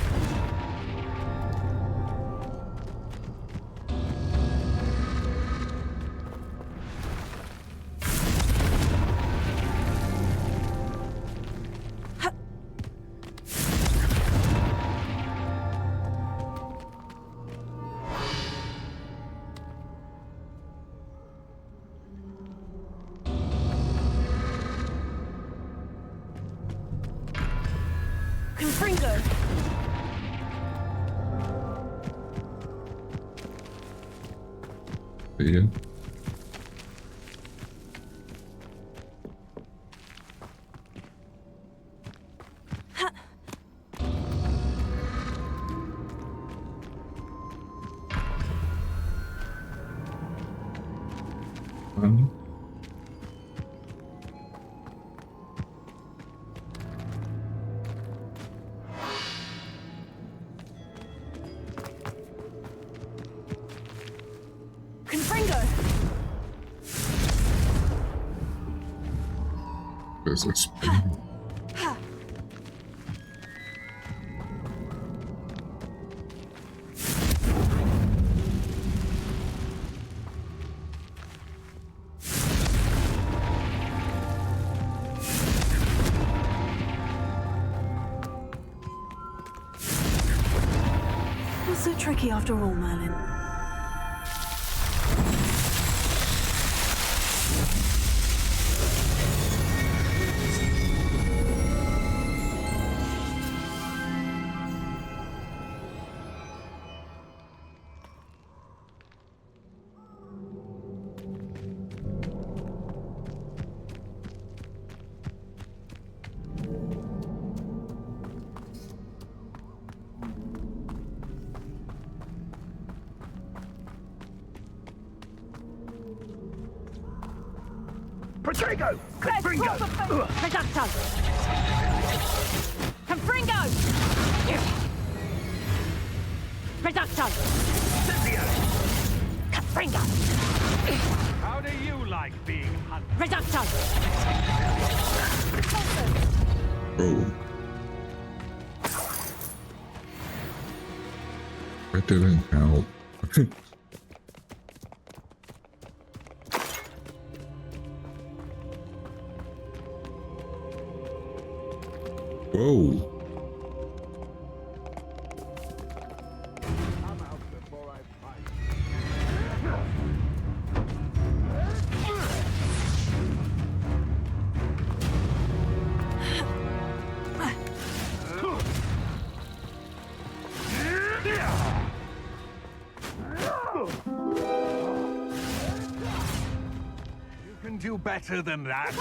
[SPEAKER 3] Confringo!
[SPEAKER 1] Yeah. There's a spin.
[SPEAKER 5] What's so tricky after all, Merlin?
[SPEAKER 23] Protego! Confringo!
[SPEAKER 14] Reducto! Confringo! Reducto! Confringo!
[SPEAKER 23] How do you like being hunted?
[SPEAKER 14] Reducto!
[SPEAKER 1] Oh. That didn't help. Whoa.
[SPEAKER 23] You can do better than that,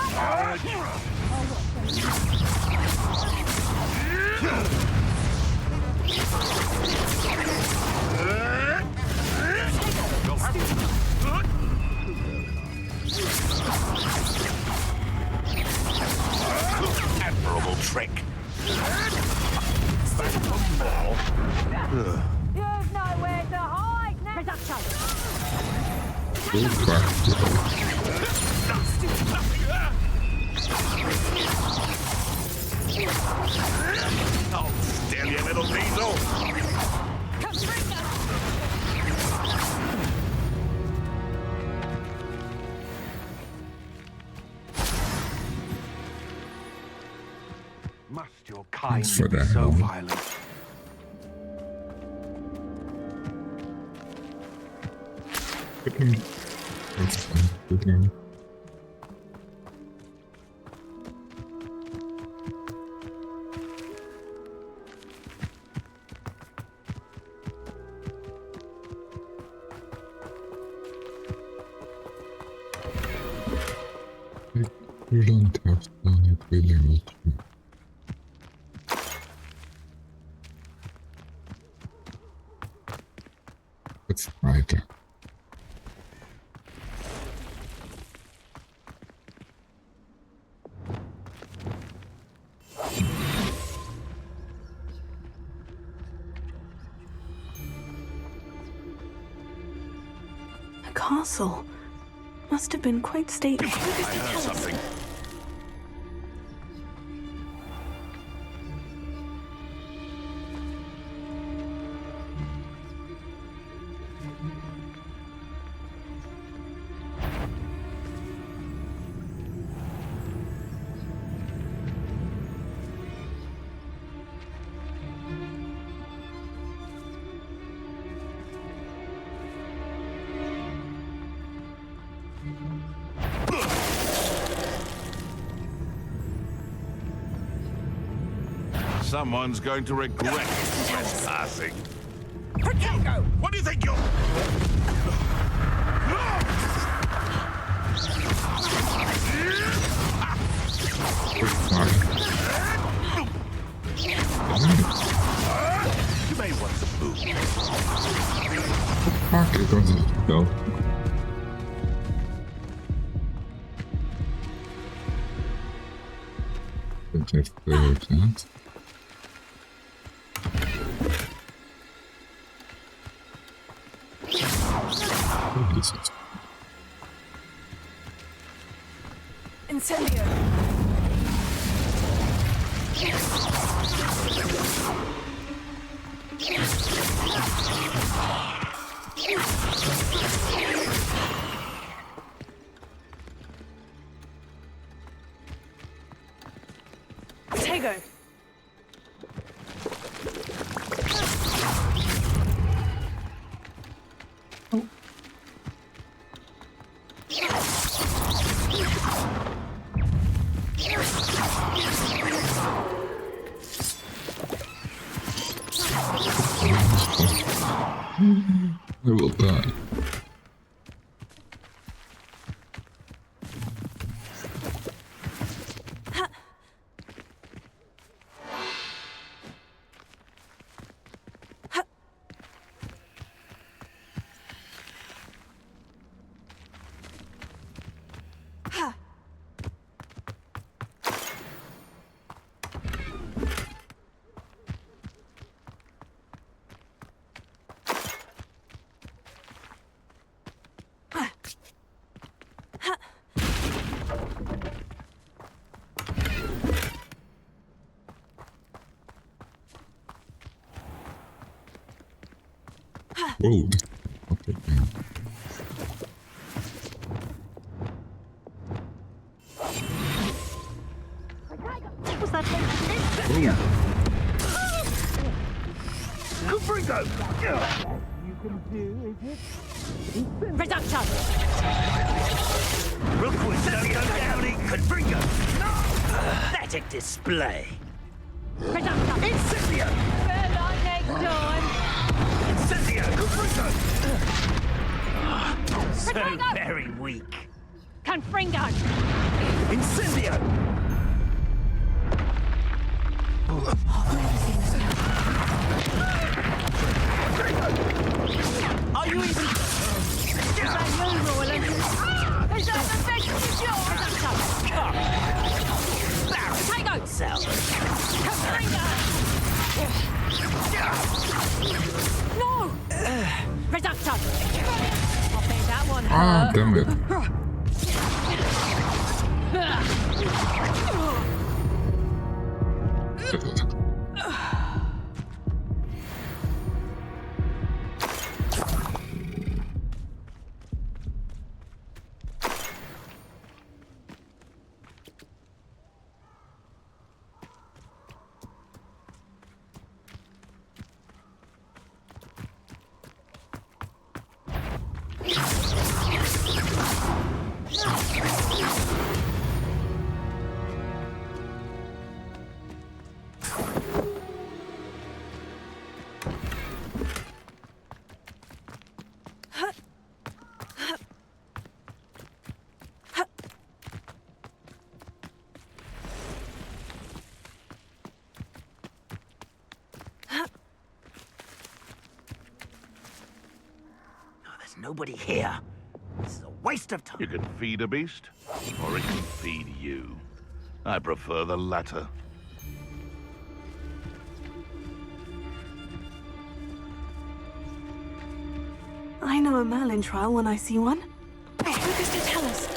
[SPEAKER 2] Admirable trick. Back for more.
[SPEAKER 14] You've nowhere to hide now! Reducto!
[SPEAKER 2] Oh, still, you little diesel.
[SPEAKER 23] Must your kind
[SPEAKER 1] Thanks for
[SPEAKER 23] be
[SPEAKER 1] that,
[SPEAKER 23] so
[SPEAKER 1] Helen.
[SPEAKER 23] violent?
[SPEAKER 1] You don't have done it really with you. Let's try it.
[SPEAKER 5] A castle. Must have been quite stately.
[SPEAKER 2] I heard something. Someone's going to regret trespassing.
[SPEAKER 14] Protego!
[SPEAKER 2] What do you think you're... You may want some food.
[SPEAKER 1] Fuck, it doesn't go. Just that. What is it?
[SPEAKER 3] Incendio!
[SPEAKER 5] Tego!
[SPEAKER 1] I will die. Whoa. Okay, man.
[SPEAKER 22] Was that
[SPEAKER 23] Confringo!
[SPEAKER 17] You can do, is it?
[SPEAKER 22] Reduction!
[SPEAKER 23] Rookwood, don't go down in Confringo! No! Pathetic display!
[SPEAKER 22] Reduction!
[SPEAKER 23] Incendio!
[SPEAKER 22] Fair line next time!
[SPEAKER 23] Incendio! Confringo! So
[SPEAKER 22] Confringo!
[SPEAKER 23] very weak.
[SPEAKER 22] Confringo!
[SPEAKER 23] Incendio! Are you even...
[SPEAKER 22] Is that you, Royland? Is that the best of your reduction? Tego!
[SPEAKER 23] Sell.
[SPEAKER 22] Confringo! No! Reduction! I think that one
[SPEAKER 1] Ah,
[SPEAKER 22] hurt.
[SPEAKER 1] damn it.
[SPEAKER 23] Nobody here. This is a waste of time.
[SPEAKER 2] You can feed a beast, or it can feed you. I prefer the latter.
[SPEAKER 5] I know a Merlin trial when I see one. Who goes to tell us?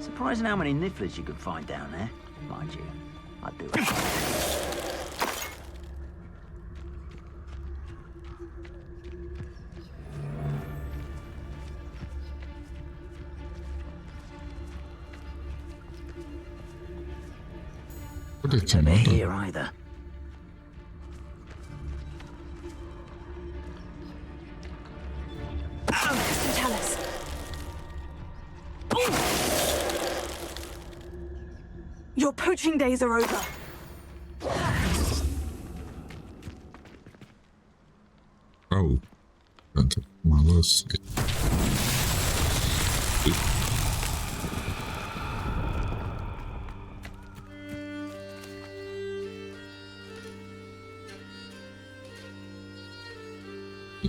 [SPEAKER 23] Surprising how many nifflers you can find down there. Mind you, I'd do it.
[SPEAKER 1] What did
[SPEAKER 23] Never here either.
[SPEAKER 5] Tell us. Your poaching days are over.
[SPEAKER 1] Oh. That's my list.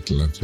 [SPEAKER 1] Left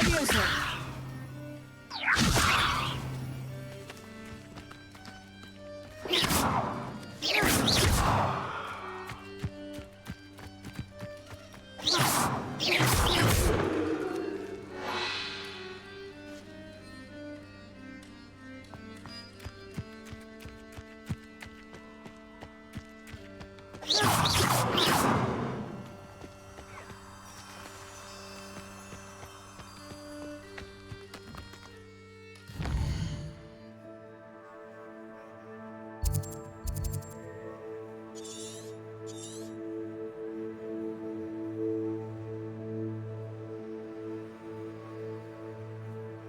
[SPEAKER 22] Leviosa!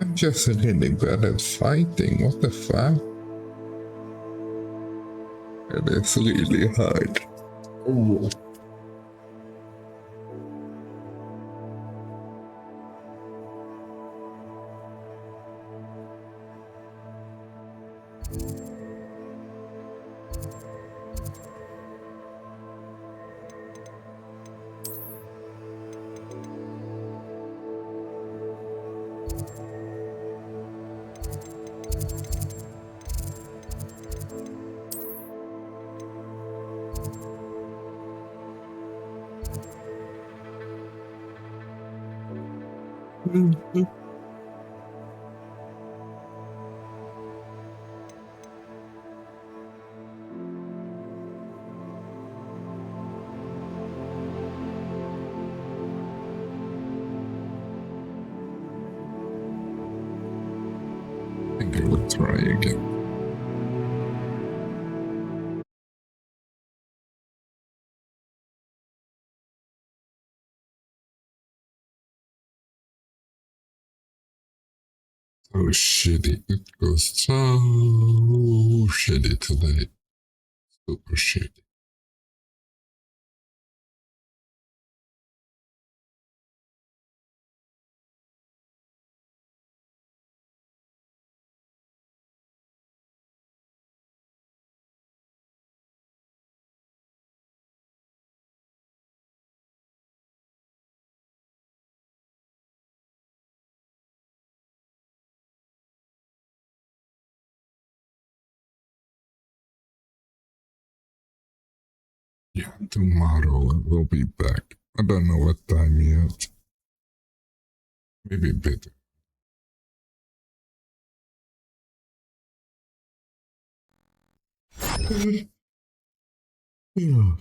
[SPEAKER 1] I'm just really bad at fighting. What the fuck? It is really hard. Oh. Mm-hmm. I think I will try again. So shitty. It goes so shitty today. Super shitty. Yeah, tomorrow I will be back. I don't know what time yet. Maybe a bit. Yeah.